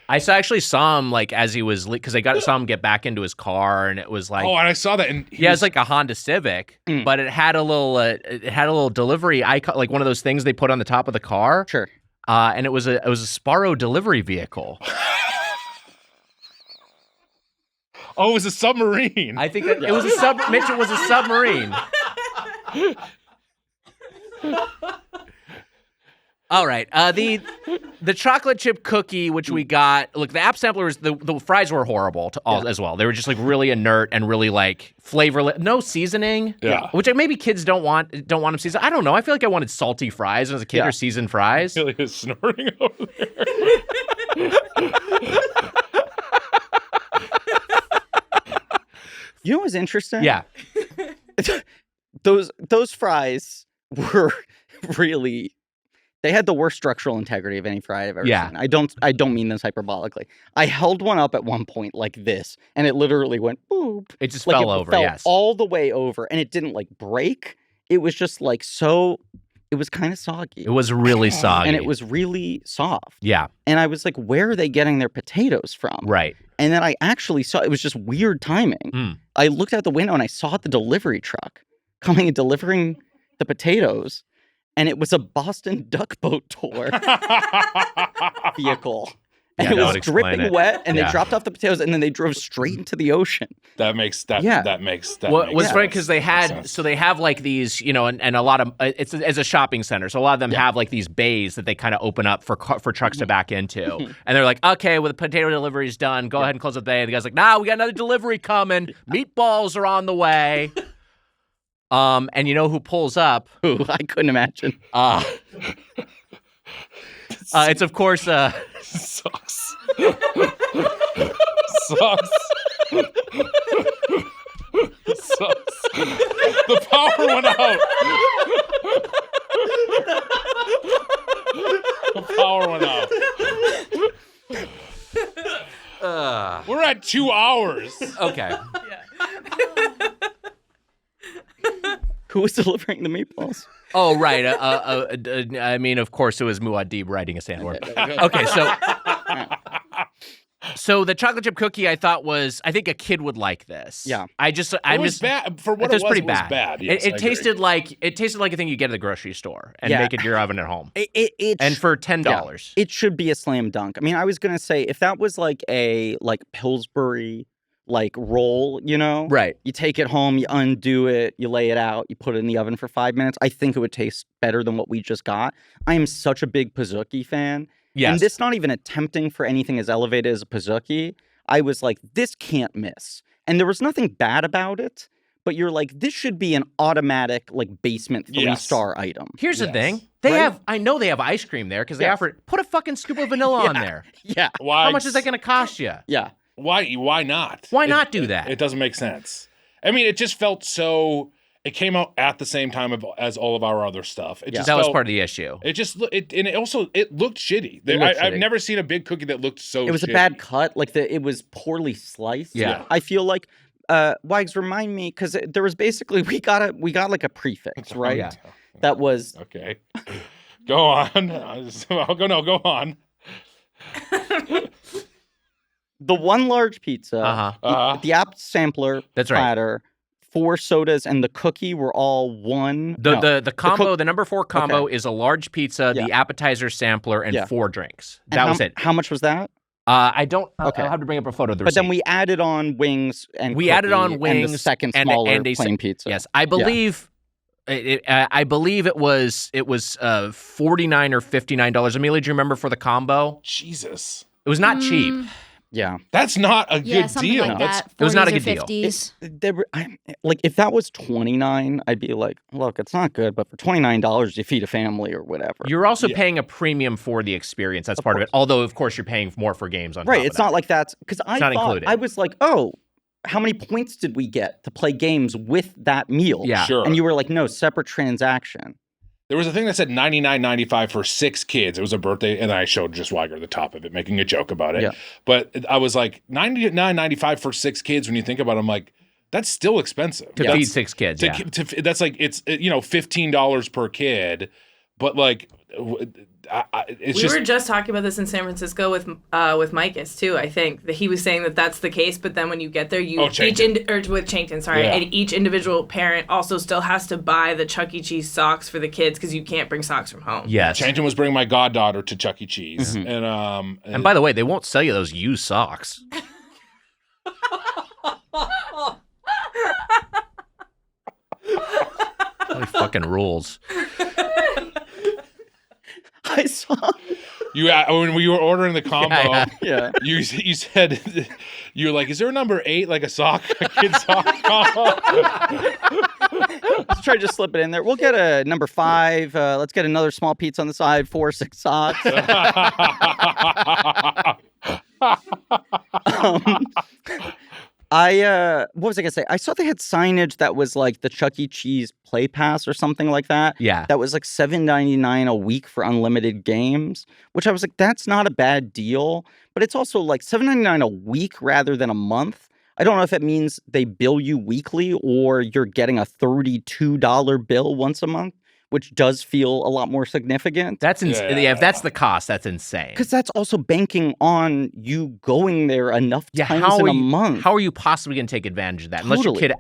I actually saw him like as he was because I saw him get back into his car and it was like And I saw that, and yeah, it's like a Honda Civic, but it had a little delivery icon, like one of those things they put on the top of the car. Sure. And it was a Sparrow delivery vehicle. Oh, it was a submarine. I think it was a Mitch, it was a submarine. All right. The chocolate chip cookie, which we got. Look, the app sampler was the fries were horrible as well. They were just like really inert and really like flavorless, no seasoning. Yeah. Which maybe kids don't want them seasoned. I don't know. I feel like I wanted salty fries as a kid or seasoned fries. Really is snorting over there. You know what's interesting? Yeah. Those fries were really. They had the worst structural integrity of any fry I've ever seen. I don't mean this hyperbolically. I held one up at one point like this, and it literally went boop. It just like fell it over. Fell Yes. all the way over, and it didn't like break. It was just like so. It was kind of soggy. It was really soggy. and it was really soft. Yeah. And I was like, where are they getting their potatoes from? Right. And then I actually saw it was just weird timing. I looked out the window and I saw the delivery truck coming and delivering the potatoes. And it was a Boston duck boat tour vehicle. And Yeah, it that was would explain dripping it. wet, and Yeah. they dropped off the potatoes, and then they drove straight into the ocean. That makes What's funny because they have like these, and a lot of it's a shopping center, so a lot of them have like these bays that they kind of open up for trucks to back into, and they're like, okay, well the potato delivery's done, go ahead and close the bay. And the guy's like, nah, we got another delivery coming. Meatballs are on the way. And you know who pulls up? Ooh, I couldn't imagine. It's of course sucks. Sucks. Sucks. The power went out. The power went out. We're at 2 hours. Okay. Who was delivering the meatballs? Oh, right. I mean, of course, it was Muad'Dib writing a sandwich. Okay, so the chocolate chip cookie I think a kid would like this. Yeah. It was bad for what it was. pretty It was bad. bad. Yes, It tasted like a thing you get at the grocery store and make it in your oven at home. And for $10. It should be a slam dunk. I mean, I was gonna say if that was like a Pillsbury roll, Right. You take it home, you undo it, you lay it out, you put it in the oven for 5 minutes. I think it would taste better than what we just got. I am such a big Pizookie fan. Yes. And this not even attempting for anything as elevated as a Pizookie. I was like, this can't miss. And there was nothing bad about it, but you're like, this should be an automatic like basement 3-star item. Here's the thing. I know they have ice cream there because they offered, put a fucking scoop of vanilla on there. Yeah. How much is that going to cost you? Yeah. Why not? Why not do that? It doesn't make sense. I mean, it just felt so. It came out at the same time as all of our other stuff. It just that was felt, part of the issue. It just and it looked shitty. I've never seen a big cookie that looked so. It was shitty. a bad cut. Like it was poorly sliced. Yeah. I feel like Wags, remind me, because there was basically we got like a prefix, right? Yeah. That was okay. Go on. Go on. The one large pizza, the app sampler platter, 4 sodas, and the cookie were all one. The combo, the number 4 combo is a large pizza, the appetizer sampler, and 4 drinks. That was it. How much was that? I don't. Okay. I'll have to bring up a photo of the receipt. But then we added on wings and and the second smaller plain pizza. Yes, I believe. I believe it was $49 or $59. Amelia, do you remember for the combo? Jesus, it was not cheap. Yeah, that's not a good deal. Like that. It was not a good 50s. deal. Like if that was $29, I'd be like, look, it's not good, but for $29, you feed a family or whatever. You're also paying a premium for the experience. That's part of it. Although, of course, you're paying more for games on. Right. It's not like that's because I thought included. I was like, oh, how many points did we get to play games with that meal? Yeah, sure. And you were like, no, separate transaction. There was a thing that said $99.95 for 6 kids. It was a birthday, and I showed just Weiger the top of it, making a joke about it. Yeah. But I was like, $99.95 for 6 kids. When you think about it, I'm like, that's still expensive to feed 6 kids. That's like it's $15 per kid, but like it's we were just talking about this in San Francisco with Micus too. I think that he was saying that that's the case, but then when you get there, with Chankton, and each individual parent also still has to buy the Chuck E. Cheese socks for the kids because you can't bring socks from home. Yes, Chankton was bringing my goddaughter to Chuck E. Cheese, and by the way, they won't sell you those used socks. Holy fucking rules. I saw you when we were ordering the combo. Yeah. You said you were like, "Is there a number 8 like a sock, a kid sock combo?" Let's try to just slip it in there. We'll get a number 5. Let's get another small pizza on the side. 4 6 socks. What was I gonna say? I saw they had signage that was like the Chuck E. Cheese Play Pass or something like that. Yeah. That was like $7.99 a week for unlimited games, which I was like, that's not a bad deal. But it's also like $7.99 a week rather than a month. I don't know if it means they bill you weekly or you're getting a $32 bill once a month, which does feel a lot more significant. That's insane. Yeah, if that's the cost, that's insane. Because that's also banking on you going there enough times in a month. How are you possibly going to take advantage of that? Unless your kid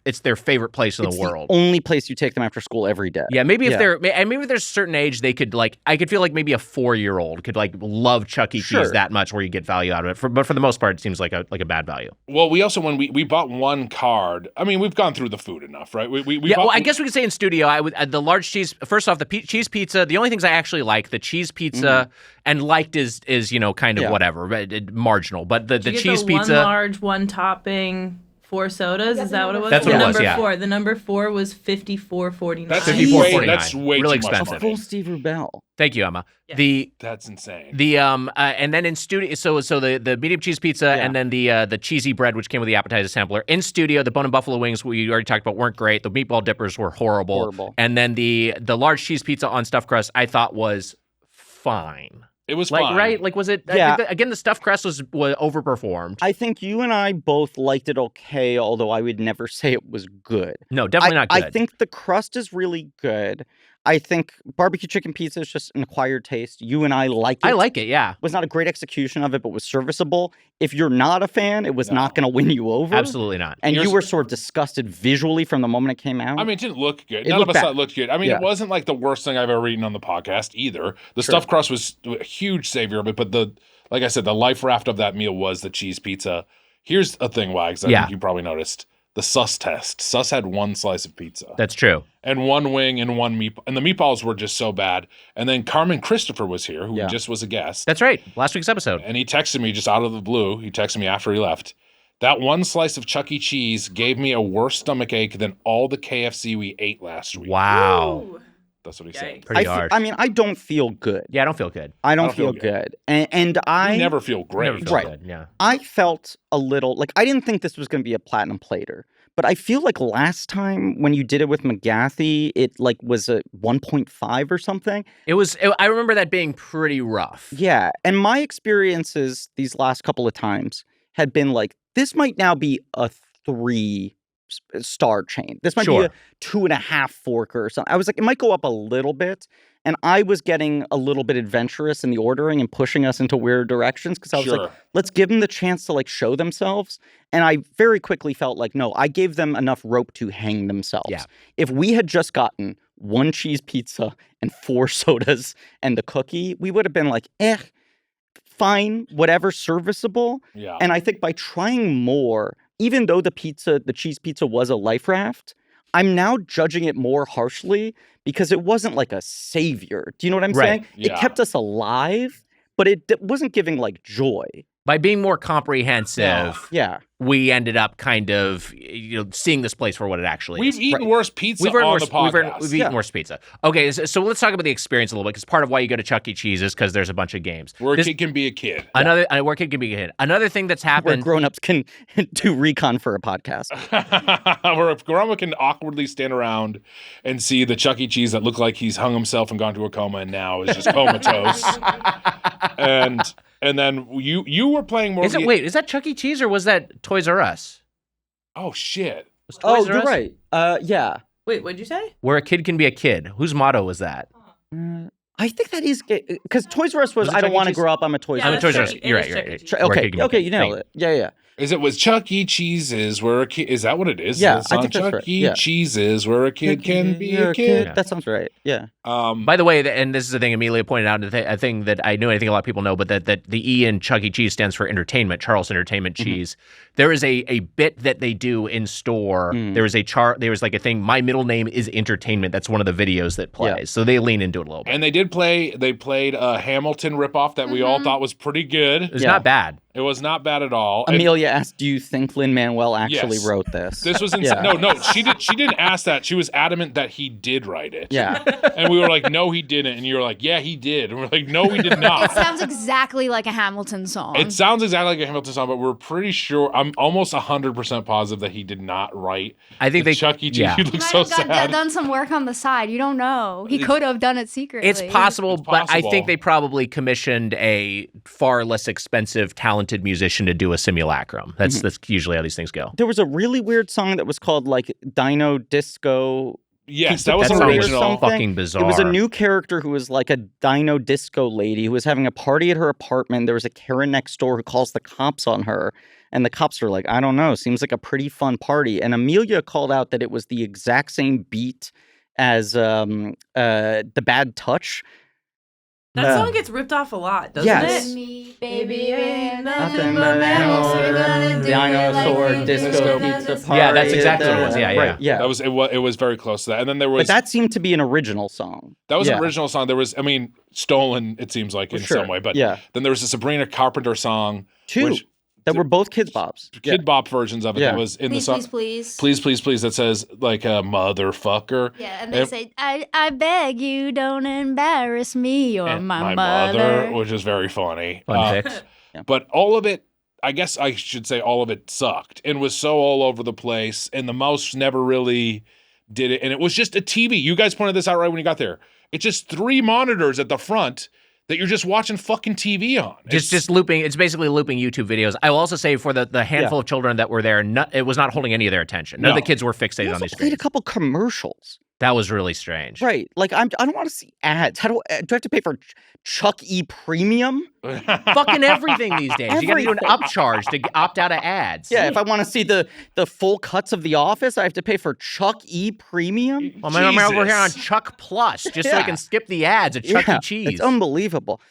it's their favorite place in the world. The only place you take them after school every day. Yeah, maybe if there's a certain age, they could I could feel like maybe a 4-year-old could love Chuck E. Cheese that much where you get value out of it. But for the most part, it seems like a bad value. Well, we also when we bought one card. I mean, we've gone through the food enough, right? I guess we could say in studio, the large cheese. First off, the cheese pizza. The only things I actually like, the cheese pizza, and liked is kind of whatever, marginal. But the cheese pizza, 1 large, 1 topping, 4 sodas. Is that what it was? That's what it was. Number 4. The number 4 was $54.49. That's $54.49. That's way really too expensive. much Full Steve Rubel. Thank you, Emma. Yeah. That's insane. And then in studio, so the medium cheese pizza and then the cheesy bread, which came with the appetizer sampler. In studio, the bone and buffalo wings we already talked about weren't great. The meatball dippers were horrible. And then the large cheese pizza on stuffed crust I thought was fine. It was fine. Right? Like, was it? Yeah. Again, the stuffed crust was overperformed. I think you and I both liked it okay, although I would never say it was good. No, definitely not good. I think the crust is really good. I think barbecue chicken pizza is just an acquired taste. You and I like it. I like it, yeah. It was not a great execution of it, but was serviceable. If you're not a fan, it was not going to win you over. Absolutely not. And you were sort of disgusted visually from the moment it came out. I mean, it didn't look good. None of us thought it looked good. I mean, it wasn't like the worst thing I've ever eaten on the podcast either. The stuffed crust was a huge savior of it, but like I said, the life raft of that meal was the cheese pizza. Here's a thing, Wags, I think you probably noticed. The Sus test. Sus had 1 slice of pizza. That's true. And 1 wing and 1 meatball. And the meatballs were just so bad. And then Carmen Christopher was here, who just was a guest. That's right. Last week's episode. And he texted me just out of the blue. He texted me after he left. That one slice of Chuck E. Cheese gave me a worse stomach ache than all the KFC we ate last week. Wow. Ooh. That's what he said. Pretty harsh. I mean, I don't feel good. Yeah, I don't feel good. I don't feel good. And I You never feel great. Never feel good, yeah. I felt a little like I didn't think this was going to be a platinum plater, but I feel like last time when you did it with McGathy, it like was a 1.5 or something. I remember that being pretty rough. Yeah, and my experiences these last couple of times had been like this might now be a 3-star chain. This might be a 2.5 forker or something. I was like, it might go up a little bit. And I was getting a little bit adventurous in the ordering and pushing us into weird directions because I was like, let's give them the chance to like show themselves. And I very quickly felt like, no, I gave them enough rope to hang themselves. Yeah. If we had just gotten 1 cheese pizza and 4 sodas and the cookie, we would have been like, fine, whatever, serviceable. Yeah. And I think by trying more, even though the cheese pizza was a life raft, I'm now judging it more harshly because it wasn't like a savior. Do you know what I'm saying? Yeah. It kept us alive, but it wasn't giving like joy. By being more comprehensive, we ended up kind of seeing this place for what it actually is. We've eaten worse pizza on the podcast. We've eaten worse pizza. Okay, so let's talk about the experience a little bit, because part of why you go to Chuck E. Cheese is because there's a bunch of games. Where a kid can be a kid. Where a kid can be a kid. Another thing that's happened... Where grown-ups can do recon for a podcast. Where a grown-up can awkwardly stand around and see the Chuck E. Cheese that looked like he's hung himself and gone to a coma and now is just comatose. And then you were playing more. Wait, is that Chuck E. Cheese or was that Toys R Us? Oh shit! You're right. Yeah. Wait, what'd you say? Where a kid can be a kid. Whose motto was that? I think that is because Toys R Us was I don't want to grow up. I'm a Toys R Us. I'm a Toys R Us. You're right. Okay, you nailed it. Yeah. Is it with Chuck E. Cheese's where a kid? Is that what it is? Yeah, I think that's right. Chuck E. Cheese's where a kid can be a kid. Yeah. That sounds right. Yeah. By the way, and this is the thing Amelia pointed out, a thing that I think a lot of people know, but that the E in Chuck E. Cheese stands for entertainment. Charles Entertainment Cheese. There is a bit that they do in store. There was like a thing. My middle name is entertainment. That's one of the videos that plays. Yeah. So they lean into it a little bit. And they played a Hamilton ripoff that we all thought was pretty good. It was not bad. It was not bad at all. Amelia asked, "Do you think Lin-Manuel actually wrote this?" This was insane. No, she didn't ask that. She was adamant that he did write it. Yeah. And we were like, "No, he didn't." And you were like, "Yeah, he did." And we're like, "No, he did not." It sounds exactly like a Hamilton song. It sounds exactly like a Hamilton song, but we're pretty sure. I'm almost 100% positive that he did not write. I think Chuck E. Cheese. He looks so sad. Done some work on the side. You don't know. He could have done it secretly. It's possible, but I think they probably commissioned a far less expensive, talented musician to do a simulacrum. That's usually how these things go. There was a really weird song that was called like Dino Disco. Yes, that was original. Fucking bizarre. It was a new character who was like a dino disco lady who was having a party at her apartment. There was a Karen next door who calls the cops on her. And the cops are like, I don't know, seems like a pretty fun party. And Amelia called out that it was the exact same beat as The Bad Touch. That song gets ripped off a lot, doesn't it? Me, baby, ain't nothing but dinosaur disco pizza party. Yeah, that's exactly what it was. Yeah. Right, yeah. That was it was very close to that. And then there was But that seemed to be an original song. That was an original song. There was stolen, it seems like, in some way. But then there was a Sabrina Carpenter song. Two. That were both Kid Bops. Kid Bop versions of it that was in the song. Please. Please. That says, like, a motherfucker. Yeah, and they say, I beg you, don't embarrass me. You're my mother. Which is very funny. Fun fix. But all of it, I guess I should say all of it sucked and was so all over the place. And the mouse never really did it. And it was just a TV. You guys pointed this out right when you got there. It's just 3 monitors at the front that you're just watching fucking TV on. Just looping. It's basically looping YouTube videos. I will also say for the handful of children that were there, it was not holding any of their attention. None of the kids were fixated on these screens. Played a couple commercials. That was really strange. Right. Like, I don't want to see ads. Do I have to pay for Chuck E. Premium? Fucking everything these days. You got to do an upcharge to opt out of ads. Yeah, if I want to see the full cuts of The Office, I have to pay for Chuck E. Premium? Well, I'm over here on Chuck Plus, just so I can skip the ads at Chuck E. Cheese. It's unbelievable.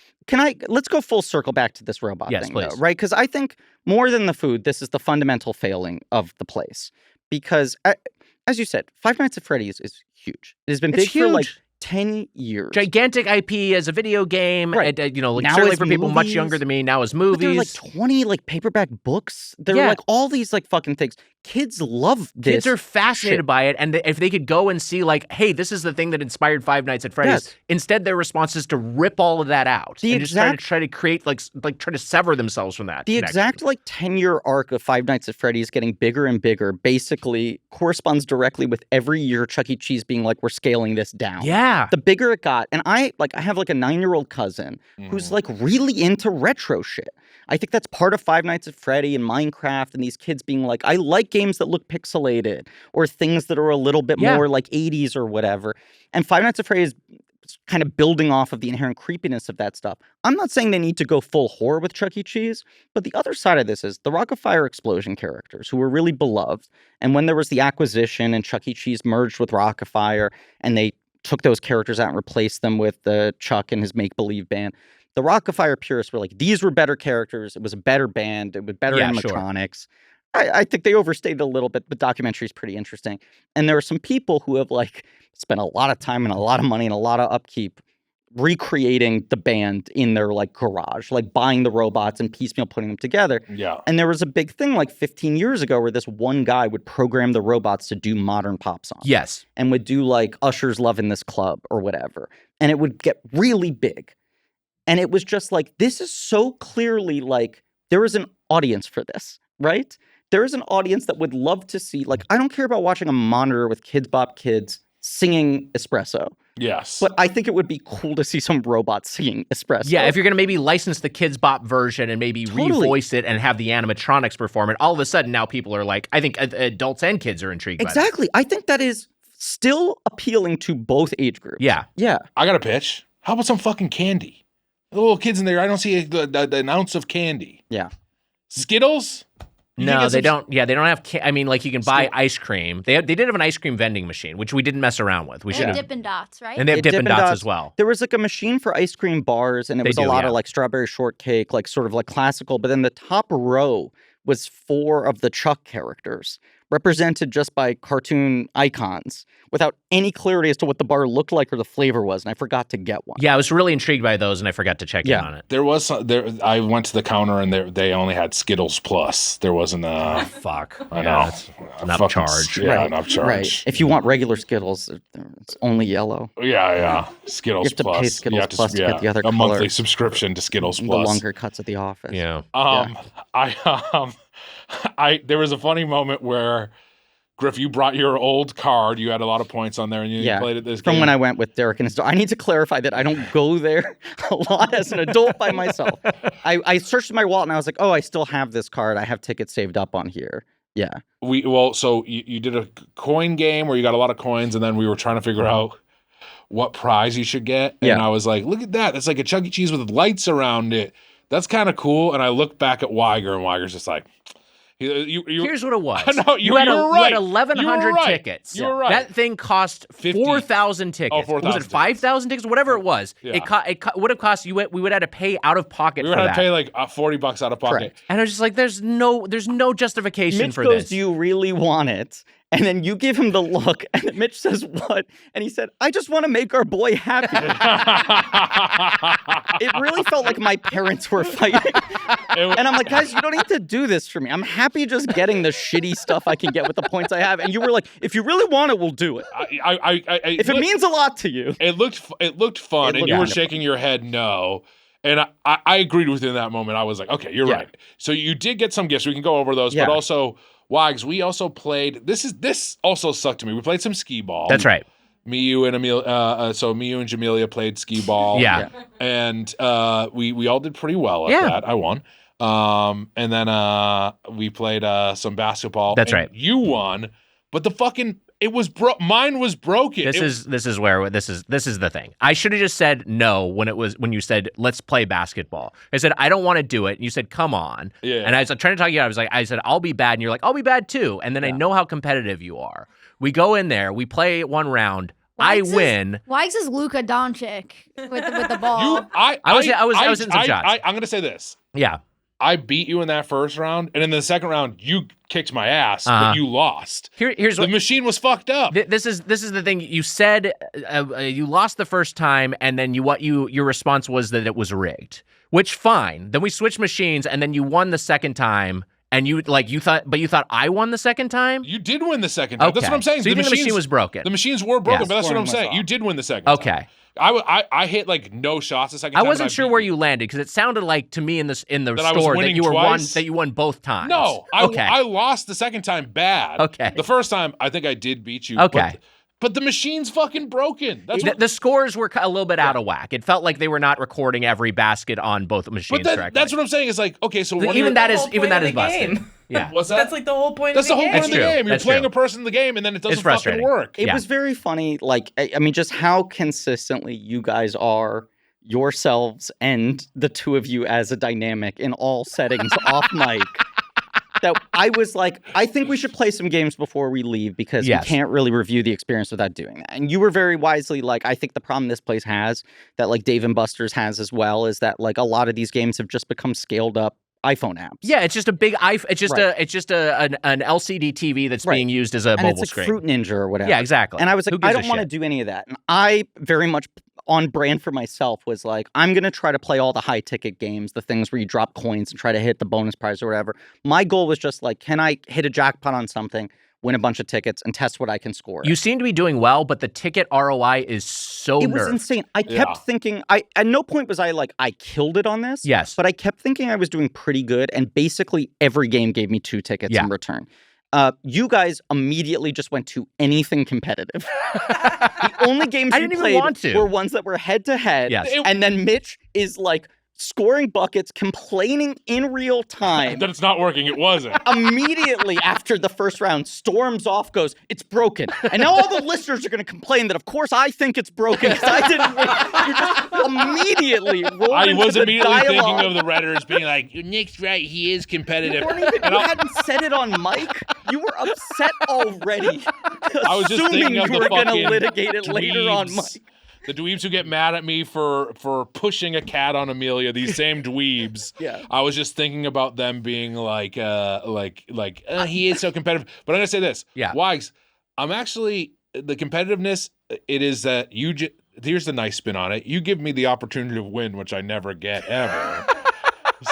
Let's go full circle back to this robot thing, please. though, right? Because I think more than the food, this is the fundamental failing of the place. Because, as you said, Five Nights at Freddy's is huge. It has been big for like 10 years. Gigantic IP as a video game, Right. Certainly for people much younger than me, now as movies. But there are like 20 paperback books. There are all these fucking things. Kids love this. Kids are fascinated by it, and if they could go and see hey, this is the thing that inspired Five Nights at Freddy's. Yes. Instead, their response is to rip all of that out and just try to create try to sever themselves from that. The exact 10-year arc of Five Nights at Freddy's getting bigger and bigger basically corresponds directly with every year Chuck E. Cheese being we're scaling this down. Yeah. The bigger it got, and I have a 9-year-old cousin who's really into retro shit. I think that's part of Five Nights at Freddy and Minecraft and these kids being I like games that look pixelated or things that are a little bit more 80s or whatever. And Five Nights at Freddy is kind of building off of the inherent creepiness of that stuff. I'm not saying they need to go full horror with Chuck E. Cheese, but the other side of this is the Rock of Fire Explosion characters who were really beloved. And when there was the acquisition and Chuck E. Cheese merged with Rock of Fire and they took those characters out and replaced them with Chuck and his make-believe band, the Rock of Fire purists were these were better characters. It was a better band. It was better animatronics. Sure. I think they overstated a little bit, but the documentary is pretty interesting. And there are some people who have spent a lot of time and a lot of money and a lot of upkeep recreating the band in their garage, buying the robots and piecemeal putting them together. Yeah. And there was a big thing 15 years ago where this one guy would program the robots to do modern pop songs. Yes. And would do Usher's Love in This Club or whatever. And it would get really big. And it was just this is so clearly there is an audience for this, right? There is an audience that would love to see, I don't care about watching a monitor with Kids Bop Kids singing Espresso. Yes. But I think it would be cool to see some robots singing Espresso. Yeah, if you're going to maybe license the Kids Bop version and maybe revoice it and have the animatronics perform it, all of a sudden now people are I think adults and kids are intrigued by that. Exactly. I think that is still appealing to both age groups. Yeah. Yeah. I got a pitch. How about some fucking candy? The little kids in there, I don't see an ounce of candy. Yeah. Skittles? No, they don't. Yeah, they don't have. You can buy ice cream. They did have an ice cream vending machine, which we didn't mess around with. We should have Dippin' Dots, right? And they have Dippin' Dots as well. There was a machine for ice cream bars, and it was a lot of strawberry shortcake, sort of classical. But then the top row was 4 of the Chuck characters, represented just by cartoon icons, without any clarity as to what the bar looked like or the flavor was, and I forgot to get one. Yeah, I was really intrigued by those, and I forgot to check in on it. There was I went to the counter, and they only had Skittles Plus. There wasn't a... fuck. I know. Not upcharge. Yeah, not upcharge. Right. If you want regular Skittles, it's only yellow. Yeah. Skittles Plus. You have to pay Skittles Plus to get the other color. A monthly subscription to Skittles Plus. The longer cuts at the office. Yeah. There was a funny moment where, Griff, you brought your old card. You had a lot of points on there, and you played at this game. From when I went with Derek and his daughter. I need to clarify that I don't go there a lot as an adult by myself. I searched my wallet, and I was like, oh, I still have this card. I have tickets saved up on here. Yeah. So you did a coin game where you got a lot of coins, and then we were trying to figure out what prize you should get. And I was like, look at that. It's like a Chuck E. Cheese with lights around it. That's kind of cool. And I looked back at Weiger, and Weiger's just like... Here's what it was. No, you had 1,100 tickets. You were right. That thing cost 4,000 tickets. Oh, 4,000 was it 5,000 tickets? Whatever it was. Yeah. It would have cost you. We would have to pay out of pocket. We would have to pay $40 out of pocket. Correct. And I was just like, there's no justification Mitch for goes, this. do you really want it? And then you give him the look, and then Mitch says, what? And he said, I just want to make our boy happy. It really felt like my parents were fighting. And I'm like, guys, you don't need to do this for me. I'm happy just getting the shitty stuff I can get with the points I have. And you were like, if you really want it, we'll do it. If it means a lot to you. It looked fun, and you were shaking your head no. And I agreed with you in that moment. I was like, okay, you're right. So you did get some gifts. We can go over those, but also... Wags, we also played. This also sucked to me. We played some skee ball. That's right. Me, you, and Jamelia played skee ball. Yeah. And we all did pretty well at that. I won. And then we played some basketball. That's right. You won, but mine was broken. This is the thing. I should have just said no when you said let's play basketball. I said I don't want to do it. And you said come on. Yeah. And I was trying to talk you out. I said I'll be bad, and you're like I'll be bad too. And then I know how competitive you are. We go in there. We play one round. I win. Wags is Luka Doncic with the ball. I was in some shots. I'm gonna say this. Yeah. I beat you in that first round, and in the second round, you kicked my ass, but you lost. Here's the machine was fucked up. This is the thing. You said you lost the first time, and then your response was that it was rigged. Which fine. Then we switched machines, and then you won the second time. And you thought I won the second time? You did win the second time. Okay. That's what I'm saying. So you think the machine was broken? The machines were broken, but that's what I'm saying. You did win the second time. Okay. I hit like no shots the second time. I wasn't sure where you landed because it sounded like to me in the store that you won both times. No, okay. I lost the second time bad. Okay. The first time I think I did beat you. Okay. But the machine's fucking broken. The scores were a little bit out of whack. It felt like they were not recording every basket on both machines correctly. That's what I'm saying. Is like, okay, so even that is busted. Yeah. What's that? That's like the whole point That's of the game. That's the whole point of the game. You're That's playing true. a person in the game, and then it doesn't fucking work. It was very funny. Like, I mean, just how consistently you guys are yourselves and the two of you as a dynamic in all settings off mic. That I was like, I think we should play some games before we leave because we can't really review the experience without doing that. And you were very wisely like, I think the problem this place has that like Dave & Buster's has as well is that like a lot of these games have just become scaled up iPhone apps. Yeah, it's just a big iPhone. It's just an LCD TV that's being used as a mobile screen. It's like Fruit Ninja or whatever. Yeah, exactly. And I was like, I don't want to do any of that. And I very much on brand for myself was like, I'm going to try to play all the high ticket games, the things where you drop coins and try to hit the bonus prize or whatever. My goal was just like, can I hit a jackpot on something, win a bunch of tickets, and test what I can score? You seem to be doing well, but the ticket ROI is so It was insane. I kept thinking, at no point was I like, I killed it on this. Yes. But I kept thinking I was doing pretty good, and basically every game gave me 2 tickets in return. You guys immediately just went to anything competitive. The only games you played were ones that were head-to-head. Yes. And then Mitch is like scoring buckets, complaining in real time. That it's not working. It wasn't. Immediately after the first round, storms off, goes, it's broken. And now all the listeners are going to complain that, of course, I think it's broken because I didn't win. You're just immediately rolling I was immediately dialogue. thinking of the Redditors being like, Nick's right, he is competitive. You hadn't said it on mic. You were upset already. I was just thinking of you were the going to fucking litigate it later on mic. The dweebs who get mad at me for pushing a cat on Amelia, these same dweebs. Yeah. I was just thinking about them being like, he is so competitive. But I'm going to say this. Yeah. Wags, I'm actually, the competitiveness, it is that here's the nice spin on it. You give me the opportunity to win, which I never get ever.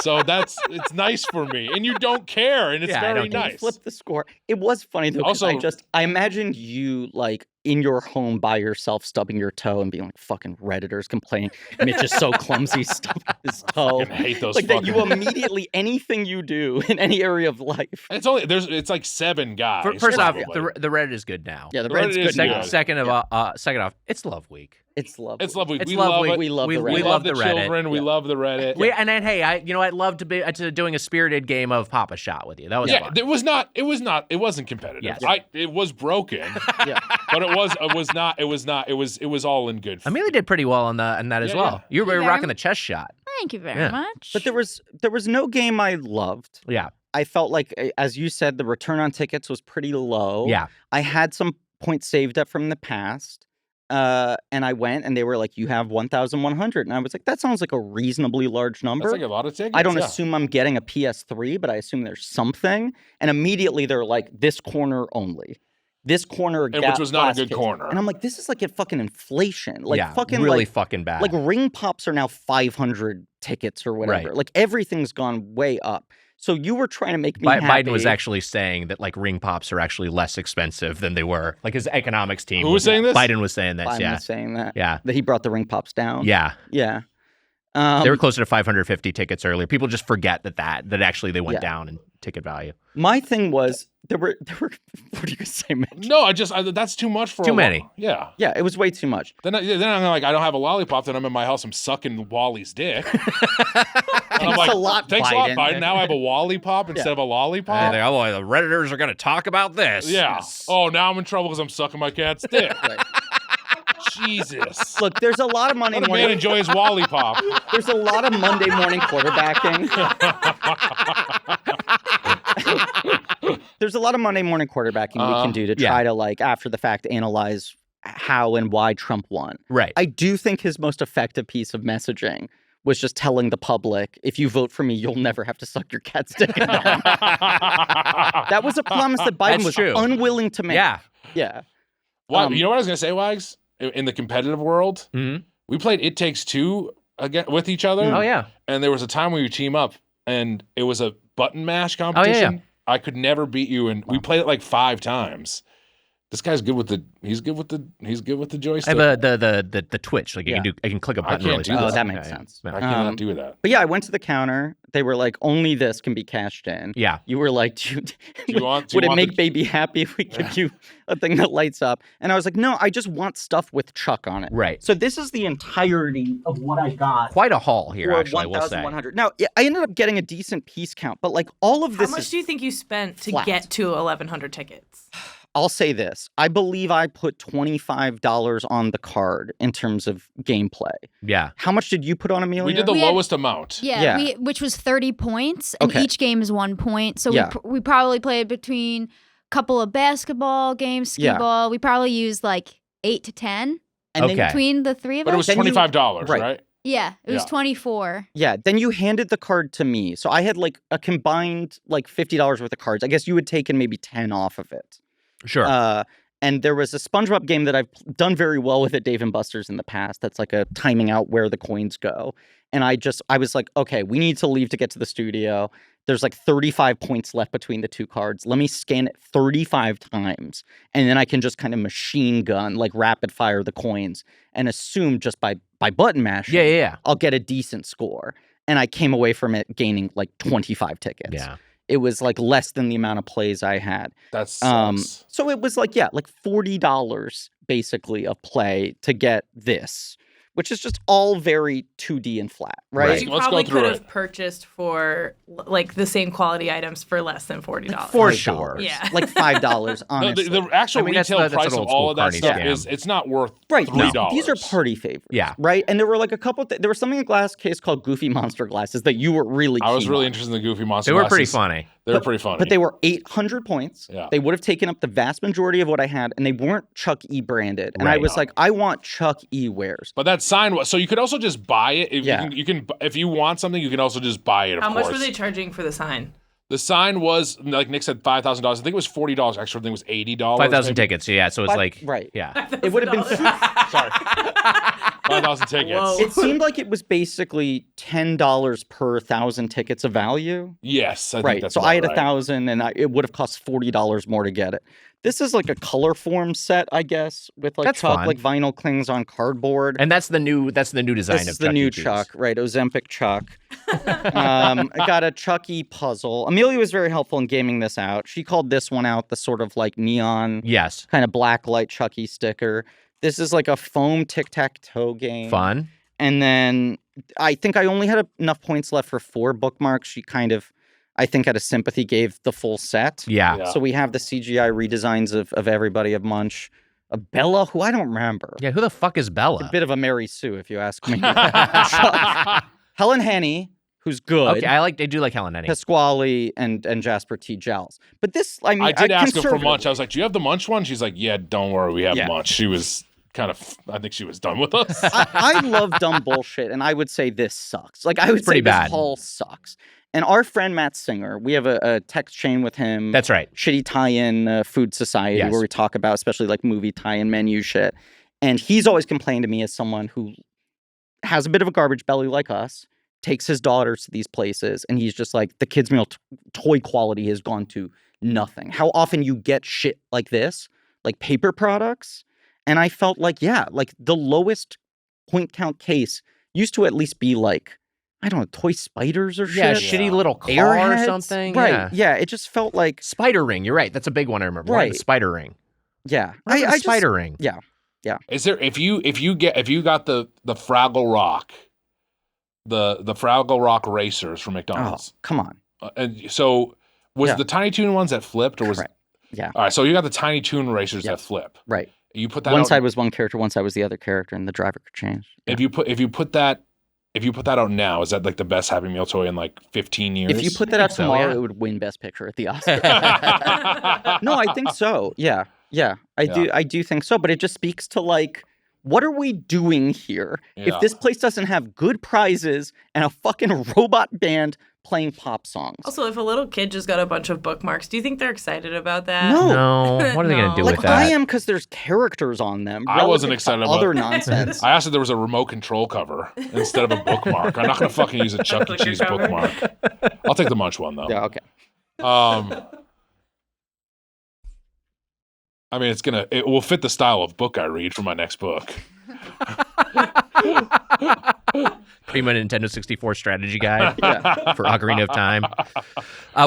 So it's nice for me. And you don't care, and it's very nice. Flip the score. It was funny, though, because I imagined you, like, in your home by yourself, stubbing your toe and being like, fucking Redditors complaining. Mitch is so clumsy, stubbing his toe. I hate those like fucking... that you immediately, anything you do in any area of life. It's like 7 guys. First off, the Reddit is good now. Yeah, the Reddit's good now. Second off, it's Love Week. It's Love It's Love Week. It's we Love love Week. it. We love the Reddit. We love the Reddit. children. We love the Reddit. And then, hey, I'd love to be doing a spirited game of Papa Shot with you. That was fun. It wasn't competitive. Yes. It was broken. But it was all in good. Amelia did pretty well on that as well. Yeah. You were rocking the chest shot. Thank you very much. But there was no game I loved. Yeah. I felt like, as you said, the return on tickets was pretty low. Yeah. I had some points saved up from the past. And I went and they were like, you have 1,100. And I was like, that sounds like a reasonably large number. That's like a lot of tickets. I don't assume I'm getting a PS3, but I assume there's something. And immediately they're like, this corner only. This corner, which was not a good corner. And I'm like, this is like a fucking inflation. Like fucking really fucking bad. Like ring pops are now 500 tickets or whatever. Right. Like everything's gone way up. So you were trying to make me happy. Biden was actually saying that like ring pops are actually less expensive than they were. Like his economics team. Who was saying this? Biden was saying this. Biden yeah. was saying that. Yeah. That he brought the ring pops down. Yeah. Yeah. They were closer to 550 tickets earlier. People just forget that actually they went down in ticket value. My thing was there were what are you gonna say, Mitch? No, that's too much for too many. Yeah, it was way too much. Then I'm like, I don't have a lollipop. Then I'm in my house. I'm sucking Wally's dick. Thanks a lot, Biden. Now I have a Wally-pop instead of a lollipop. The Redditors are going to talk about this. Yeah. Oh, now I'm in trouble because I'm sucking my cat's dick. Jesus. Look, there's a lot of Monday Let a morning. man enjoy his Wally-pop. There's a lot of Monday morning quarterbacking. There's a lot of Monday morning quarterbacking we can do to try to, like, after the fact, analyze how and why Trump won. Right. I do think his most effective piece of messaging was just telling the public, if you vote for me, you'll never have to suck your cat's dick again. That was a promise that Biden was unwilling to make. Yeah. Yeah. Well, you know what I was going to say, Wags? In the competitive world, we played It Takes Two again with each other. Oh, yeah. And there was a time where you team up, and it was a button mash competition. Oh, yeah. I could never beat you, and we played it like 5 times. This guy's good with the. He's good with the joystick. I have the Twitch. Like I can click a button. I can't do Oh, that. that makes sense. I cannot do that. But yeah, I went to the counter. They were like, only this can be cashed in. Yeah. You were like, would it make baby happy if we give you a thing that lights up? And I was like, no, I just want stuff with Chuck on it. Right. So this is the entirety of what I got. Quite a haul here, for actually, I will say. 1,100. Now, I ended up getting a decent piece count, but like all of this How much do you think you spent to flat. get to 1,100 tickets? I'll say this. I believe I put $25 on the card in terms of gameplay. Yeah. How much did you put on, Amelia? We did the lowest amount. Yeah. Which was 30 points, and each game is 1 point. So we probably played between a couple of basketball games, skee ball. We probably used like 8 to 10. And then between the three of us. But it was $25, right? Yeah, it was 24. Yeah, then you handed the card to me. So I had like a combined like $50 worth of cards. I guess you had taken maybe 10 off of it. Sure. And there was a SpongeBob game that I've done very well with at Dave & Buster's in the past. That's like a timing out where the coins go. And I was like, okay, we need to leave to get to the studio. There's like 35 points left between the two cards. Let me scan it 35 times. And then I can just kind of machine gun, like rapid fire the coins and assume just by button mashing, I'll get a decent score. And I came away from it gaining like 25 tickets. Yeah. It was like less than the amount of plays I had. That sucks. So it was like, like $40 basically of play to get this, which is just all very 2D and flat, right? You probably could have purchased for like the same quality items for less than $40. For sure. Yeah. Like $5, honestly. The actual retail price of all of that stuff scam. it's not worth Right. $3. These are party favorites. Yeah. Right? And there were like a couple, there was something in glass case called Goofy Monster glasses that you were really I was keen really on. interested in the Goofy Monster They were glasses. pretty funny. They were pretty funny. But they were 800 points. Yeah. They would have taken up the vast majority of what I had, and they weren't Chuck E branded. And I was like, I want Chuck E wares. But that sign was, so you could also just buy it. You can if you want something, you can also just buy it, of course. How much were they charging for the sign? The sign was, like Nick said, $5,000. I think it was $40. Actually, I think it was $80. 5,000 tickets. Yeah. So it's like, right. Yeah. It would have been, sorry, 5,000 tickets. Whoa. it seemed like it was basically $10 per 1,000 tickets of value. Yes, I think Right. that's So about I had right. 1,000, and it would have cost $40 more to get it. This is like a color form set, I guess, with like That's Chuck, fun. like vinyl clings on cardboard. And that's the new design This of is the Chuck E. new Cheese. Chuck, right? Ozempic Chuck. I got a Chuck E puzzle. Amelia was very helpful in gaming this out. She called this one out the sort of like neon, Yes. kind of black light Chuck E sticker. This is like a foam tic-tac-toe game. Fun. And then I think I only had enough points left for 4 bookmarks. She kind of, I think, out of sympathy, gave the full set. Yeah. So we have the CGI redesigns of everybody of Munch. Bella, who I don't remember. Yeah. Who the fuck is Bella? A bit of a Mary Sue, if you ask me. Helen Henny, who's good. Okay. I do like Helen Henny. Pasqually and Jasper T. Giles. But this, I mean, I did ask her for conservatively- Munch. I was like, do you have the Munch one? She's like, yeah, don't worry, we have Munch. She was kind of, I think she was done with us. I love dumb bullshit, and I would say this sucks. Like, I would Pretty say bad. this haul sucks. And our friend Matt Singer, we have a text chain with him. That's right. Shitty tie-in Food Society, Yes. where we talk about especially like movie tie-in menu shit. And he's always complained to me as someone who has a bit of a garbage belly like us, takes his daughters to these places, and he's just like, the kids' meal toy quality has gone to nothing. How often you get shit like this, like paper products? And I felt like, yeah, like the lowest point count case used to at least be like, I don't know, toy spiders or shit. Yeah, shitty little car Airheads? or something. Right. Yeah. It just felt like, Spider ring. You're right. That's a big one I remember. Right. The spider ring. yeah. Remember the just- spider ring. Yeah. Is there, if you got the Fraggle Rock, the Fraggle Rock racers from Oh, McDonald's, come on. and so was Yeah. the Tiny Toon ones that flipped, or was Correct. Yeah. all right? So you got the Tiny Toon racers that flip. Right. You put that One out, side was one character, one side was the other character, and the driver could change. If you put that out now, is that like the best Happy Meal toy in like 15 years? If you put that out so, tomorrow, yeah. it would win Best Picture at the Oscars. No, I think so. Yeah. I do think so. But it just speaks to like what are we doing here Yeah. if this place doesn't have good prizes and a fucking robot band playing pop songs? Also, if a little kid just got a bunch of bookmarks, do you think they're excited about that? No. What are they going to do Like, with that? I am, because there's characters on them. I wasn't relative to excited about other nonsense. I asked if there was a remote control cover instead of a bookmark. I'm not going to fucking use a Chuck E. Cheese bookmark. I'll take the Munch one, though. Yeah, okay. I mean, it will fit the style of book I read for my next book. Prima Nintendo 64 strategy guide for Ocarina of Time.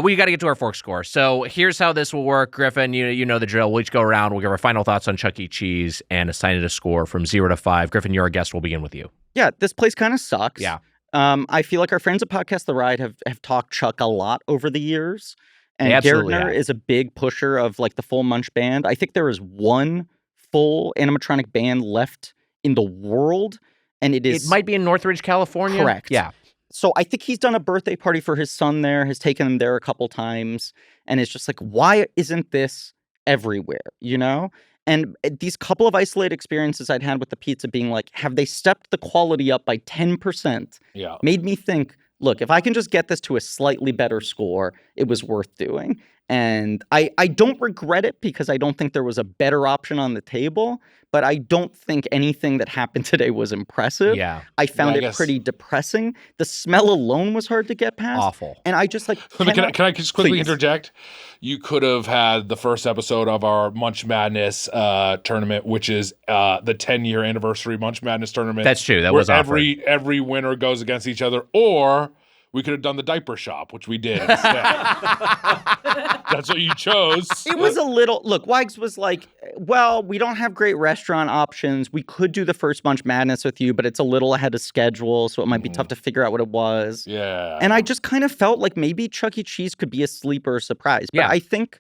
We got to get to our fork score. So here's how this will work, Griffin. You know the drill. We'll each go around. We'll give our final thoughts on Chuck E. Cheese and assign it a score from 0 to 5. Griffin, you're our guest. We'll begin with you. Yeah, this place kind of sucks. Yeah. I feel like our friends at Podcast The Ride have talked Chuck a lot over the years. And Gardner is a big pusher of like the full Munch band. I think there is one full animatronic band left in the world, and it might be in Northridge, California. Correct. Yeah. So I think he's done a birthday party for his son there, has taken him there a couple times, and it's just like, why isn't this everywhere, you know? And these couple of isolated experiences I'd had with the pizza being like, have they stepped the quality up by 10%? Yeah. Made me think, look, if I can just get this to a slightly better score, it was worth doing. And I don't regret it because I don't think there was a better option on the table, but I don't think anything that happened today was impressive. Yeah. I found it pretty depressing. The smell alone was hard to get past. Awful. And I just like... Can I just quickly interject? You could have had the first episode of our Munch Madness tournament, which is the 10-year anniversary Munch Madness tournament. That's true. That where was offered. every winner goes against each other, or we could have done the diaper shop, which we did instead. That's what you chose. It was a little... Look, Wags was like, well, we don't have great restaurant options. We could do the first Munch Madness with you, but it's a little ahead of schedule, so it might be tough to figure out what it was. Yeah. And I just kind of felt like maybe Chuck E. Cheese could be a sleeper surprise. But I think,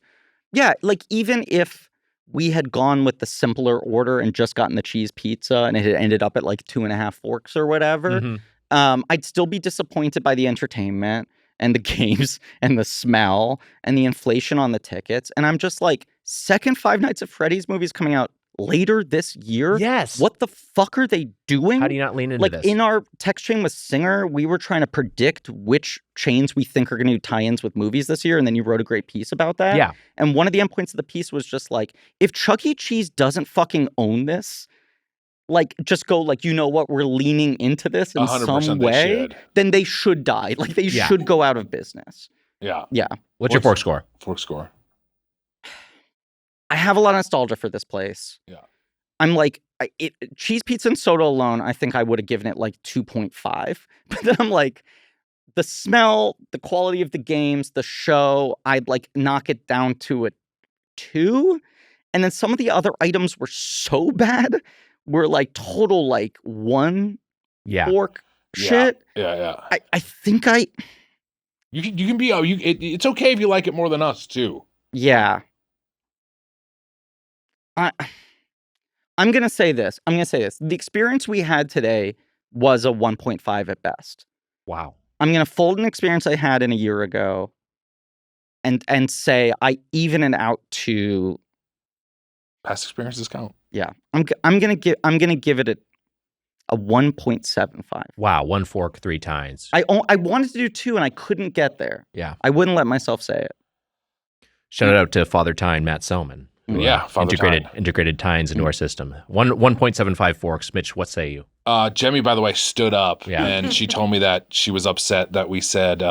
like even if we had gone with the simpler order and just gotten the cheese pizza and it had ended up at like 2.5 forks or whatever, I'd still be disappointed by the entertainment and the games and the smell and the inflation on the tickets. And I'm just like, second Five Nights at Freddy's movie's coming out later this year. Yes. What the fuck are they doing? How do you not lean into like, this? In our text chain with Singer, we were trying to predict which chains we think are going to do tie-ins with movies this year, and then you wrote a great piece about that. Yeah. And one of the endpoints of the piece was just like, if Chuck E. Cheese doesn't fucking own this, like, just go like, you know what, we're leaning into this in some way, then they should die. Like, they should go out of business. Yeah. Yeah. What's your fork score? Fork score. I have a lot of nostalgia for this place. Yeah. I'm like, cheese pizza and soda alone, I think I would have given it like 2.5. But then I'm like, the smell, the quality of the games, the show, I'd like knock it down to a 2. And then some of the other items were so bad, were like total like 1 fork shit. Yeah. I think You can be, it's okay if you like it more than us too. Yeah. I'm going to say this. The experience we had today was a 1.5 at best. Wow. I'm going to fold an experience I had in a year ago and say I even it out to past experiences count. Yeah. I'm going to give it a 1.75. Wow, 1 fork 3 times. I wanted to do 2 and I couldn't get there. Yeah. I wouldn't let myself say it. Shout out to Father Tyne, Matt Selman. Father integrated tines into our system. 1.75 forks. Mitch, what say you? Jemmy, by the way, stood up and she told me that she was upset that we said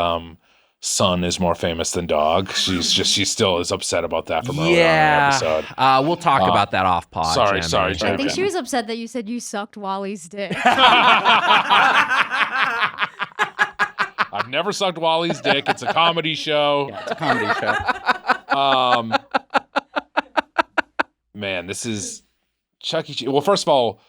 son is more famous than dog. She still is upset about that from earlier on in the episode. We'll talk about that off pod. Sorry. I think she was upset that you said you sucked Wally's dick. I've never sucked Wally's dick. It's a comedy show. Yeah, it's a comedy show. Man, this is Chuck E. Cheese. Well, first of all,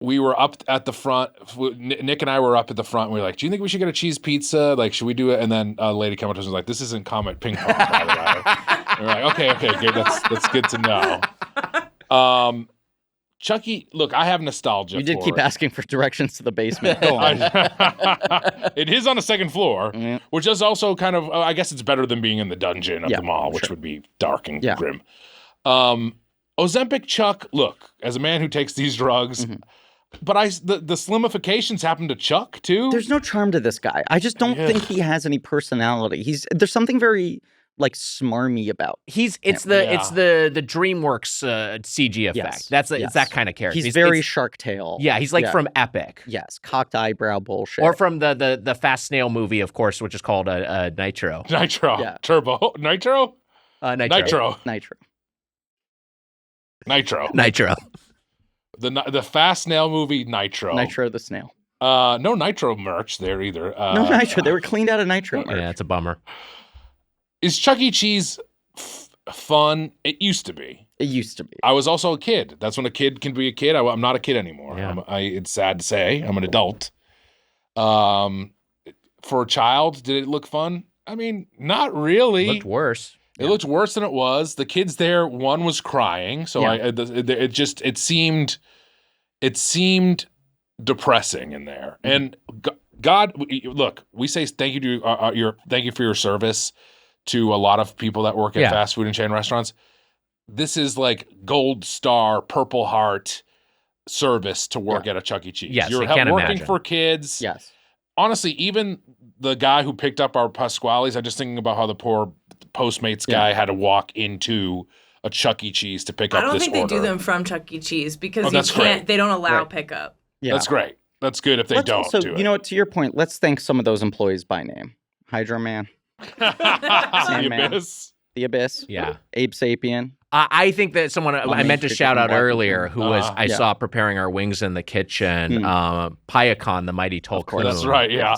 we were up at the front. Nick and I were up at the front. And we were like, do you think we should get a cheese pizza? Like, should we do it? And then a lady came up to us and was like, this isn't Comet Ping Pong, by the way. And we're like, okay, good. That's good to know. Chucky, look, I have nostalgia. We did keep asking for directions to the basement. Go on. It is on the second floor, which is also kind of, I guess it's better than being in the dungeon of the mall, which would be dark and grim. Ozempic Chuck, look, as a man who takes these drugs, but the slimifications happen to Chuck too. There's no charm to this guy. I just don't think he has any personality. There's something very like smarmy about. It's the DreamWorks CG effect. Yes. It's that kind of character. He's very Shark Tale. Yeah, he's like from Epic. Yes, cocked eyebrow bullshit. Or from the Fast Snail movie, of course, which is called Nitro. Nitro. Yeah. Turbo. Nitro? Nitro. Nitro. The Fast Snail movie, Nitro. Nitro the Snail. No Nitro merch there either. No Nitro. They were cleaned out of Nitro merch. Yeah, it's a bummer. Is Chuck E. Cheese fun? It used to be. It used to be. I was also a kid. That's when a kid can be a kid. I'm not a kid anymore. Yeah. It's sad to say. I'm an adult. For a child, did it look fun? I mean, not really. It looked worse. It looked worse than it was. The kids there, one was crying, so it seemed depressing in there. And God, look, we say thank you to thank you for your service to a lot of people that work at fast food and chain restaurants. This is like gold star, Purple Heart service to work at a Chuck E. Cheese. Yes, You're working for kids. Yes. Honestly, even the guy who picked up our Pasqually's, I'm just thinking about how the poor Postmates guy had to walk into a Chuck E. Cheese to pick up this order. I don't think they do them from Chuck E. Cheese because they don't allow pickup. Yeah. That's great. That's good if they don't do it. You know what, to your point, let's thank some of those employees by name. Hydro Man. The Abyss. Yeah. Abe Sapien. I think that someone I meant to shout out earlier who was I saw preparing our wings in the kitchen, Payakon, the mighty Tolkien. That's right, yeah.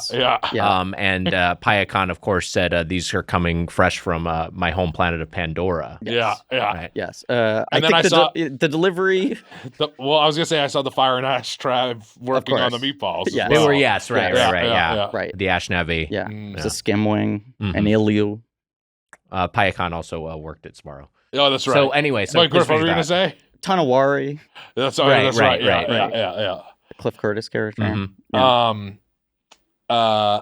And Payakon, of course, said these are coming fresh from my home planet of Pandora. Yes. Yeah. Right? Yes. I think the delivery. I was going to say I saw the Fire and Ash tribe working on the meatballs. Yeah. They were, right. Right. The Ashnavi. Yeah. It's a skim wing, an Iliu. Payakon also worked at Sparrow. Oh, that's right. So anyway, Griff, what were you going to say? Tanawari. That's right. Yeah. The Cliff Curtis character. Mm-hmm. Yeah.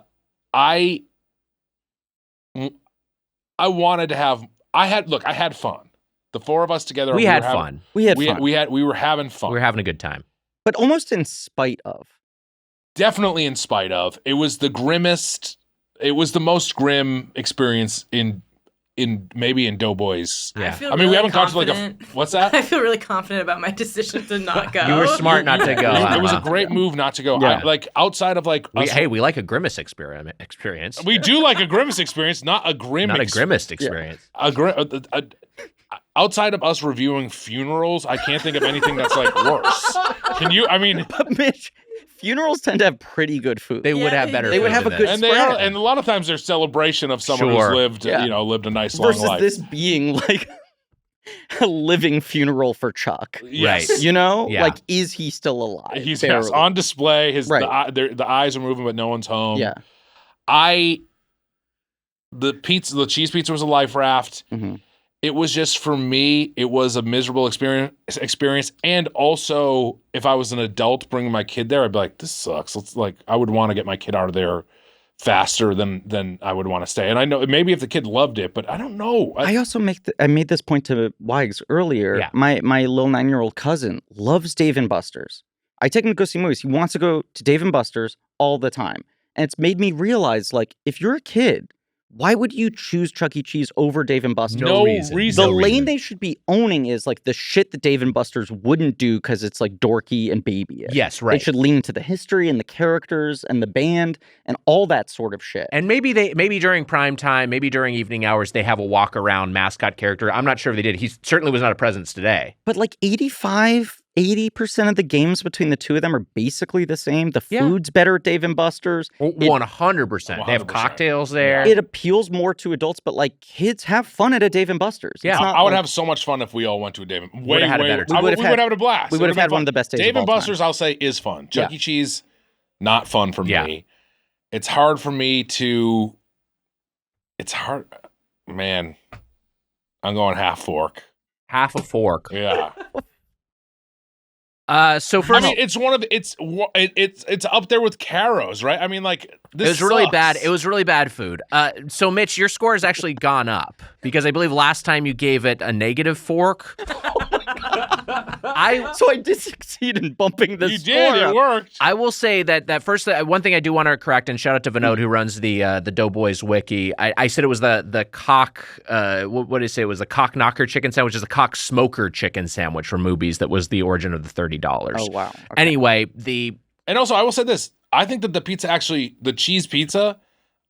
I wanted to have. I had fun. The four of us together. We had fun. We were having fun. We were having a good time. But almost in spite of. Definitely in spite of. It was the grimmest. It was the most grim experience in Doughboys. Yeah. I mean, we haven't gone to like what's that? I feel really confident about my decision to not go. You were smart not to go. It was a great move not to go. Yeah. Outside of we like a grimace experience. We do like a grimace experience, not a grim. Not a grimace experience. Yeah. Outside of us reviewing funerals, I can't think of anything that's like worse. Can you? I mean, but Mitch, funerals tend to have pretty good food. They would have better. They would have a good spread. And a lot of times there's celebration of someone who's lived a nice long life. Versus this being like a living funeral for Chuck. Yes. Right. You know? Yeah. Like, is he still alive? He's on display. The eyes are moving, but no one's home. Yeah. The cheese pizza was a life raft. Mm-hmm. It was just, for me, it was a miserable experience. And also, if I was an adult bringing my kid there, I'd be like, this sucks. I would want to get my kid out of there faster than I would want to stay. And I know maybe if the kid loved it, but I don't know. I also I made this point to Wags earlier. Yeah. My little 9-year-old cousin loves Dave & Buster's. I take him to go see movies. He wants to go to Dave & Buster's all the time. And it's made me realize, like, if you're a kid, why would you choose Chuck E. Cheese over Dave & Buster's? No reason. The lane they should be owning is like the shit that Dave & Buster's wouldn't do because it's like dorky and babyish. Yes, right. They should lean into the history and the characters and the band and all that sort of shit. And maybe during prime time, maybe during evening hours, they have a walk around mascot character. I'm not sure if they did. He certainly was not a presence today. But like 80% of the games between the two of them are basically the same. The food's better at Dave & Buster's. 100%. They have cocktails there. It appeals more to adults, but like kids have fun at a Dave & Buster's. Yeah, I would have so much fun if we all went to a Dave & Buster's. We would have had a blast. We would have had one of the best days Dave of all & Buster's, time. I'll say, is fun. Chuck E. Cheese, not fun for me. It's hard for me to. It's hard, man. I'm going half fork. Half a fork. Yeah. So for it's one of the, it's up there with Caro's, right? I mean, like, this it was really bad. It was really bad food. So Mitch, your score has actually gone up because I believe last time you gave it a negative fork. So I did succeed in bumping this. You did. It worked. I will say that first, one thing I do want to correct, and shout out to Vinod who runs the Doughboys wiki. I said it was the cock. What did I say? It was the cock knocker chicken sandwich. Is the cock smoker chicken sandwich from Movies that was the origin of the $30. Oh wow. Okay. Anyway, and also I will say this. I think that the pizza actually, the cheese pizza,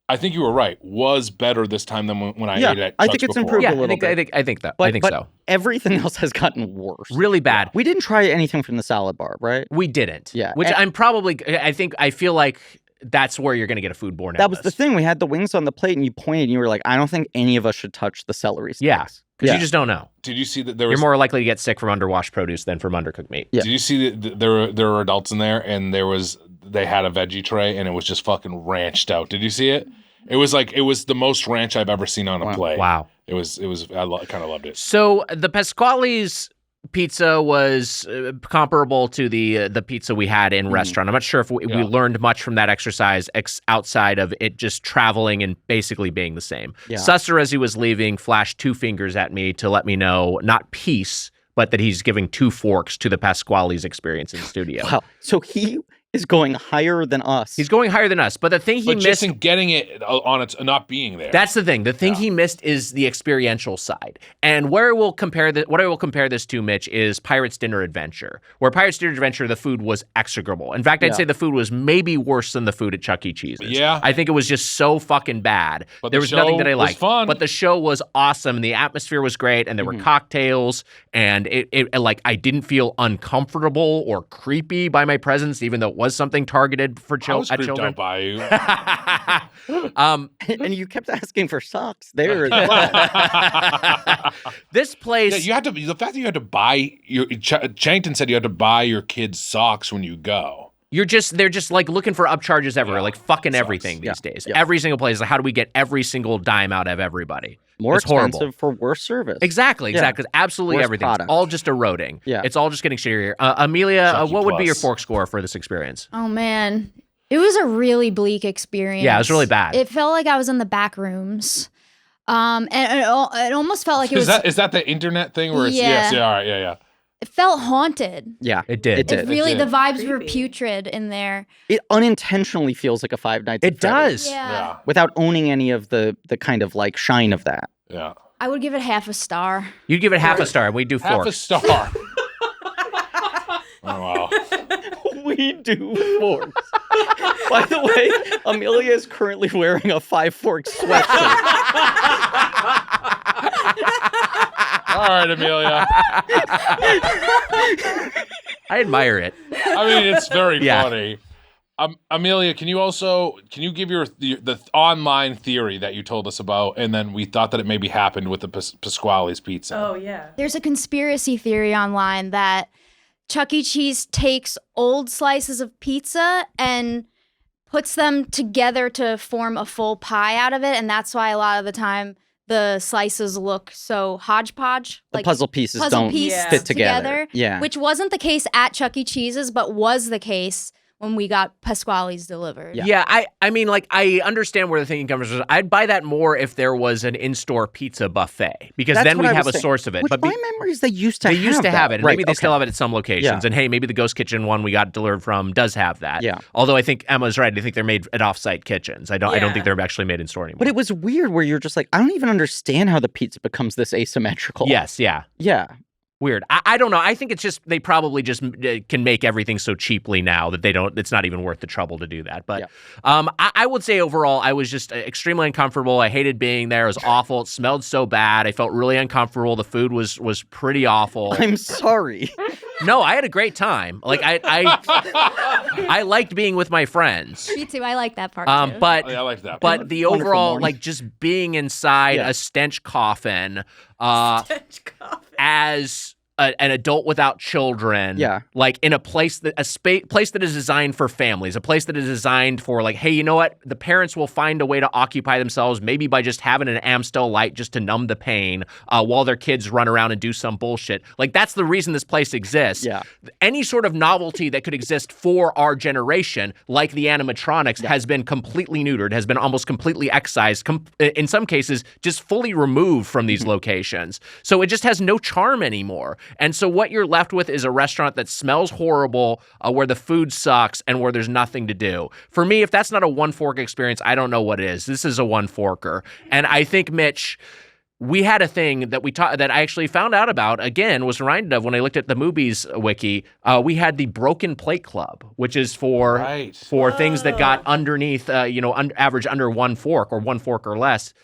I think you were right, was better this time than when I ate it at Chuck's I think it's before. improved a little bit. I think But so. Everything else has gotten worse. Really bad. We didn't try anything from the salad bar, right? We didn't. Yeah. Which I feel like that's where you're going to get a foodborne illness. That was the thing. We had the wings on the plate, and you pointed, and you were like, "I don't think any of us should touch the celery sticks." Yeah, because you just don't know. Did you see that there was? You're more likely to get sick from underwashed produce than from undercooked meat. Yeah. Did you see that there were adults in there, and they had a veggie tray, and it was just fucking ranched out. Did you see it? It was the most ranch I've ever seen on a plate. Wow. It was. I kind of loved it. So the Pasqually's pizza was comparable to the pizza we had in restaurant. I'm not sure if we learned much from that exercise outside of it just traveling and basically being the same. Yeah. Susser, as he was leaving, flashed 2 fingers at me to let me know, not peace, but that he's giving 2 forks to the Pasqually's experience in the studio. Wow. So he is going higher than us. He's going higher than us, but the thing he missed... just in getting it on its not being there. That's the thing. The thing he missed is the experiential side. And what I will compare this to, Mitch, is Pirate's Dinner Adventure, where Pirate's Dinner Adventure, the food was execrable. In fact, I'd say the food was maybe worse than the food at Chuck E. Cheese's. Yeah. I think it was just so fucking bad. But there was nothing that I liked. Fun. But the show was awesome, and the atmosphere was great, and there were cocktails, and it I didn't feel uncomfortable or creepy by my presence, even though it was something targeted for children. I was creeped out by you. And you kept asking for socks there. This place... Yeah, you had to... The fact that you had to buy... Chankton said you had to buy your kids socks when you go. They're just like looking for upcharges everywhere, like fucking everything these days. Yeah. Every single place. Like, how do we get every single dime out of everybody? More it's expensive horrible. for worse service. Exactly. Absolutely Worse everything. product. It's all just eroding. Yeah. It's all just getting shittier. Amelia, Chucky what would be plus. your fork score for this experience? Oh man, it was a really bleak experience. Yeah, it was really bad. It felt like I was in the back rooms. And it almost felt like it was... Is that the internet thing where it's... Yeah. Yes, yeah, all right, yeah. It felt haunted. Yeah, it did. It really, the vibes Creepy. were putrid in there. It unintentionally feels like a Five Nights at Freddy's. Does. Yeah. Without owning any of the kind of like shine of that. Yeah. I would give it half a star. You'd give it half a star, and we'd do Half forks. a star. Oh, wow. We do forks. By the way, Amelia is currently wearing a 5-fork sweatshirt. All right, Amelia. I admire it. I mean, it's very funny. Amelia, can you give the online theory that you told us about, and then we thought that it maybe happened with the Pasqually's pizza? Oh, yeah. There's a conspiracy theory online that Chuck E. Cheese takes old slices of pizza and puts them together to form a full pie out of it, and that's why a lot of the time the slices look so hodgepodge. The puzzle pieces don't fit together. Yeah. Which wasn't the case at Chuck E. Cheese's, but was the case when we got Pasqually's delivered. Yeah, I mean, like, I understand where the thinking comes from. I'd buy that more if there was an in-store pizza buffet, because then we'd have a source of it. Which but my memory is they used to have it. And maybe they still have it at some locations. And hey, maybe the Ghost Kitchen one we got delivered from does have that. Yeah. Although I think Emma's right. I think they're made at off-site kitchens. I don't think they're actually made in-store anymore. But it was weird where you're just like, I don't even understand how the pizza becomes this asymmetrical. Yes, yeah. Yeah. Weird. I don't know. I think it's just they probably just can make everything so cheaply now that it's not even worth the trouble to do that. But I would say overall, I was just extremely uncomfortable. I hated being there. It was awful. It smelled so bad. I felt really uncomfortable. The food was pretty awful. I'm sorry. No, I had a great time. Like I liked being with my friends. Me too. I like that part too. But I like that. But the Wonderful overall, morning. like, just being inside a stench coffin, as an adult without children, like in a place that place that is designed for families, a place that is designed for like, hey, you know what? The parents will find a way to occupy themselves, maybe by just having an Amstel Light just to numb the pain while their kids run around and do some bullshit. Like, that's the reason this place exists. Yeah. Any sort of novelty that could exist for our generation, like the animatronics, has been completely neutered, has been almost completely excised, in some cases just fully removed from these locations. So it just has no charm anymore. And so what you're left with is a restaurant that smells horrible, where the food sucks, and where there's nothing to do. For me, if that's not a one-fork experience, I don't know what it is. This is a one-forker. And I think, Mitch, we had a thing that that I actually found out about, again, was reminded of when I looked at the movies wiki. We had the Broken Plate Club, which is for things that got underneath, average under one fork or one fork or less.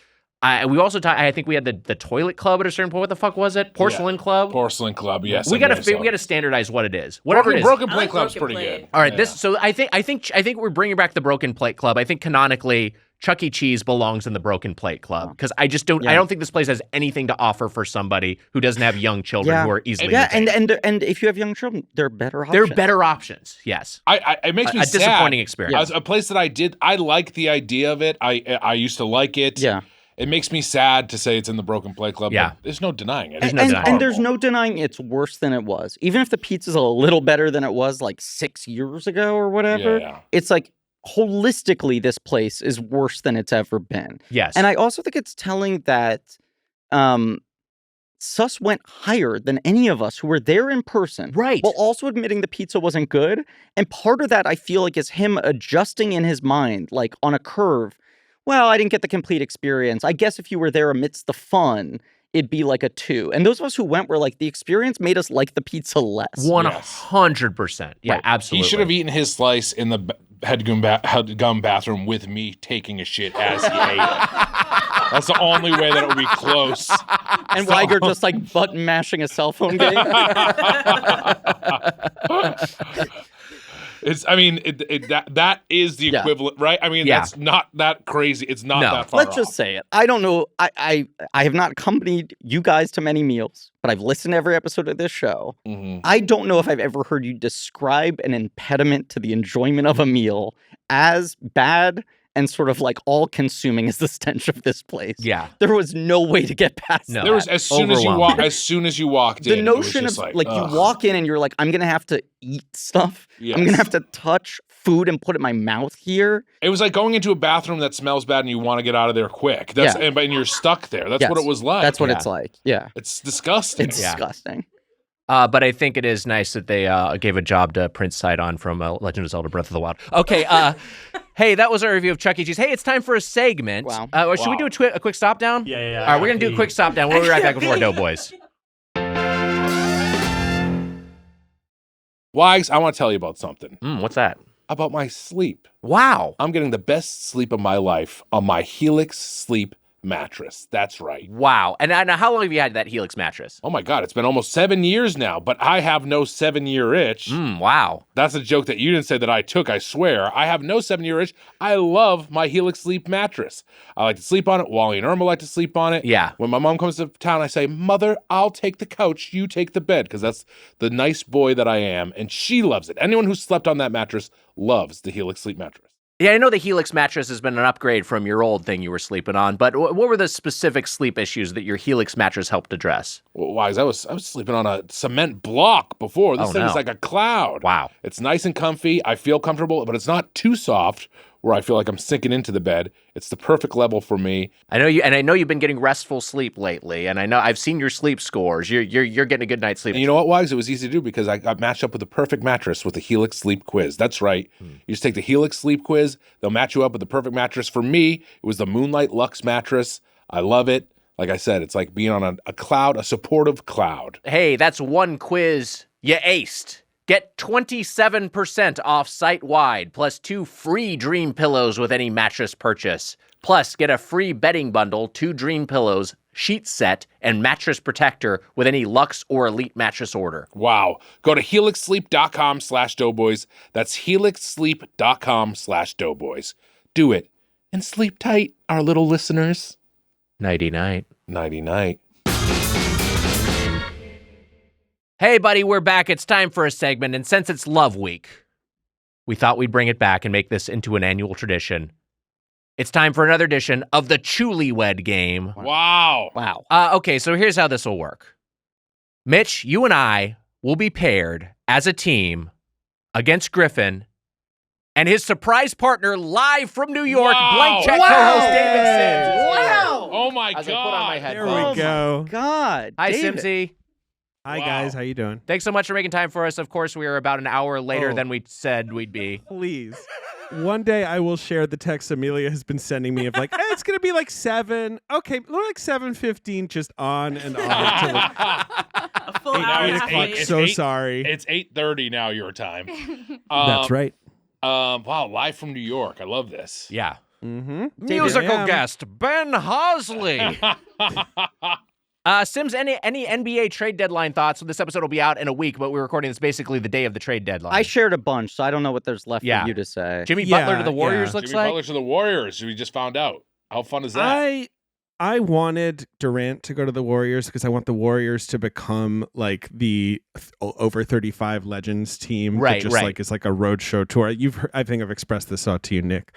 We also I think we had the Toilet Club at a certain point. What the fuck was it? Porcelain Club? Porcelain Club, yes. We got to standardize what it is. Whatever it is. Broken Plate Club's pretty good. All right, so I think we're bringing back the Broken Plate Club. I think canonically Chuck E. Cheese belongs in the Broken Plate Club because I don't think this place has anything to offer for somebody who doesn't have young children who are easily entertained. and if you have young children, they're better options. They're better options. Yes. It makes me a sad. Disappointing experience. As a place that I like the idea of it. I used to like it. Yeah. It makes me sad to say it's in the Broken Plate Club. Yeah. But there's no denying it. And there's no denying it's worse than it was. Even if the pizza's a little better than it was like 6 years ago or whatever, it's like holistically this place is worse than it's ever been. Yes. And I also think it's telling that Sus went higher than any of us who were there in person. Right. While also admitting the pizza wasn't good. And part of that I feel like is him adjusting in his mind, like on a curve. Well, I didn't get the complete experience. I guess if you were there amidst the fun, it'd be like a 2. And those of us who went were like, the experience made us like the pizza less. 100%. Yeah, right. Absolutely. He should have eaten his slice in the Headgum bathroom with me taking a shit as he ate it. That's the only way that it would be close. And Weiger just like button mashing a cell phone game. That is the equivalent, right? I mean, that's not that crazy. It's not that far Let's just say it. I don't know. I have not accompanied you guys to many meals, but I've listened to every episode of this show. Mm-hmm. I don't know if I've ever heard you describe an impediment to the enjoyment of a meal as bad and sort of like all-consuming as the stench of this place. Yeah. There was no way to get past that. There was as soon as you walked in. The notion of like you walk in and you're like, I'm gonna have to eat stuff. Yes. I'm gonna have to touch food and put it in my mouth here. It was like going into a bathroom that smells bad and you want to get out of there quick. And you're stuck there. That's what it was like. That's what it's like. Yeah. It's disgusting. It's disgusting. But I think it is nice that they gave a job to Prince Sidon from Legend of Zelda Breath of the Wild. Okay, hey, that was our review of Chuck E. Cheese. Hey, it's time for a segment. Wow. Should we do a quick stop down? Yeah. All right, we're going to do a quick stop down. We'll be right back before Doughboys. Wags, I want to tell you about something. What's that? About my sleep. Wow. I'm getting the best sleep of my life on my Helix sleep mattress. That's right. Wow. And now, how long have you had that Helix mattress? Oh my God, it's been almost 7 years now, but I have no 7-year itch. Wow. That's a joke that you didn't say that I took, I swear. I have no 7-year itch. I love my Helix sleep mattress. I like to sleep on it. Wally and Irma like to sleep on it. Yeah. When my mom comes to town, I say, Mother, I'll take the couch, you take the bed, because that's the nice boy that I am, and she loves it. Anyone who slept on that mattress loves the Helix sleep mattress. Yeah, I know the Helix mattress has been an upgrade from your old thing you were sleeping on, but what were the specific sleep issues that your Helix mattress helped address? Well, Wise, I was sleeping on a cement block before. This thing is like a cloud. Wow. It's nice and comfy. I feel comfortable, but it's not too soft where I feel like I'm sinking into the bed. It's the perfect level for me. I know you've been getting restful sleep lately, and I know I've seen your sleep scores. You're getting a good night's sleep. And you know what, Wags? It was easy to do because I got matched up with the perfect mattress with the Helix Sleep Quiz. That's right. You just take the Helix Sleep Quiz. They'll match you up with the perfect mattress. For me, it was the Moonlight Luxe mattress. I love it. Like I said, it's like being on a cloud, a supportive cloud. Hey, that's one quiz you aced. Get 27% off site-wide, plus 2 free Dream Pillows with any mattress purchase. Plus, get a free bedding bundle, 2 Dream Pillows, sheet set, and mattress protector with any Luxe or Elite mattress order. Wow. Go to helixsleep.com/doughboys. That's helixsleep.com/doughboys. Do it. And sleep tight, our little listeners. Nighty-night. Nighty-night. Hey, buddy, we're back. It's time for a segment, and since it's Love Week, we thought we'd bring it back and make this into an annual tradition. It's time for another edition of the Chewlywed Game. Wow. Okay, so here's how this will work. Mitch, you and I will be paired as a team against Griffin and his surprise partner live from New York, Blank Check co-host David Sims. Wow. Oh, my God. As I put on my There headphones. we go. God. Hi, David. Simsy. Hi, guys. How you doing? Thanks so much for making time for us. Of course, we are about an hour later than we said we'd be. Please. One day I will share the text Amelia has been sending me of like, hey, it's going to be like 7. Okay, like 7:15 just on and on. A full hour and a half late. So sorry. It's 8:30 now your time. That's right. Wow, live from New York. I love this. Yeah. Mm-hmm. Musical guest, Ben Hosley. Sims, any NBA trade deadline thoughts? This episode will be out in a week, but we're recording this basically the day of the trade deadline. I shared a bunch, so I don't know what there's left for you to say. Jimmy Butler to the Warriors looks Jimmy like? Butler to the Warriors. We just found out. How fun is that? I wanted Durant to go to the Warriors because I want the Warriors to become like the over 35 Legends team. Right, just like it's like a roadshow tour. I think I've expressed this out to you, Nick.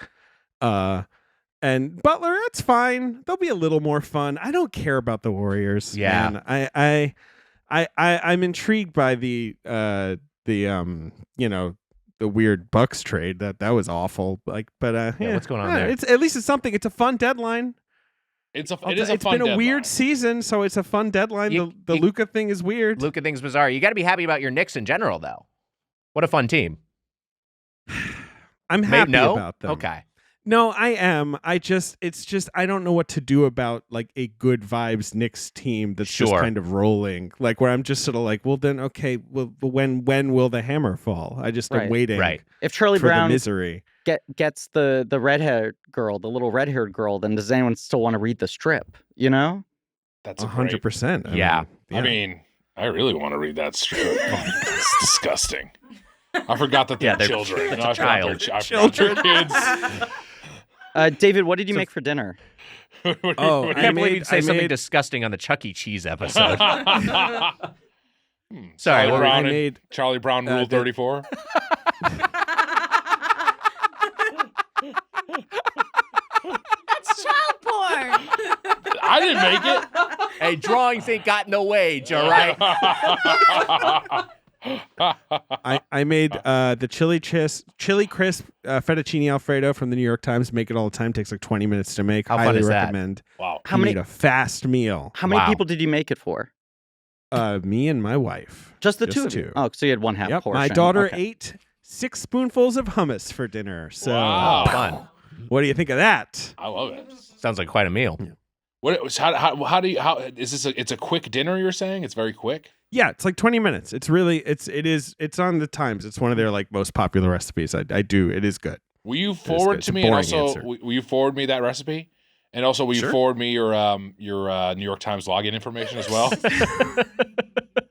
And Butler, it's fine. They'll be a little more fun. I don't care about the Warriors. Yeah, man. I'm intrigued by the weird Bucks trade. That was awful. Like, but what's going on there? It's at least it's something. It's a fun deadline. It's been a weird season, so it's a fun deadline. The Luka thing is weird. Luka thing's bizarre. You got to be happy about your Knicks in general, though. What a fun team. I'm happy about them. Okay. No, I am. I don't know what to do about like a good vibes Knicks team that's just kind of rolling. Like where I'm just sort of like, well then, okay, well when will the hammer fall? I just am waiting. Right. If Charlie Brown the misery gets the red-haired girl, the little red-haired girl, then does anyone still want to read the strip? You know? That's 100%. Yeah. I mean, I really want to read that strip. It's disgusting. I forgot that they're children. I forgot they're kids. David, what did you make for dinner? I can't believe you'd say something disgusting on the Chuck E. Cheese episode. Sorry, Charlie Brown Rule 34. That's child porn. I didn't make it. Hey, drawings ain't got no wage, all right? I made the chili crisp fettuccine Alfredo from the New York Times. Make it all the time. Takes like 20 minutes to make. How Highly fun is recommend. that? Wow. How many? A fast meal. How many people did you make it for? Me and my wife. Just the two. Oh, so you had one half portion. My daughter ate 6 spoonfuls of hummus for dinner. So fun. What do you think of that? I love it. Sounds like quite a meal. How is this? It's a quick dinner. You're saying it's very quick. Yeah, it's like 20 minutes. It's on the Times. It's one of their like most popular recipes. I do. It is good. Will you forward to me and also will you forward me that recipe? And also will you forward me your New York Times login information as well?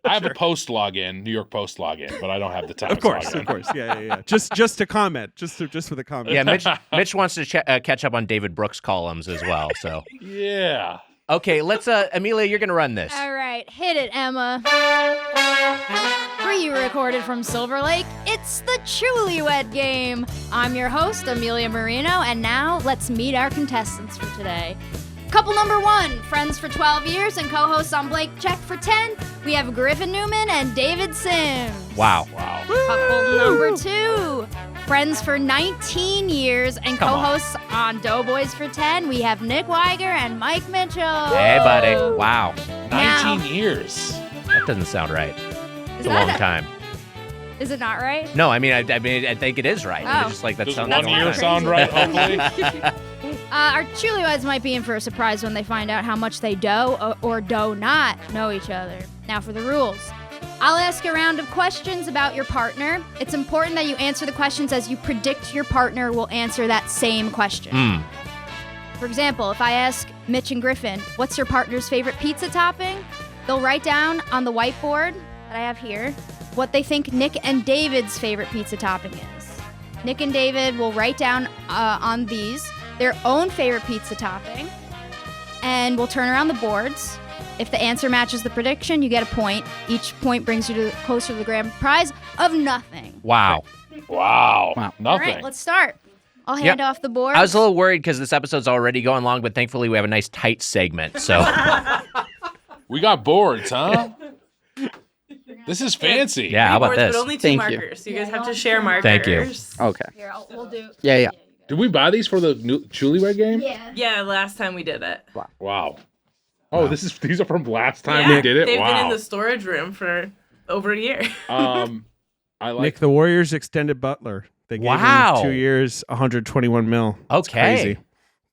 I have a Post login, New York Post login, but I don't have the Times login. Of course. Yeah. Just to comment, just for the comment. Yeah, Mitch wants to catch up on David Brooks' columns as well. So yeah. Okay, let's Amelia, you're gonna run this. All right, hit it, Emma. Pre-recorded from Silver Lake, it's the Chewlywed Game. I'm your host, Amelia Marino, and now let's meet our contestants for today. Couple number 1, friends for 12 years and co-hosts on Blake Check for 10. We have Griffin Newman and David Sims. Wow. Couple number 2, friends for 19 years and co-hosts on Doughboys for 10. We have Nick Weiger and Mike Mitchell. Hey, buddy. Wow. 19 years. That doesn't sound right. It's a long time. Is it not right? No, I think it is right. Oh. It's just like that Does sounds 1 year sound right, hopefully? Our Chewlyweds might be in for a surprise when they find out how much they do or do not know each other. Now for the rules. I'll ask a round of questions about your partner. It's important that you answer the questions as you predict your partner will answer that same question. For example, if I ask Mitch and Griffin, what's your partner's favorite pizza topping? They'll write down on the whiteboard that I have here what they think Nick and David's favorite pizza topping is. Nick and David will write down on these their own favorite pizza topping, and we'll turn around the boards. If the answer matches the prediction, you get a point. Each point brings you closer to the grand prize of nothing. Wow. Nothing. All right, let's start. I'll hand off the board. I was a little worried because this episode's already going long, but thankfully we have a nice tight segment. So we got boards, huh? This is fancy. Yeah, how about this? But only 2 markers. You guys have to share markers. Thank you. Okay. Here, we'll do. Yeah. Did we buy these for the Chewlywed Game? Yeah. Yeah, last time we did it. Wow. Oh, these are from last time we did it? They've Wow. been in the storage room for over a year. I like Nick, the Warriors extended Butler. They gave him 2 years, 121 mil. It's crazy.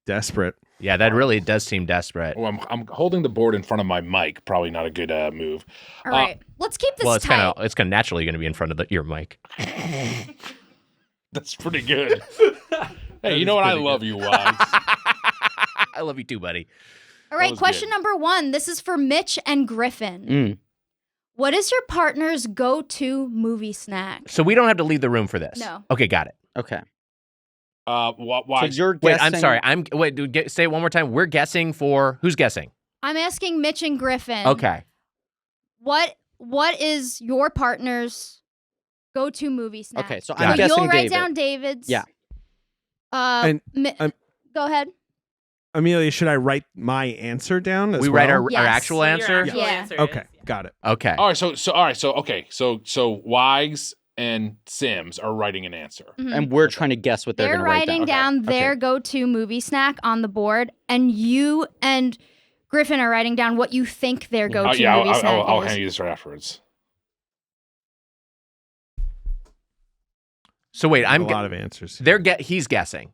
Desperate. Yeah, that really does seem desperate. Oh, I'm holding the board in front of my mic. Probably not a good move. All right, let's keep this it's tight. It's kind of naturally going to be in front of your mic. That's pretty good. Hey, you know what? I love you, Wags. I love you too, buddy. All right, question number 1. This is for Mitch and Griffin. What is your partner's go-to movie snack? So we don't have to leave the room for this. No. Okay, got it. Okay. Why? So you're Wait, guessing... I'm sorry. Say it one more time. We're guessing for who's guessing? I'm asking Mitch and Griffin. Okay. What is your partner's go-to movie snack? Okay, so I'm guessing you'll write David. down David's. Yeah. Go ahead. Amelia, should I write my answer down as We well? write our Yes. actual answer? Your answer Okay, is, got it. Okay. All right. So Wags and Sims are writing an answer. And we're trying to guess what they're going to write writing down their go-to movie snack on the board, and you and Griffin are writing down what you think their go-to movie snack I'll is. hand you this right afterwards. So wait, A lot of answers. He's guessing.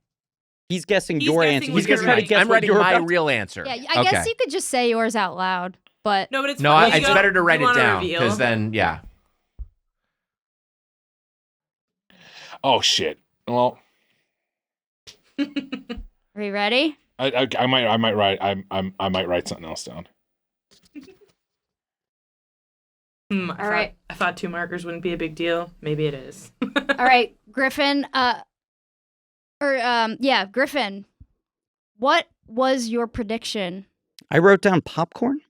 He's guessing He's your guessing answer. what He's going to you're try to writing. guess I'm what writing you're my about. real answer. Yeah, I guess you could just say yours out loud, but No, but it's No, fine. it's better to write it down because then, yeah. Oh shit. Well, are you ready? I might write something else down. All right. I thought 2 markers wouldn't be a big deal. Maybe it is. All right, Griffin. Griffin. What was your prediction? I wrote down popcorn.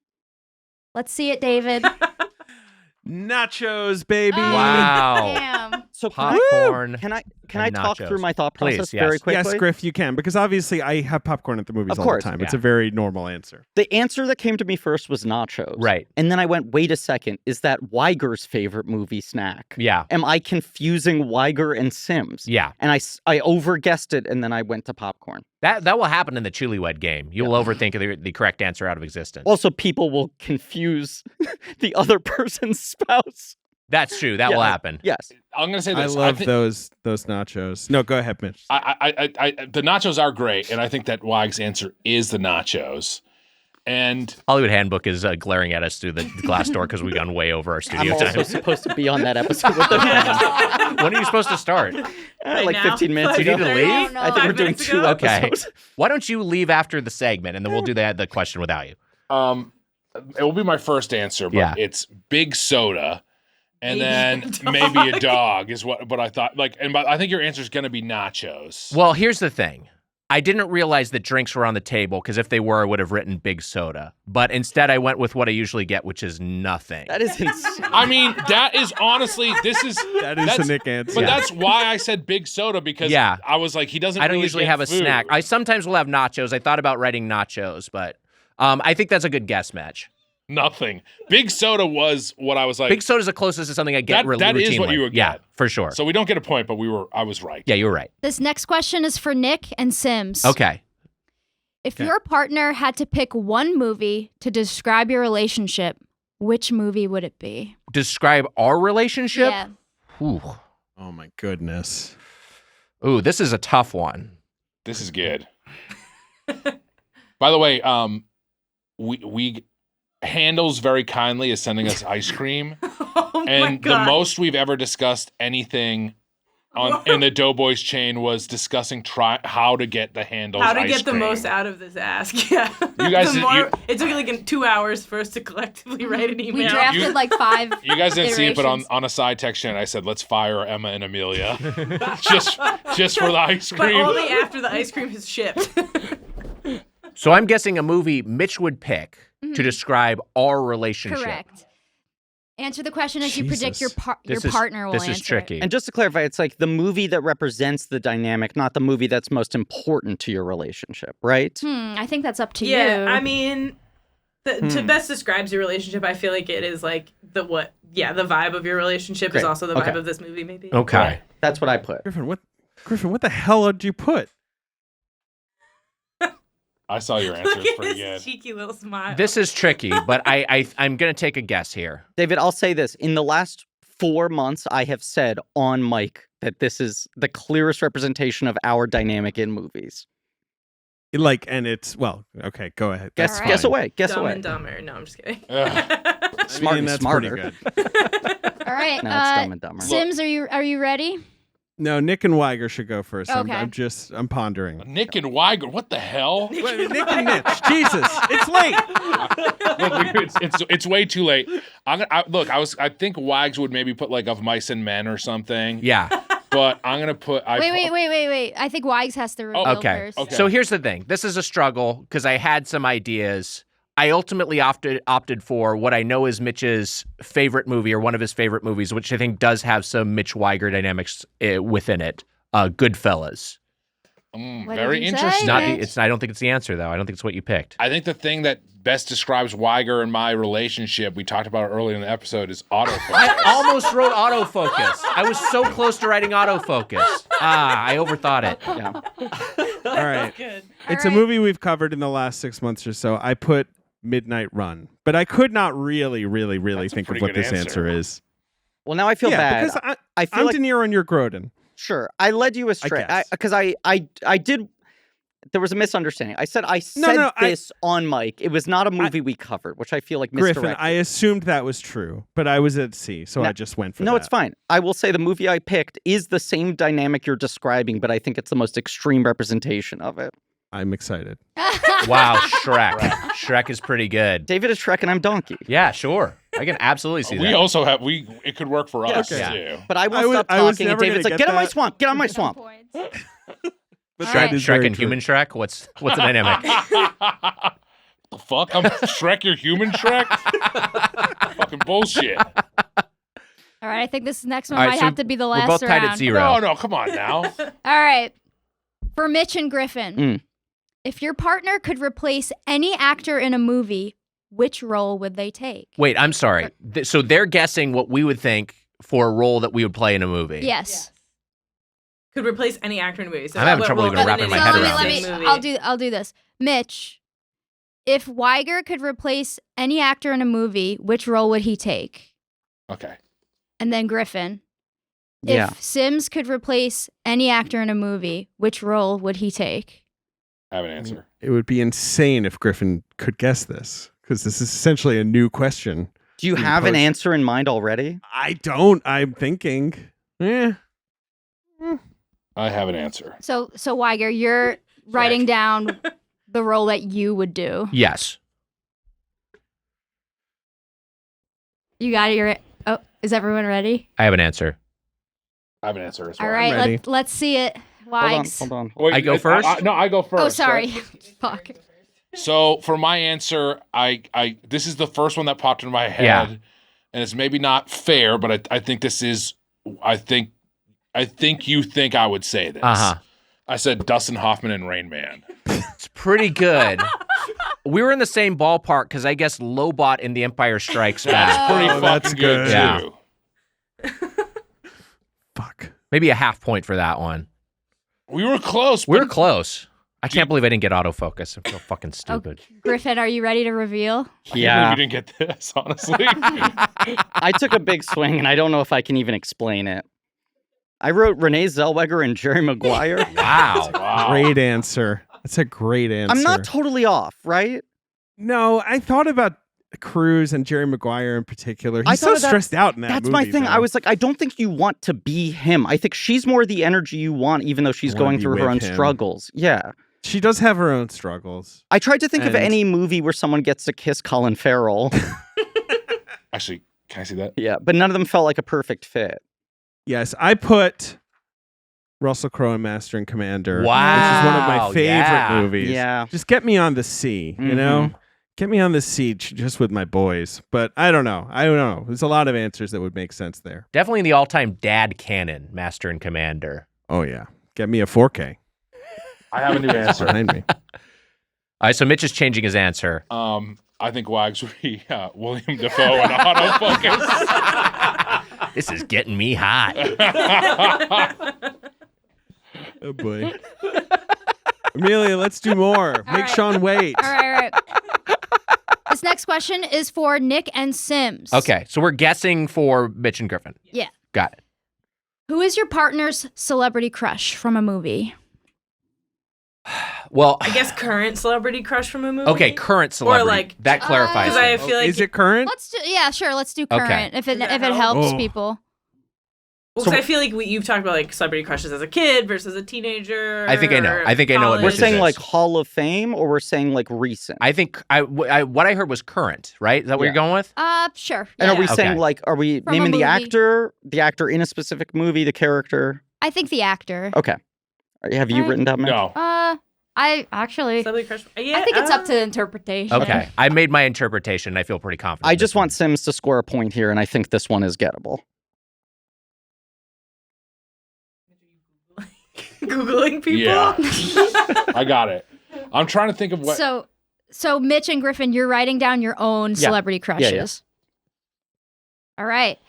Let's see it, David. Nachos, baby. Wow. Damn. So Popcorn. Can I and talk nachos. through my thought Please, process yes. very quickly? Yes, Griff, you can, because obviously I have popcorn at the movies Of all course, the time. yeah. It's a very normal answer. The answer that came to me first was nachos. Right. And then I went, wait a second, is that Weiger's favorite movie snack? Yeah. Am I confusing Weiger and Sims? Yeah. And I overguessed it, and then I went to popcorn. That will happen in the Chewlywed Game. You'll overthink the correct answer out of existence. Also, people will confuse the other person's spouse. That's true. That will happen. Yes. I'm gonna say I this. love those nachos. No, go ahead, Mitch. The nachos are great, and I think that Wags' answer is the nachos. And Hollywood Handbook is glaring at us through the glass door because we've gone way over our I'm studio also time. supposed to be on that episode with them. When are you supposed to start? Right like now? 15 minutes You ago. need to leave? No, I think we're 5 doing minutes 2 ago? Okay. episodes. Why don't you leave after the segment and then we'll do the question without you? it will be my first answer, but it's big soda. And then maybe a dog is what. But I thought I think your answer is going to be nachos. Well, here's the thing. I didn't realize that drinks were on the table because if they were, I would have written big soda. But instead, I went with what I usually get, which is nothing. That is insane. I mean, that is honestly, That's the Nick answer. But that's why I said big soda because I was like, he doesn't. I don't really usually get have a food. snack. I sometimes will have nachos. I thought about writing nachos, but I think that's a good guess match. Nothing. Big soda was what I was like. Big soda's the closest to something I get routinely. That is what you would get. Yeah, for sure. So we don't get a point, but I was right. Yeah, you were right. This next question is for Nick and Sims. Okay. If your partner had to pick one movie to describe your relationship, which movie would it be? Describe our relationship? Yeah. Ooh. Oh my goodness. Ooh, this is a tough one. This is good. By the way, we Handles very kindly is sending us ice cream. And the most we've ever discussed anything in the Doughboys chain was discussing how to get the Handles ice cream. How to get the most out of this ask. Yeah. You guys it took like 2 hours for us to collectively write an email. We drafted like 5 You guys didn't see it, but iterations. on a side text chain, I said, let's fire Emma and Amelia. just for the ice But cream. only after the ice cream is shipped. So I'm guessing a movie Mitch would pick to describe our relationship. Correct. Answer the question as you predict your This partner will This answer. is tricky. And just to clarify, it's like the movie that represents the dynamic, not the movie that's most important to your relationship, right? I think that's up to you. Yeah, I mean, to best describes your relationship, I feel like it is like the vibe of your relationship is Great. also the vibe Okay. of this movie, maybe. Okay. That's what I put. Griffin, what the hell did you put? I saw your answer. It's pretty good. Cheeky little smile. This is tricky, but I'm going to take a guess here. David, I'll say this. In the last 4 months, I have said on mic that this is the clearest representation of our dynamic in movies. And it's, okay, go ahead. Guess away. Dumb and Dumber. No, I'm just kidding. Smart and smarter. Pretty good. All right. No, it's Dumb and Dumber. Sims, are you ready? No, Nick and Weiger should go first. Okay. I'm pondering. Nick and Weiger, what the hell? Nick and Mitch, Jesus, it's late. Look, it's way too late. I think Wags would maybe put like Of Mice and Men or something. Yeah. But I'm gonna put. Wait. I think Wags has to reveal first. Okay. So here's the thing. This is a struggle because I had some ideas. I ultimately opted for what I know is Mitch's favorite movie or one of his favorite movies, which I think does have some Mitch Weiger dynamics within it. Goodfellas. Very interesting. I don't think it's the answer though. I don't think it's what you picked. I think the thing that best describes Weiger and my relationship, we talked about it earlier in the episode, is autofocus. I almost wrote autofocus. I was so close to writing autofocus. I overthought it. Yeah. All right. It's a movie we've covered in the last 6 months or so. I put Midnight Run, but I could not really think of what this answer is. Well, now I feel bad. Because I feel I'm like De Niro and you're Grodin. Sure, I led you astray because I did. There was a misunderstanding. I said this on mic. It was not a movie we covered, which I feel like misdirected. Griffin, I assumed that was true, but I was at sea, so I just went for that. No, it's fine. I will say the movie I picked is the same dynamic you're describing, but I think it's the most extreme representation of it. I'm excited. Wow, Shrek. Shrek is pretty good. David is Shrek and I'm Donkey. Yeah, sure. I can absolutely see that. We also have it could work for us too. But I will stop talking and David's like, get on my swamp, get on my swamp. Shrek and human Shrek? What's the dynamic? The fuck? I'm Shrek, you're human Shrek? Fucking bullshit. All right, I think this next one might have to be the last round. We're both tied at 0. No, come on now. All right. For Mitch and Griffin, if your partner could replace any actor in a movie, which role would they take? Wait, I'm sorry. So they're guessing what we would think for a role that we would play in a movie. Yes. Could replace any actor in a movie. So I'm having trouble even wrapping my head around this. I'll do this. Mitch, if Weiger could replace any actor in a movie, which role would he take? Okay. And then Griffin, if Sims could replace any actor in a movie, which role would he take? I have an answer. It would be insane if Griffin could guess this, because this is essentially a new question. Do you have an answer in mind already? I don't. I'm thinking. I have an answer. So Weiger, you're writing down the role that you would do. Yes. You got it. Is everyone ready? I have an answer. I have an answer as well. All right, let's see it. Wags. Hold on. Wait, I go first? No, I go first. Oh, sorry. Right? Fuck. So for my answer, I this is the first one that popped into my head, and it's maybe not fair, but I think this is. I think you think I would say this. I said Dustin Hoffman and Rain Man. It's pretty good. We were in the same ballpark because I guess Lobot in The Empire Strikes Back. That's pretty fucking good too. Yeah. Fuck. Maybe a half point for that one. We were close. We were close. I can't believe I didn't get autofocus. I feel fucking stupid. Griffin, are you ready to reveal? Yeah. You didn't get this, honestly. I took a big swing, and I don't know if I can even explain it. I wrote Renee Zellweger and Jerry Maguire. Wow. Great answer. That's a great answer. I'm not totally off, right? No, I thought about Cruise and Jerry Maguire in particular. He's so stressed out in that movie. That's my thing. Though. I was like, I don't think you want to be him. I think she's more the energy you want, even though she's going through her own struggles. Yeah. She does have her own struggles. I tried to think of any movie where someone gets to kiss Colin Farrell. Actually, can I see that? Yeah, but none of them felt like a perfect fit. Yes, I put Russell Crowe in Master and Commander. Wow. Which is one of my favorite movies. Yeah. Just get me on the sea, you know? Get me on the sea just with my boys. But I don't know. There's a lot of answers that would make sense there. Definitely in the all-time dad canon, Master and Commander. Oh, yeah. Get me a 4K. I have a new answer. Behind me. All right, so Mitch is changing his answer. I think Wags would be William Dafoe in autofocus. This is getting me hot. Oh, boy. Amelia, let's do more. Make right. Sean wait. All right. This next question is for Nick and Sims. Okay, so we're guessing for Mitch and Griffin. Yeah. Got it. Who is your partner's celebrity crush from a movie? Well, I guess current celebrity crush from a movie. okay, current celebrity. Or like that clarifies because I it. feel like Is it current? Let's do. Yeah, sure. Let's do current Okay. if it Does that helps help? people. Well, So- 'cause I feel like you've talked about like celebrity crushes as a kid versus a teenager. I think I know. or I think I know what college. We're this saying is. like Hall of Fame, or we're saying like recent. I think what I heard was current, right? Is that what Yeah. you're going with? Sure. And are we yeah. saying Okay. like, are we From a naming the movie. actor in a specific movie, the character? I think the actor. Okay. Have you I- written down? Mitch? No. I actually. Celebrity crush. Yeah, I think it's up to interpretation. Okay, I made my interpretation. I feel pretty confident. I in this just want one. Sims to score a point here, and I think this one is gettable. Googling people. Yeah. I got it. I'm trying to think of what. So Mitch and Griffin, you're writing down your own celebrity crushes. Yeah. All right.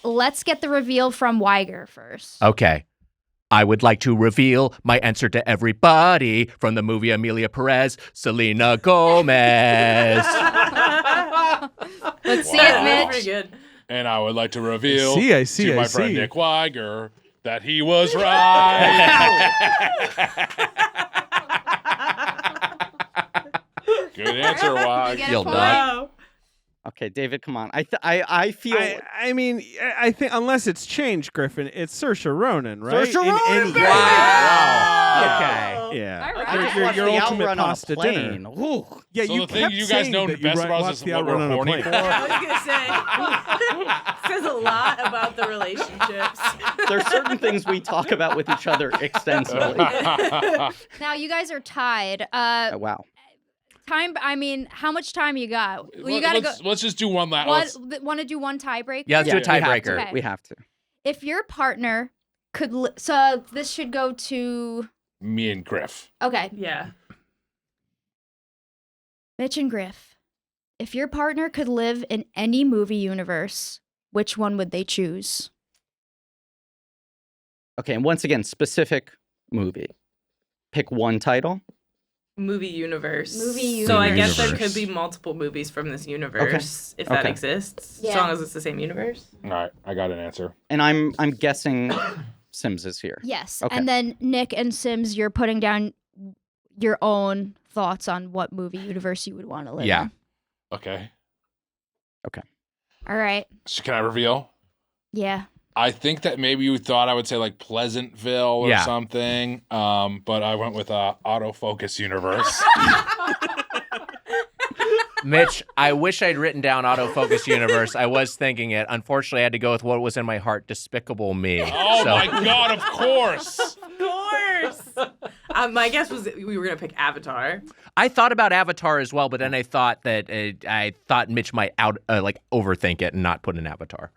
Let's get the reveal from Weiger first. Okay. I would like to reveal my answer to everybody from the movie Amelia Perez, Selena Gomez. Let's see Wow. it, Mitch. Pretty good. And I would like to reveal I see, to I my see. friend Nick Weiger that he was right. Good answer, Wag. get a You'll point. dog. Okay, David, come on. I feel. I mean, I think unless it's changed, Griffin, it's Saoirse Ronan, right? Saoirse Ronan, baby! Wow. Okay. Yeah. All right. I just Your watched your the ultimate outrun on a pasta plane. dinner. Ooh. Yeah, So you the thing kept you guys saying know that best you about us watched is the what outrun we're on a horny plane. for. I was gonna say says a lot about the relationships. There's certain things we talk about with each other extensively. Now you guys are tied. Wow. Time. I mean, how much time you got? Well, you gotta go. Let's just do one last. Want to do one tiebreaker? Yeah, let's do a we have to. tiebreaker. Okay. We have to. If your partner could, so this should go to. Me and Griff. Okay, Yeah. Mitch and Griff. If your partner could live in any movie universe, which one would they choose? Okay, and once again, specific movie. Pick one title. Movie universe. Movie So I universe. guess there could be multiple movies from this universe if that Okay. exists, Yeah. as long as it's the same universe. All right, I got an answer. And I'm guessing Sims is here. Yes, Okay. and then Nick and Sims, you're putting down your own thoughts on what movie universe you would want to live Yeah. in. Okay. All right. So can I reveal? Yeah. I think that maybe you thought I would say like Pleasantville or Yeah. something, but I went with autofocus universe. Mitch, I wish I'd written down autofocus universe. I was thinking it. Unfortunately, I had to go with what was in my heart, Despicable Me. Oh So- my God! Of course. Of course. My guess was that we were gonna pick Avatar. I thought about Avatar as well, but then I thought that I thought Mitch might overthink it and not put an Avatar.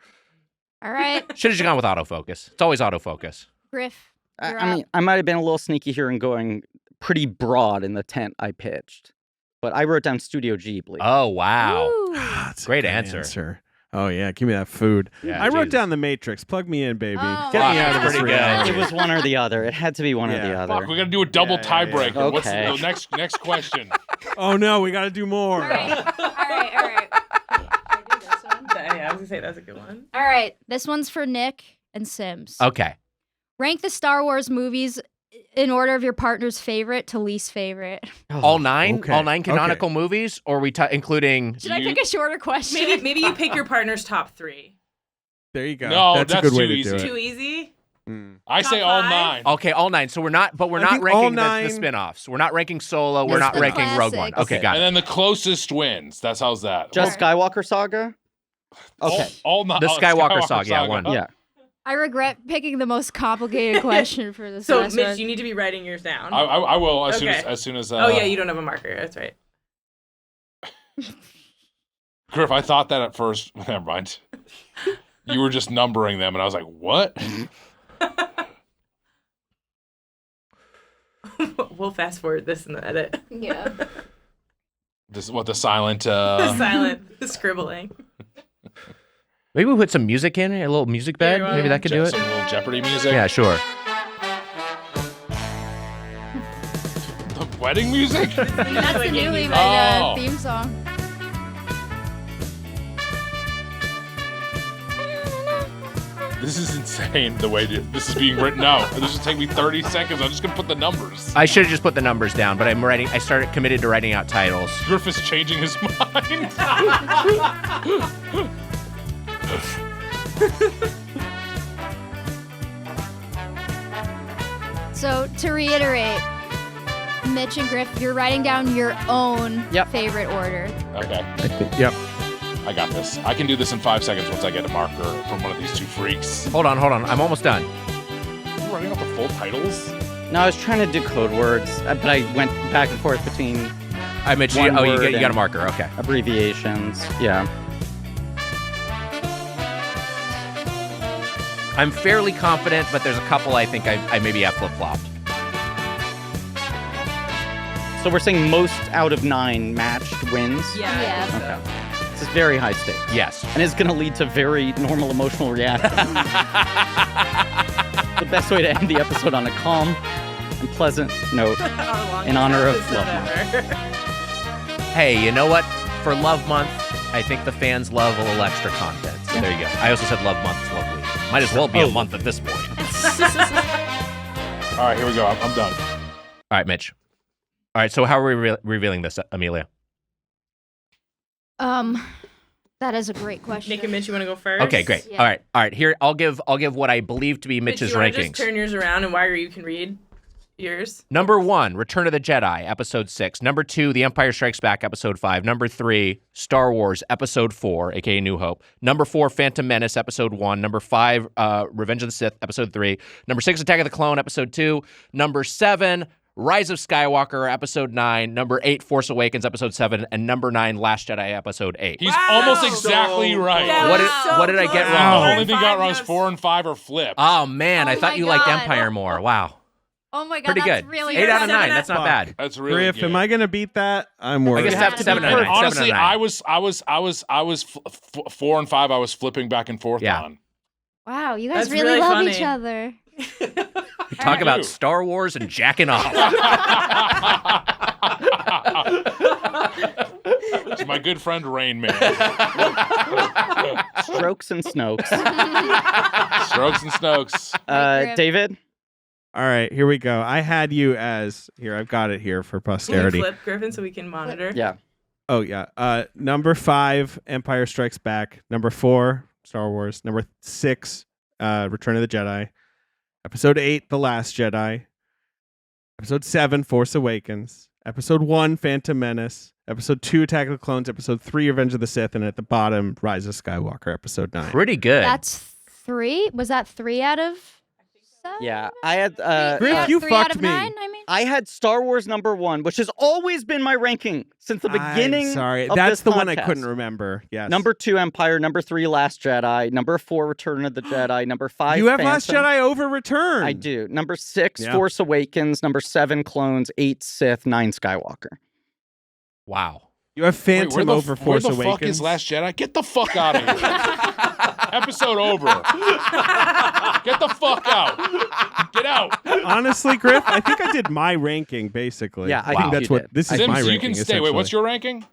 All right. Should have just gone with autofocus. It's always autofocus. Griff. You're I up. mean, I might have been a little sneaky here and going pretty broad in the tent I pitched. But I wrote down Studio Ghibli. Oh wow, Ooh. That's a Great good answer. Oh yeah, give me that food. Yeah, I wrote Jesus. down The Matrix. Plug me in, baby. Oh, Get wow. me out of this Pretty good. reality. It was one or the other. It had to be one or the Yeah. other. Fuck, we gotta do a double Yeah, yeah, yeah. tiebreaker. What's Okay. the next question? Oh no, we got to do more. All right. All right. I do this one. Yeah, I was gonna say that's a good one. All right. This one's for Nick and Sims. Okay. Rank the Star Wars movies in order of your partner's favorite to least favorite. All nine? Okay. All nine canonical movies? Or are we including... Should I pick a shorter question? Maybe you pick your partner's top 3. There you go. No, that's a that's good way too to easy. do it. Too easy. I Top say all 5? 9. Okay, all nine. So we're not I ranking think all the nine- spin-offs. We're not ranking Solo. We're Just not the ranking Rogue One. classics. Okay, got And it. then the closest wins. That's how's that? Just Skywalker Saga? Okay. All 9. The Skywalker Saga, yeah, one. Yeah. I regret picking the most complicated question for this So last Mitch, one. you need to be writing yours down. I will as Okay. soon as. Oh yeah, you don't have a marker. That's right. Griff, I thought that at first. Never mind. You were just numbering them, and I was like, "What?" We'll fast forward this in the edit. Yeah. This what the silent. Silent scribbling. Maybe we put some music in, a little music bed. Yeah, Maybe that could do it. Some little Jeopardy music. Yeah, sure. the wedding music? That's the Newlywed theme song. This is insane the way this is being written out. This will take me 30 seconds. I'm just going to put the numbers. I should have just put the numbers down, but I started committed to writing out titles. Griffith's changing his mind. So, to reiterate, Mitch and Griff, you're writing down your own favorite order. Okay. Yep. I got this. I can do this in 5 seconds once I get a marker from one of these two freaks. Hold on. I'm almost done. Are you running off the full titles? No, I was trying to do code words, but I went back and forth between I mentioned you got a marker. Okay. Abbreviations. Yeah. I'm fairly confident, but there's a couple I think I maybe have flip-flopped. So we're saying most out of 9 matched wins? Yeah. Okay. This is very high stakes. Yes. And it's going to lead to very normal emotional reactions. The best way to end the episode on a calm and pleasant note in honor of Love Month. Hey, you know what? For Love Month, I think the fans love a little extra content. So there you go. I also said Love Month is Love Week. Might as well be a month at this point. All right, here we go. I'm done. All right, Mitch. All right, so how are we revealing this, Amelia? That is a great question. Nick and Mitch, you want to go first? Okay, great. Yeah. All right. Here, I'll give what I believe to be Mitch's Mitch, you wanna rankings. just turn yours around, and Weiger, you can read yours. Number 1, Return of the Jedi, Episode 6. Number 2, The Empire Strikes Back, Episode 5. Number 3, Star Wars, Episode 4, aka New Hope. Number 4, Phantom Menace, Episode 1. Number 5, Revenge of the Sith, Episode 3. Number 6, Attack of the Clone, Episode 2. Number 7, Rise of Skywalker, Episode 9. Number 8, Force Awakens, Episode 7. And number 9, Last Jedi, Episode 8. He's almost exactly right. Yeah, What did I get The wrong? only thing got wrong is 4 and 5 are flipped. Oh, man. I Oh thought my you liked God. Empire more. Wow. Oh my god, Pretty that's good. really 8 out of good. 9. That's not bad. That's really Griff, good. am I going to beat that? I'm worried. I guess have to 7 be out of 9. Honestly, 7 out of 9. I was 4 and 5. I was flipping back and forth on. Wow, you guys That's really really love funny. each other. Talk about Star Wars and jacking off. It's my good friend Rain Man. Strokes and Snokes. Strokes and Snokes. David? All right, here we go. I had you as here. I've got it here for Can you posterity. flip, Griffin, so we can monitor? Yeah. Oh yeah. Number 5, Empire Strikes Back. Number 4, Star Wars. Number 6, Return of the Jedi. Episode 8, The Last Jedi. Episode 7, Force Awakens. Episode 1, Phantom Menace. Episode 2, Attack of the Clones. Episode 3, Revenge of the Sith. And at the bottom, Rise of Skywalker. Episode 9. Pretty good. That's 3. Was that 3 out of 7? Yeah. I had Griff, you 3 out fucked of me. 9, I mean. I had Star Wars number 1, which has always been my ranking since the beginning. I'm sorry. of That's this the one I podcast. couldn't remember. Yes. Number 2, Empire. Number 3, Last Jedi. Number 4, Return of the Jedi. Number 5, You have Phantom. Last Jedi over Return. I do. Number 6, Yeah. Force Awakens. Number 7, Clones. 8, Sith. 9, Skywalker. Wow. You have Phantom over Force Where the Awakens. fuck is Last Jedi? Get the fuck out of here. Episode over. Get the fuck out. Get out. Honestly, Griff, I think I did my ranking basically. Yeah, I think think that's you what did. this is. Sims, my you ranking. can stay. Wait, what's essentially. your ranking?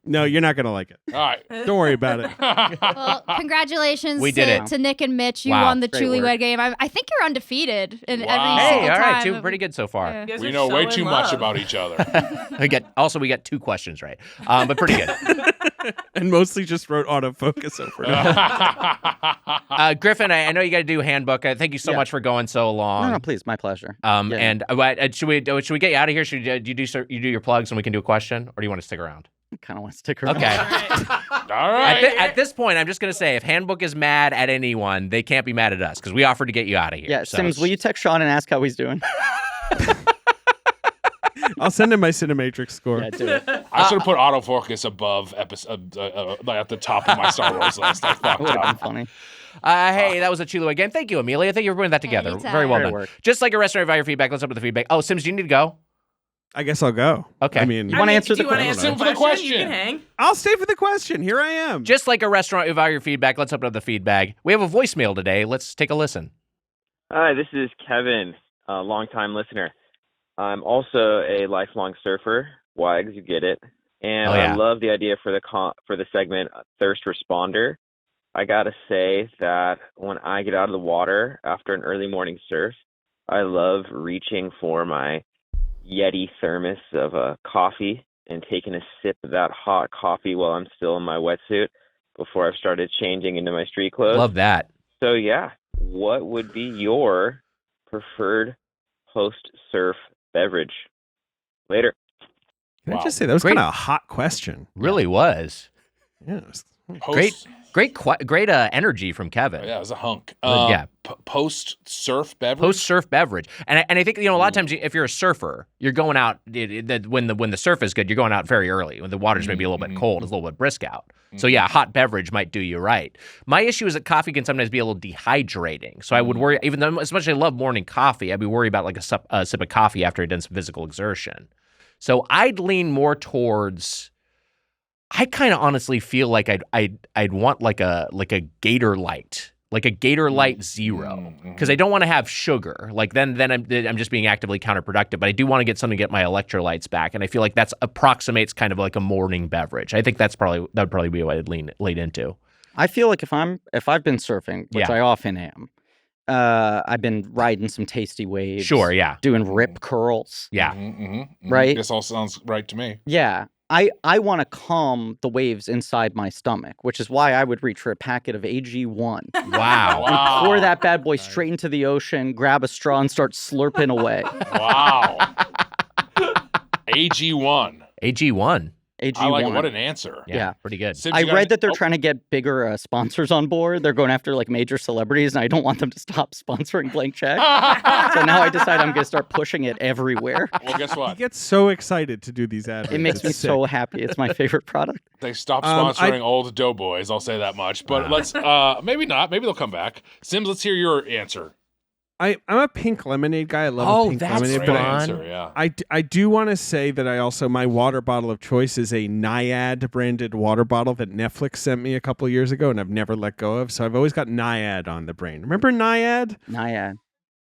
No, you're not gonna like it. All right. Don't worry about it. Well, congratulations We did it. to Nick and Mitch. You Wow. won the Great Chewlywed work. Game. I think you're undefeated in Wow. every Hey, single all right, time. pretty good so far. Yeah. You guys We are know so way in too much love. about each other. We got 2 questions right, but pretty good. And mostly just wrote autofocus over it. Griffin, I know you got to do handbook. Thank you so Yeah. much for going so long. No, please, my pleasure. Yeah. And should we get you out of here? Should you do your plugs and we can do a question, or do you want to stick around? I kind of want to stick around. Okay. All right. At this point, I'm just gonna say, if handbook is mad at anyone, they can't be mad at us because we offered to get you out of here. Yeah, So Sims, will you text Sean and ask how he's doing? I'll send him my Cinematrix score. Yeah, do it. I should have put autofocus above episode at the top of my Star Wars list. I fucked Would have been up. funny. Hey, that was a Chewlywed Game. Thank you, Amelia. Thank you for putting that together. Anytime. Very well Great done. work. Just like a restaurant, your feedback. Let's open the feedback. Oh, Sims, do you need to go? I guess I'll go. Okay. I mean, You wanna answer do the you wanna question? answer For the question. You can hang. I'll stay for the question. Here I am. Just like a restaurant, we value your feedback. Let's open up the feedback. We have a voicemail today. Let's take a listen. Hi, this is Kevin, a longtime listener. I'm also a lifelong surfer. Wags, you get it. And I love the idea for the segment Thirst Responder. I gotta say that when I get out of the water after an early morning surf, I love reaching for my Yeti thermos of coffee and taking a sip of that hot coffee while I'm still in my wetsuit before I've started changing into my street clothes. Love that. So yeah, what would be your preferred post-surf beverage? Later. Can I just say that was kind of a hot question? Really was. Yes. Great energy from Kevin. Yeah, it was a hunk. Post-surf beverage? Post-surf beverage. And I think, a lot of times if you're a surfer, you're going out, when the surf is good, you're going out very early. When the water's maybe a little bit cold, it's a little bit brisk out. So yeah, a hot beverage might do you right. My issue is that coffee can sometimes be a little dehydrating. So I would worry, even though as much as I love morning coffee, I'd be worried about like a sip of coffee after I'd done some physical exertion. So I'd lean more towards... I kind of honestly feel like I'd want like a Gator Light, like a Gator Light Zero, because I don't want to have sugar. Like then I'm just being actively counterproductive. But I do want to get something to get my electrolytes back, and I feel like that's approximates kind of like a morning beverage. I think that'd probably be what I'd lean into. I feel like if I've been surfing, which I often am, I've been riding some tasty waves. Sure, yeah. Doing rip curls. Yeah. Right? This all sounds right to me. Yeah. I want to calm the waves inside my stomach, which is why I would reach for a packet of AG1. Wow. And pour that bad boy straight into the ocean, grab a straw, and start slurping away. Wow. AG1. AG1. AG1. I like it. What an answer. Yeah. Pretty good. I read that they're trying to get bigger sponsors on board. They're going after like major celebrities, and I don't want them to stop sponsoring Blank Check. So now I decide I'm going to start pushing it everywhere. Well, guess what? He gets so excited to do these ads. It makes me so happy. It's my favorite product. They stopped sponsoring old Doughboys, I'll say that much. But let's, maybe not. Maybe they'll come back. Sims, let's hear your answer. I'm a pink lemonade guy. I love a pink lemonade. Great answer, yeah. I do want to say that my water bottle of choice is a Naiad branded water bottle that Netflix sent me a couple years ago and I've never let go of. So I've always got Naiad on the brain. Remember Naiad? Naiad.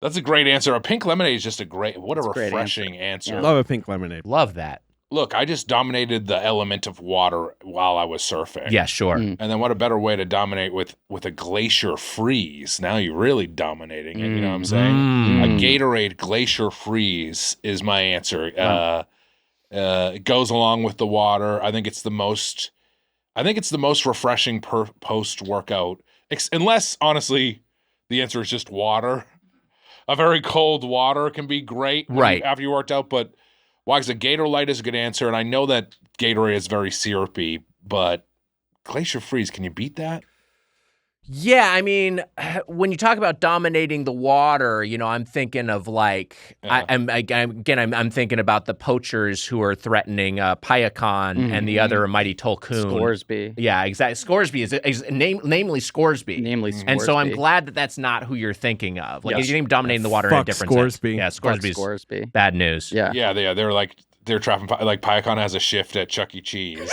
That's a great answer. A pink lemonade is just what a refreshing answer. Yeah. Love a pink lemonade. Love that. Look, I just dominated the element of water while I was surfing. Yeah, sure. And then what a better way to dominate with a glacier freeze. Now you're really dominating it, you know what I'm saying? A Gatorade glacier freeze is my answer. It goes along with the water. I think it's the most refreshing post-workout. Unless, honestly, the answer is just water. A very cold water can be great after you worked out, but Wags, a Gator Light is a good answer, and I know that Gatorade is very syrupy, but Glacier Freeze, can you beat that? Yeah, I mean, when you talk about dominating the water, I'm thinking of like, I'm thinking about the poachers who are threatening Payakon and the other Mighty Tulkun. Scoresby. Yeah, exactly. Scoresby is namely Scoresby. Namely Scoresby. And so I'm glad that that's not who you're thinking of. Like, you're dominating the water in a different Scoresby. sense. Yeah, Scoresby's bad news. Yeah. Yeah, they're trapping, like Payakon has a shift at Chuck E. Cheese.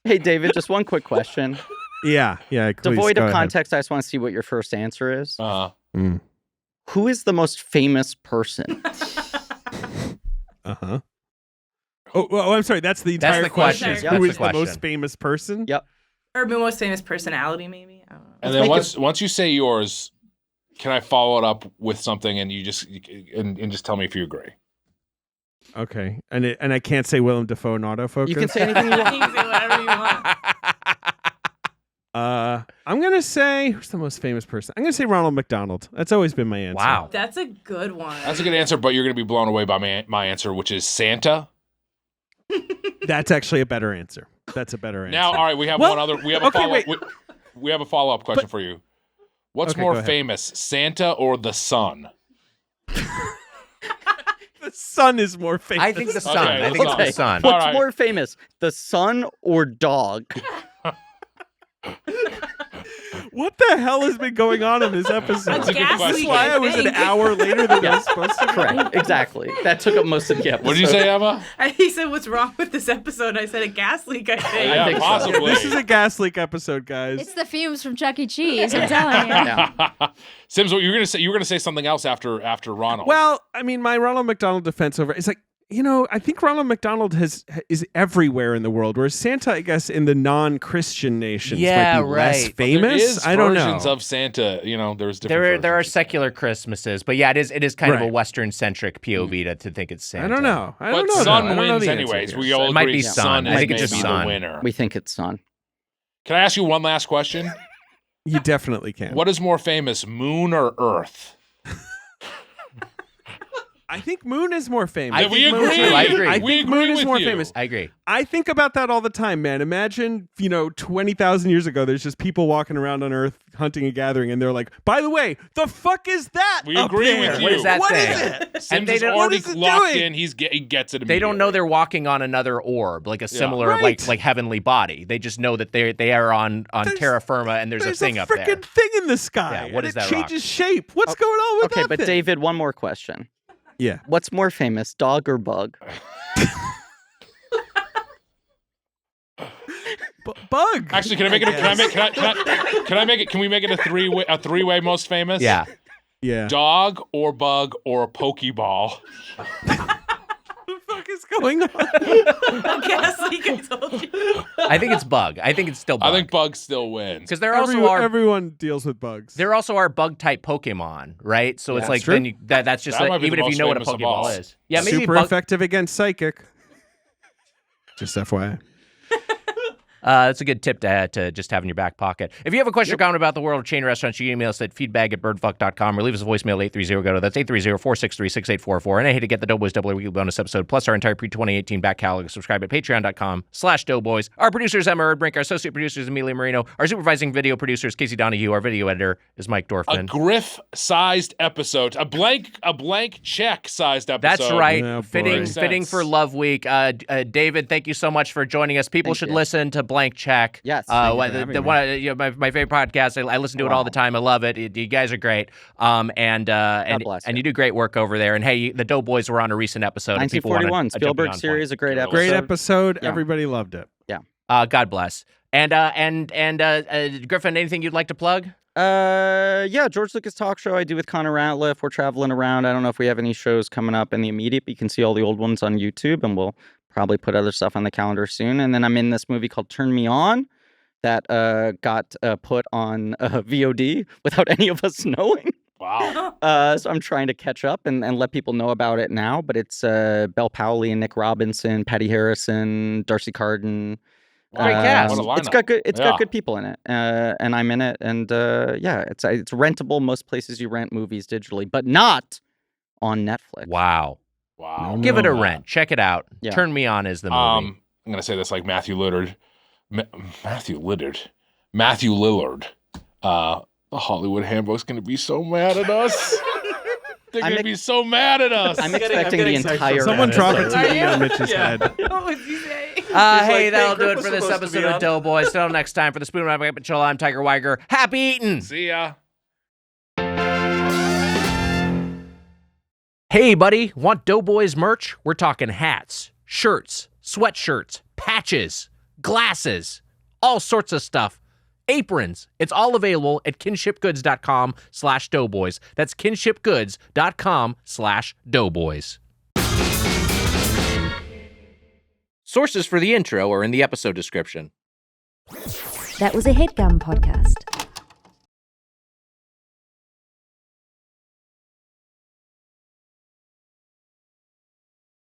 Hey, David, just one quick question. Yeah. Please, devoid of context, I just want to see what your first answer is. Who is the most famous person? Oh, I'm sorry. That's the entire question. Who is the most famous person? Yep. Or the most famous personality, maybe. I don't know. And then once you say yours, can I follow it up with something and you just tell me if you agree? Okay, and I can't say Willem Dafoe in autofocus. You can say anything you want. You can say whatever you want. I'm gonna say who's the most famous person. I'm gonna say Ronald McDonald. That's always been my answer. Wow, that's a good one. That's a good answer, but you're gonna be blown away by my answer, which is Santa. That's actually a better answer. That's a better answer. Now, all right, we have one other. We have a follow-up. We have a follow-up question for you. What's more famous, Santa or the sun? The sun is more famous. I think the sun. I think it's the sun. What's more famous, the sun or dog? What the hell has been going on in this episode? That's why I was an hour later than I was supposed to be. Correct. Exactly. That took up most of the episode. What did you say, Emma? He said, "What's wrong with this episode?" I said, "A gas leak." I think. Yeah, I think possibly. so. This is a gas leak episode, guys. It's the fumes from Chuck E. Cheese. I'm telling you. Yeah. Sims, what you were gonna say? You were gonna say something else after Ronald. Well, I mean, my Ronald McDonald defense over it's like, you know, I think Ronald McDonald is everywhere in the world, whereas Santa, I guess, in the non-Christian nations might be less famous. I don't know. Versions of Santa, you know, there's different. There are secular Christmases, but yeah, it is kind of a Western-centric POV to think it's Santa. I don't know. But Sun wins anyways. We all It might agree be Sun. I think it's just the Sun. winner. We think it's Sun. Can I ask you one last question? You definitely can. What is more famous, Moon or Earth? I think Moon is more famous. I think Moon is more famous. I agree. I think about that all the time, man. Imagine, 20,000 years ago, there's just people walking around on Earth hunting and gathering, and they're like, by the way, the fuck is that? We agree with you. What is that What thing? is it? Sims they is don't- already what is it locked doing? in. He gets it immediately. They don't know they're walking on another orb, like a similar, Right. like heavenly body. They just know that they are on terra firma, and there's a thing up there. freaking thing in the sky. Yeah, what and is it that changes shape. What's going on with Okay, that but thing? David, one more question. Yeah. What's more famous, dog or bug? Bug. Actually, can I make it? Can we make it a three-way most famous? Yeah. Yeah. Dog or bug or a Pokeball. What the fuck is going on? Gas leak, I told you. I think it's bug. I think it's still bug. I think bug still wins. Because there also are Everyone deals with bugs. there also are bug type Pokemon, right? So it's Yeah, like true. then that's just That like, might be even the if you most know what a famous of all. Pokeball is. Yeah, maybe Super bug, effective against psychic. Just FYI. That's a good tip to just have in your back pocket. If you have a question or comment about the world of chain restaurants, you can email us at feedback@birdfuck.com or leave us a voicemail at 830-GO. That's 830-463-6844. And I hate to get the Doughboys Double Weekly Bonus episode, plus our entire pre-2018 back catalog. Subscribe at patreon.com/Doughboys. Our producer is Emma Erdbrink. Our associate producer is Amelia Marino. Our supervising video producer is Casey Donahue. Our video editor is Mike A Dorfman. Griff-sized episode. A blank check-sized episode. That's right. Oh, boy. fitting Makes fitting sense. for Love Week. David, thank you so much for joining us. People Thank should you. listen to Blank Check. Yes, thank you for having me. My favorite podcast. I listen to it all the time. I love it. You guys are great. And bless you. you do great work over there. And hey, the Doughboys were on a recent episode. and people wanna 1941, jump in Spielberg on series, point. a great episode. Great episode. Yeah. Everybody loved it. God bless. And Griffin, anything you'd like to plug? Yeah, George Lucas talk show I do with Connor Ratliff. We're traveling around. I don't know if we have any shows coming up in the immediate, but you can see all the old ones on YouTube, and we'll probably put other stuff on the calendar soon. And then I'm in this movie called Turn Me On that got put on VOD without any of us knowing. Wow. So I'm trying to catch up and let people know about it now. But it's Belle Powley and Nick Robinson, Patty Harrison, Darcy Carden. Great cast. What a It's got good. It's Yeah. got good people in it, and I'm in it. And it's rentable most places you rent movies digitally, but not on Netflix. Wow. Wow. Give it a Yeah. rent. Check it out. Yeah. Turn Me On is the movie. I'm gonna say this like Matthew Lillard. Matthew Lillard. The Hollywood Handbook's gonna be so mad at us. They're gonna be so mad at us. I'm expecting the entire. Someone drop a episode. TV on Mitch's head. What was he saying? Hey, that'll like, do it Griff for was this supposed to episode be of on. Doughboys. Till next time, for the Spoon Rabbit Patrol, I'm Tiger Weiger. Happy eating! See ya. Hey, buddy, want Doughboys merch? We're talking hats, shirts, sweatshirts, patches, glasses, all sorts of stuff. Aprons. It's all available at kinshipgoods.com/doughboys. That's kinshipgoods.com/doughboys. Sources for the intro are in the episode description. That was a Headgum podcast.